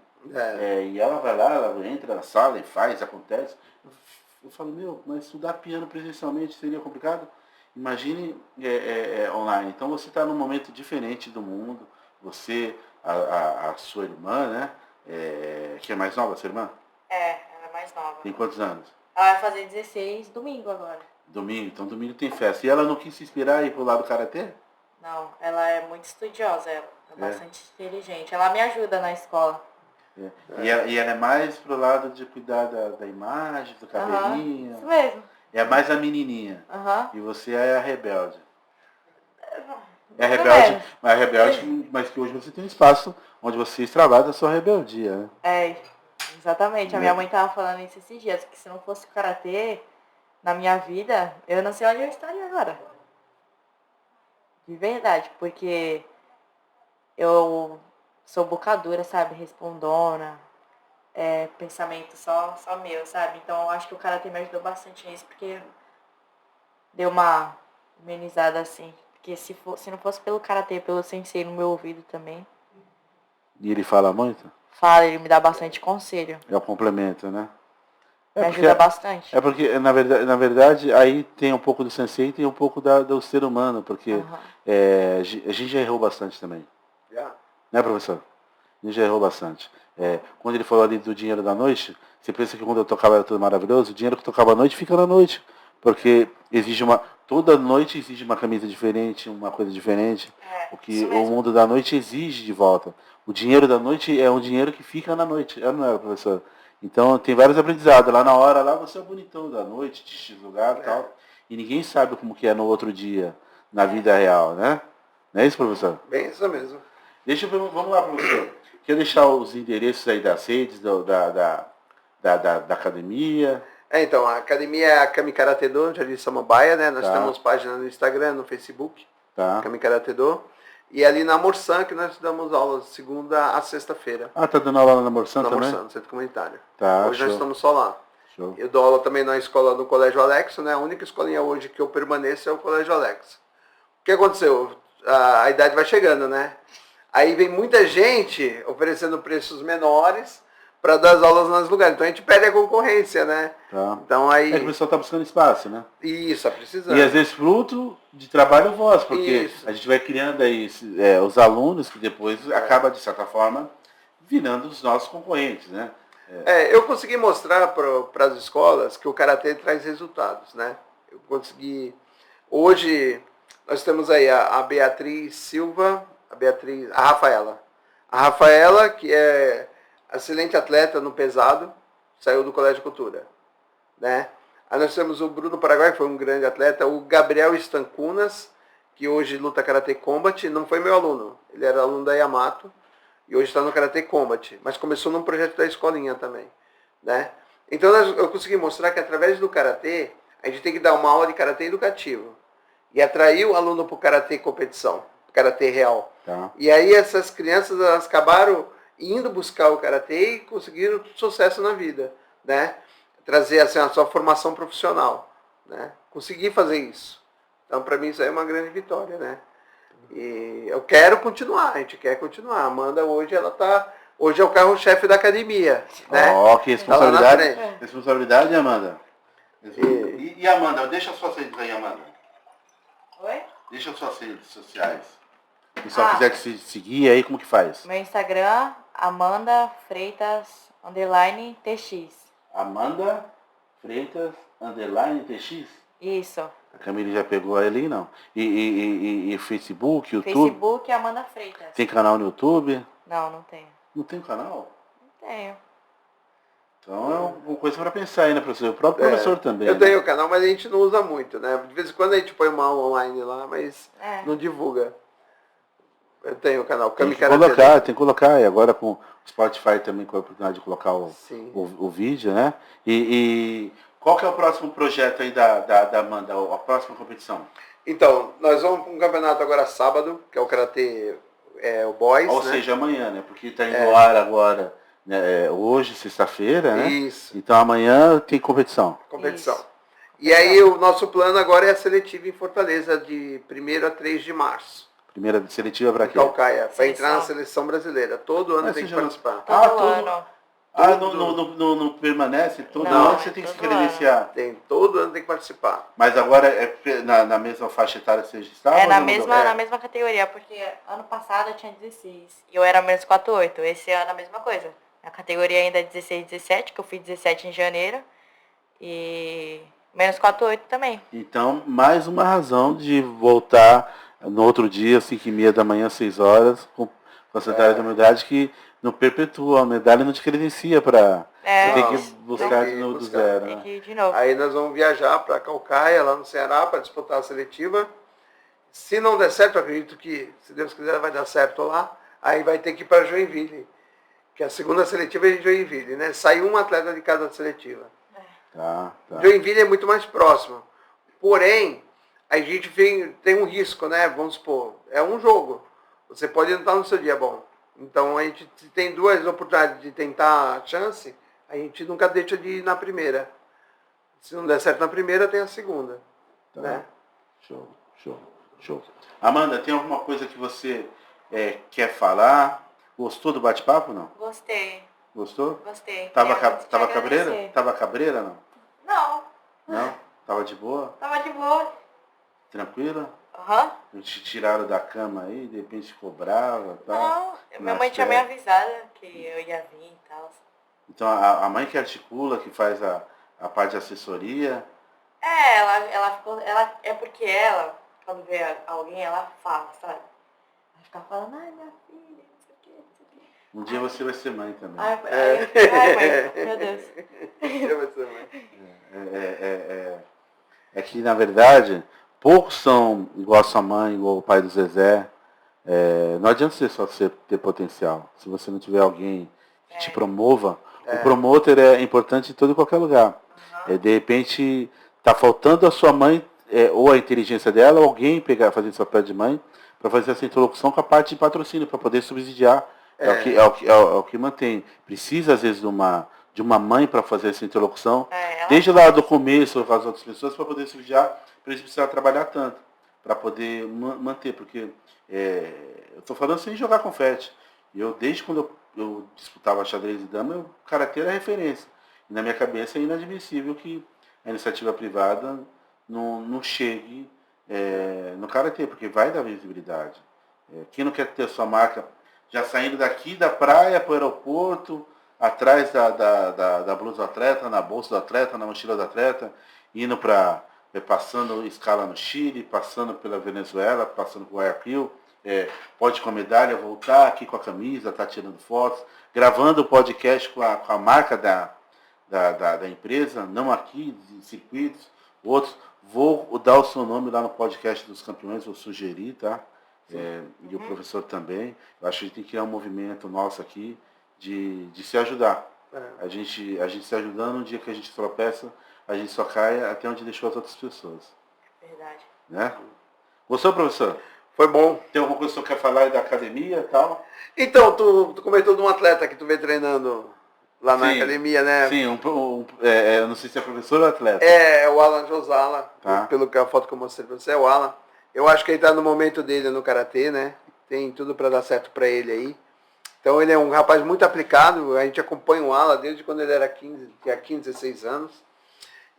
E ela vai lá, ela entra na sala e faz, acontece. Eu falo, mas estudar piano presencialmente seria complicado? Imagine online. Então você está num momento diferente do mundo. Você, a sua irmã, né? Que é mais nova, sua irmã? Ela é mais nova. Tem quantos anos? Ela vai fazer 16 domingo agora. Domingo? Então domingo tem festa. E ela não quis se inspirar e ir pro lado do karatê? Não, ela é muito estudiosa, ela é bastante inteligente. Ela me ajuda na escola. E ela é mais pro lado de cuidar da imagem, do cabelinho. Isso mesmo. É mais a menininha. E você é a rebelde. É a rebelde, mas que hoje você tem um espaço onde você extravasa a sua rebeldia, né? Exatamente. A minha mãe tava falando isso esses dias, que se não fosse o karatê na minha vida, eu não sei onde eu estaria agora. De verdade, porque eu sou bocadura, sabe? Respondona. Pensamento só meu, sabe? Então eu acho que o karatê me ajudou bastante nisso, porque deu uma amenizada assim. Porque se não fosse pelo karatê, pelo sensei no meu ouvido também. E ele fala muito? Fala, ele me dá bastante conselho. É o complemento, né? Me ajuda bastante. É porque, na verdade, aí tem um pouco do sensei e tem um pouco do ser humano, porque a gente já errou bastante também. Né, professor? A gente já errou bastante. Quando ele falou ali do dinheiro da noite, você pensa que quando eu tocava era tudo maravilhoso? O dinheiro que eu tocava à noite fica na noite. Porque toda noite exige uma camisa diferente, uma coisa diferente. O que o mundo da noite exige de volta. O dinheiro da noite é um dinheiro que fica na noite. Não é, professor? Então tem vários aprendizados. Lá na hora, lá você é o bonitão da noite, de X lugar e tal. E ninguém sabe como que é no outro dia, na vida real, né? Não é isso, professor? Bem isso mesmo. Vamos lá, professor. Quer deixar os endereços aí das redes, da academia? Então, a academia é a Kami Karate Do, Jardim Samambaia, né? Nós temos página no Instagram, no Facebook, Kami Karate Do. E ali na Morsan, que nós damos aulas de segunda a sexta-feira. Tá dando aula na Morsan também? Na Morsan, no Centro Comunitário. Hoje show. nós estamos só lá. Show. Eu dou aula também na escola do Colégio Alexo, né? A única escolinha hoje que eu permaneço é o Colégio Alexo. O que aconteceu? A idade vai chegando, né? Aí vem muita gente oferecendo preços menores para dar as aulas nos lugares. Então a gente perde a concorrência, né? Então aí... que o pessoal está buscando espaço, né? Isso, está precisando. E às vezes fruto de trabalho vosso, porque a gente vai criando aí os alunos que depois acaba, de certa forma, virando os nossos concorrentes, né? Eu consegui mostrar para as escolas que o karatê traz resultados, né? Eu consegui... Hoje nós temos aí a Beatriz Silva, a Rafaela. A Rafaela, que é excelente atleta no pesado, saiu do Colégio Cultura, né? Aí nós temos o Bruno Paraguai, que foi um grande atleta, o Gabriel Estancunas, que hoje luta Karate Combat, não foi meu aluno, ele era aluno da Yamato, e hoje está no Karate Combat, mas começou num projeto da escolinha também, né? Então eu consegui mostrar que através do Karatê, a gente tem que dar uma aula de Karatê educativo, e atrair o aluno para o Karatê competição, Karatê real. E aí essas crianças, elas acabaram indo buscar o Karatê e conseguiram sucesso na vida, né? Trazer assim, a sua formação profissional, né? Conseguir fazer isso. Então, para mim, isso aí é uma grande vitória, né? E eu quero continuar, a gente quer continuar. A Amanda hoje, hoje é o carro-chefe da academia, né? Que responsabilidade. Responsabilidade, Amanda. E Amanda, deixa as suas redes aí, Amanda. Oi? Deixa as suas redes sociais. Se o pessoal quiser te seguir aí, como que faz? Meu Instagram, Amanda Freitas _TX. Amanda Freitas _TX? Isso. A Camille já pegou ali, não? E Facebook, YouTube? Facebook Amanda Freitas. Tem canal no YouTube? Não tenho. Não tem canal? Não tenho. Então é uma coisa para pensar aí, né, professor? O próprio professor também. Eu tenho o canal, mas a gente não usa muito, né? De vez em quando a gente põe uma aula online lá, mas não divulga. Eu tenho o canal Kami Karate. Tem que colocar. E agora com o Spotify também com a oportunidade de colocar o vídeo, né? E Qual que é o próximo projeto aí da Amanda, a próxima competição? Então, nós vamos para um campeonato agora sábado, que é o Karatê o Boys, Ou né? seja, amanhã, né? Porque está indo ao ar agora, né? Hoje, sexta-feira, né? Isso. Então amanhã tem competição. Isso. E aí o nosso plano agora é a seletiva em Fortaleza, de 1º a 3 de março. Primeira seletiva para Em quê? Calcaia, para entrar na seleção brasileira. Todo ano tem que participar. Todo ano. Não permanece? Todo Não, ano você tem que se todo credenciar. Todo ano tem que participar. Mas agora é na mesma faixa etária que você já estava? É ou na já mudou? mesma categoria, porque ano passado eu tinha 16 e eu era menos 48. Esse ano a mesma coisa. A categoria ainda é 16 e 17, que eu fiz 17 em janeiro. E menos 48 também. Então, mais uma razão de voltar no outro dia, 5h30 da manhã, 6 horas, com a Secretaria da Humildade, que não perpetua, a medalha não te credencia para... Você tem que buscar de novo do zero. Tem Né? que ir de novo. Aí nós vamos viajar para Calcaia, lá no Ceará, para disputar a seletiva. Se não der certo, eu acredito que, se Deus quiser, vai dar certo lá. Aí vai ter que ir para Joinville, que a segunda seletiva é em Joinville, né? Sai um atleta de cada seletiva. Tá. Joinville é muito mais próximo. Porém, a gente tem um risco, né? Vamos supor, é um jogo. Você pode não estar no seu dia bom. Então a gente tem duas oportunidades de tentar a chance, a gente nunca deixa de ir na primeira. Se não der certo na primeira, tem a segunda. Tá. Né? Show. Amanda, tem alguma coisa que você quer falar? Gostou do bate-papo, não? Gostei. Gostou? Gostei. Tava Quero te cabreira? agradecer. Tava cabreira, não? Não. Não? Tava de boa? Tava de boa. Tranquila? Aham. Te tiraram da cama aí, de repente ficou brava e tal? Não, minha Nas mãe tinha me férias. avisado que eu ia vir e tal. Então a mãe que articula, que faz a parte de assessoria. Ela ficou. É porque ela, quando vê alguém, ela fala, sabe? Ela fica falando, ai minha filha, não sei o que, não sei o que. Um dia você vai ser mãe também. Ai, mãe, meu Deus. É que, na verdade, poucos são igual a sua mãe, igual o pai do Zezé. Não adianta você ter potencial. Se você não tiver alguém que te promova, o promoter é importante em todo e qualquer lugar. De repente, está faltando a sua mãe, ou a inteligência dela, ou alguém fazer esse papel de mãe, para fazer essa interlocução com a parte de patrocínio, para poder subsidiar. É o que mantém. Precisa, às vezes, de uma mãe para fazer essa interlocução, desde lá do começo com as outras pessoas, para poder subsidiar, para eles precisarem trabalhar tanto, para poder manter, porque eu estou falando sem jogar confete. Desde quando eu disputava xadrez e dama, o karatê era referência. E na minha cabeça é inadmissível que a iniciativa privada não chegue no karatê, porque vai dar visibilidade. Quem não quer ter sua marca já saindo daqui da praia para o aeroporto, atrás da blusa do atleta, na bolsa do atleta, na mochila do atleta, indo para passando escala no Chile, passando pela Venezuela, passando por Guayaquil, pode com a medalha, voltar aqui com a camisa, tá tirando fotos, gravando o podcast com a marca da empresa, não aqui, de circuitos, outros. Vou dar o seu nome lá no podcast dos campeões, vou sugerir, tá? E o professor também. Eu acho que a gente tem que criar um movimento nosso aqui de se ajudar. A gente se ajudando, no dia que a gente tropeça, a gente só cai até onde deixou as outras pessoas. Verdade. Né? Gostou, professor? Foi bom. Tem alguma coisa que você quer falar aí da academia e tal? Então, tu comentou de um atleta que tu vê treinando lá na academia, né? Sim, eu não sei se é professor ou atleta. É o Alan Josala, Tá. pelo que a foto que eu mostrei pra você, é o Alan. Eu acho que ele está no momento dele no karatê, né? Tem tudo para dar certo para ele aí. Então ele é um rapaz muito aplicado, a gente acompanha o Alan desde quando ele era 15, 16 anos.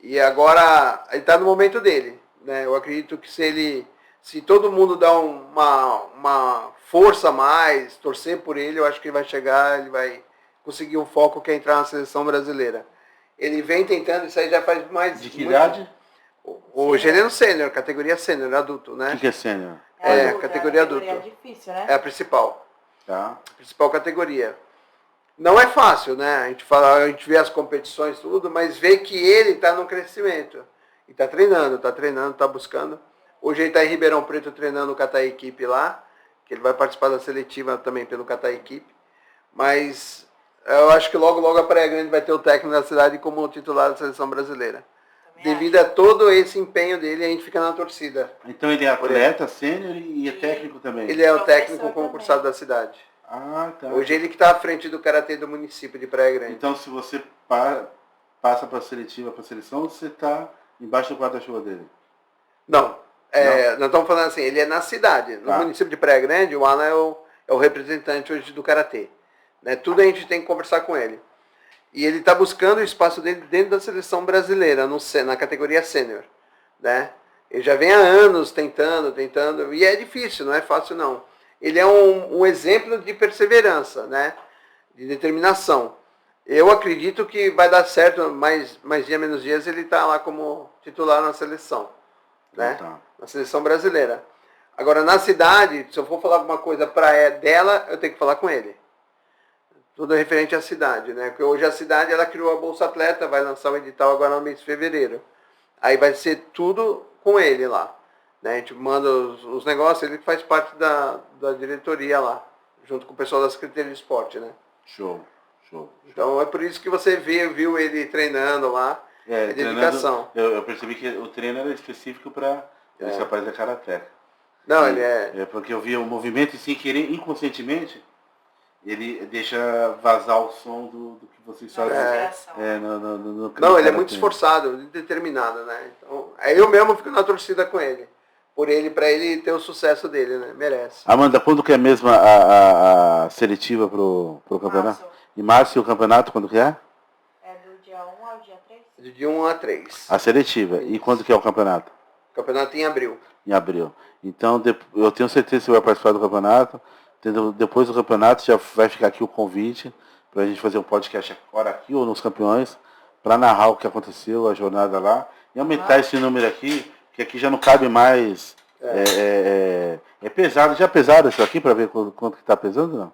E agora ele está no momento dele, né? Eu acredito que se todo mundo dá uma força a mais, torcer por ele, eu acho que ele vai chegar, ele vai conseguir um foco que é entrar na seleção brasileira. Ele vem tentando, isso aí já faz mais... De que idade? O gênero sênior, categoria sênior, adulto, né? O que é sênior? Categoria adulta. É difícil, né? É a principal. Tá. A principal categoria. Não é fácil, né? A gente vê as competições tudo, mas vê que ele está no crescimento. E está treinando, está buscando. Hoje ele está em Ribeirão Preto treinando o Kata Equipe lá, que ele vai participar da seletiva também pelo Kata Equipe. Mas Eu acho que logo a Praia Grande vai ter o técnico da cidade como titular da seleção brasileira. Devido a todo esse empenho dele, a gente fica na torcida. Então ele é atleta, sênior e é técnico também? Ele é o técnico concursado da cidade. Ah, tá. Hoje ele que está à frente do karatê do município de Praia Grande. Então se você passa para a seletiva, para a seleção, você está embaixo do guarda-chuva dele? Não. Nós estamos falando assim, ele é na cidade. No município de Praia Grande, o Alan é o representante hoje do karatê. Né? Tudo a gente tem que conversar com ele. E ele está buscando o espaço dele dentro da seleção brasileira, na categoria sênior. Né? Ele já vem há anos tentando, e é difícil, não é fácil não. Ele é um exemplo de perseverança, né? De determinação. Eu acredito que vai dar certo, mais dia, menos dias, ele está lá como titular na seleção. Né? Na seleção brasileira. Agora, na cidade, se eu for falar alguma coisa dela, eu tenho que falar com ele. Tudo referente à cidade, né? Porque hoje a cidade, ela criou a Bolsa Atleta, vai lançar um edital agora no mês de fevereiro. Aí vai ser tudo com ele lá. Né? A gente manda os negócios, ele faz parte da diretoria lá, junto com o pessoal da Secretaria de Esporte, né? Show. Então é por isso que você viu ele treinando lá, dedicação. Eu percebi que o treino era específico para esse rapaz da karatê. Não, ele é... É porque eu vi o movimento e sem querer, inconscientemente, ele deixa vazar o som do que vocês fazem. Não, ele é muito esforçado, determinado, né? Então, eu mesmo fico na torcida com ele. Para ele ter o sucesso dele, né? Merece. Amanda, quando que é mesmo a seletiva pro campeonato? Em março e o campeonato, quando que é? É do dia 1 ao dia 3? Do dia 1 a 3. A seletiva. E quando que é o campeonato? O campeonato em abril. Em abril. Então, eu tenho certeza que você vai participar do campeonato. Depois do campeonato já vai ficar aqui o convite para a gente fazer um podcast agora aqui ou nos campeões, para narrar o que aconteceu, a jornada lá, e aumentar esse número aqui, que aqui já não cabe mais. É pesado. Já pesaram isso aqui para ver quanto que está pesando, não?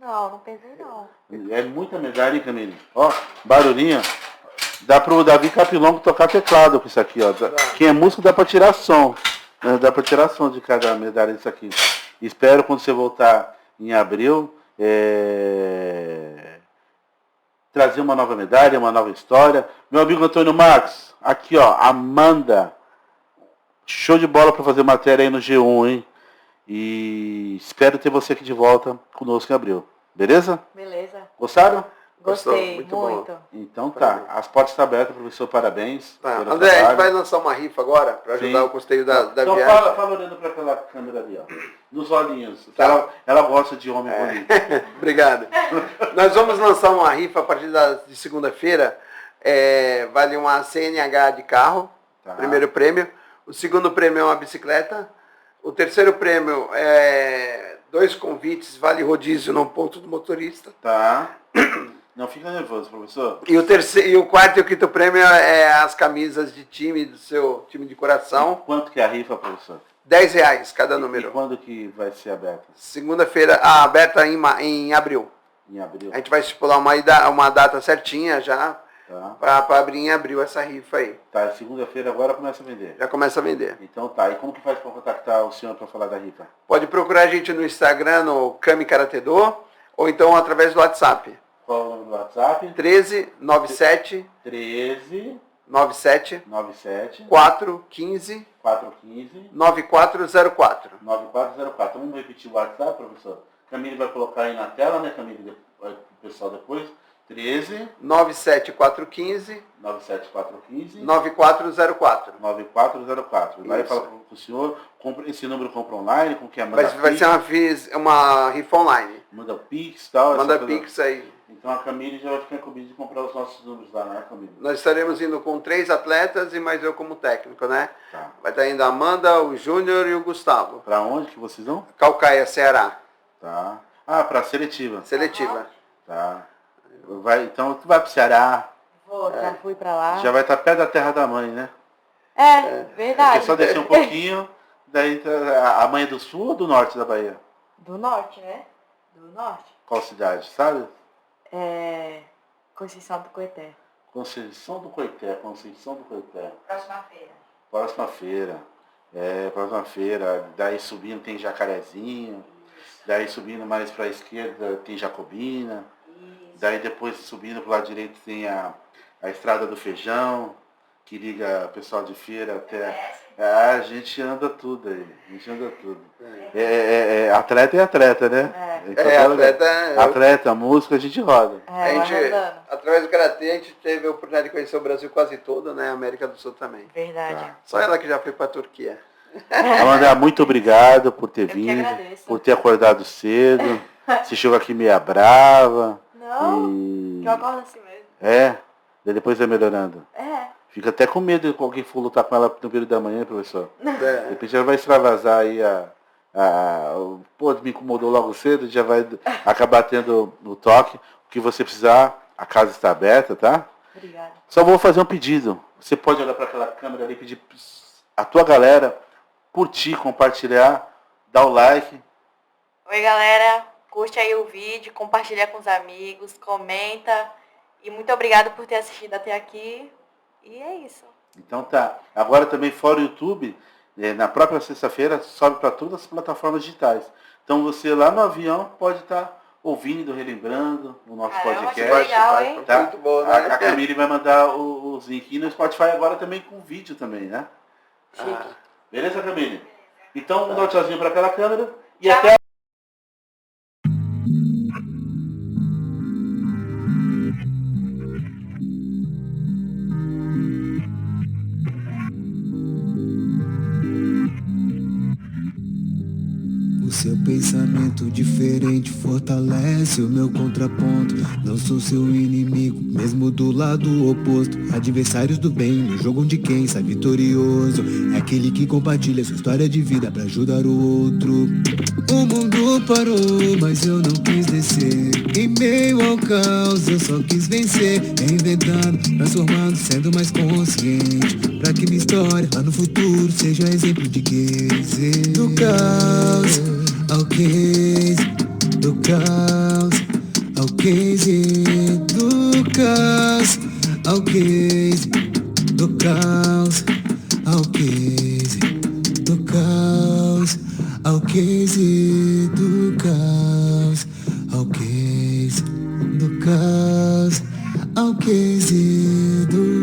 Não pesei não. É muita medalha, hein, Camille? Ó, barulhinho. Dá pro Davi Capilongo tocar teclado com isso aqui, ó. Quem é músico dá para tirar som. Dá para tirar som de cada medalha disso aqui. Espero quando você voltar em abril trazer uma nova medalha, uma nova história. Meu amigo Antônio Marcos, aqui ó, Amanda. Show de bola para fazer matéria aí no G1, hein? E espero ter você aqui de volta conosco em abril. Beleza? Beleza. Gostaram? Gostei, muito. muito. Então tá, as portas estão abertas, professor, parabéns. André, a gente vai lançar uma rifa agora para ajudar o custeio da então, viagem. Então fala olhando para aquela câmera ali, ó. Nos olhinhos. Tá. Ela gosta de homem bonito. Obrigado. Nós vamos lançar uma rifa a partir de segunda-feira. Vale uma CNH de carro, primeiro prêmio. O segundo prêmio é uma bicicleta. O terceiro prêmio é 2 convites, vale rodízio no ponto do motorista. Tá. Não fica nervoso, professor. E o quarto e o quinto prêmio é as camisas de time, do seu time de coração. E quanto que é a rifa, professor? R$10 cada número. E quando que vai ser aberta? Segunda-feira, aberta em abril. Em abril. A gente vai estipular uma data certinha já, para abrir em abril essa rifa aí. Tá, segunda-feira agora começa a vender. Já começa a vender. Então tá, e como que faz para contactar o senhor para falar da rifa? Pode procurar a gente no Instagram, no Kami Karatê-Do, ou então através do WhatsApp. Qual é o nome do WhatsApp? 13 97 415 9404. 9404. Vamos repetir o WhatsApp, professor? Camille vai colocar aí na tela, né, Camille? O pessoal depois. 13 97415 9404. 9404. Vai falar para o senhor, esse número compra online, com que é vai ser uma rifa online. Manda Pix e tal. Manda Pix aí. Então a Camille já vai ficar incumbida de comprar os nossos números lá, né, Camille? Nós estaremos indo com 3 atletas e mais eu como técnico, né? Tá. Vai estar indo a Amanda, o Júnior e o Gustavo. Para onde que vocês vão? Calcaia, Ceará. Tá. Ah, para seletiva. Seletiva. Tá. Então tu vai pro Ceará. Já fui pra lá. Já vai estar perto da terra da mãe, né? Verdade. É só descer um pouquinho, daí a mãe é do sul ou do norte da Bahia? Do norte, né? Do norte. Qual cidade, sabe? Conceição do Coité. Conceição do Coité. Próxima feira. Próxima feira. Daí subindo tem Jacarezinho. Daí subindo mais pra esquerda tem Jacobina. Daí depois subindo pro lado direito tem a Estrada do Feijão, que liga o pessoal de feira até. A gente anda tudo aí. A gente anda tudo. Atleta é atleta, né? Atleta, música, a gente roda. A gente, através do Karatê, a gente teve a oportunidade de conhecer o Brasil quase todo, né? A América do Sul também. Verdade. Tá. Só ela que já foi pra Turquia. Amanda, muito obrigado por ter Eu que vindo, agradeço. por ter acordado cedo. Você chegou aqui meia brava. Não, E... eu acordo assim mesmo. Daí depois vai melhorando. Fica até com medo de alguém for lutar com ela no período da manhã, professor. De repente ela vai extravasar aí Pô, me incomodou logo cedo, já vai acabar tendo o toque. O que você precisar, a casa está aberta, tá? Obrigada. Só vou fazer um pedido. Você pode olhar para aquela câmera ali e pedir a tua galera curtir, compartilhar, dar o like. Oi, galera. Curte aí o vídeo, compartilha com os amigos, comenta. E muito obrigada por ter assistido até aqui. E é isso. Então tá. Agora também fora o YouTube, na própria sexta-feira, sobe para todas as plataformas digitais. Então você lá no avião pode estar ouvindo, relembrando o nosso podcast. Legal, hein? Tá? Muito bom, né? A Camille vai mandar os links. E no Spotify agora também com vídeo também, né? Chique. Beleza, Camille? Então, um tchauzinho para aquela câmera. E Tchau. até O seu pensamento diferente fortalece o meu contraponto. Não sou seu inimigo, mesmo do lado oposto. Adversários do bem, no jogo onde quem sai vitorioso é aquele que compartilha sua história de vida pra ajudar o outro. O mundo parou, mas eu não quis descer. Em meio ao caos, eu só quis vencer. Reinventando, transformando, sendo mais consciente, pra que minha história lá no futuro seja exemplo de case. Do caos ao case, do caos ao case, do caos ao case, do caos ao case, do caos ao case, do caos ao case, do caos ao case, do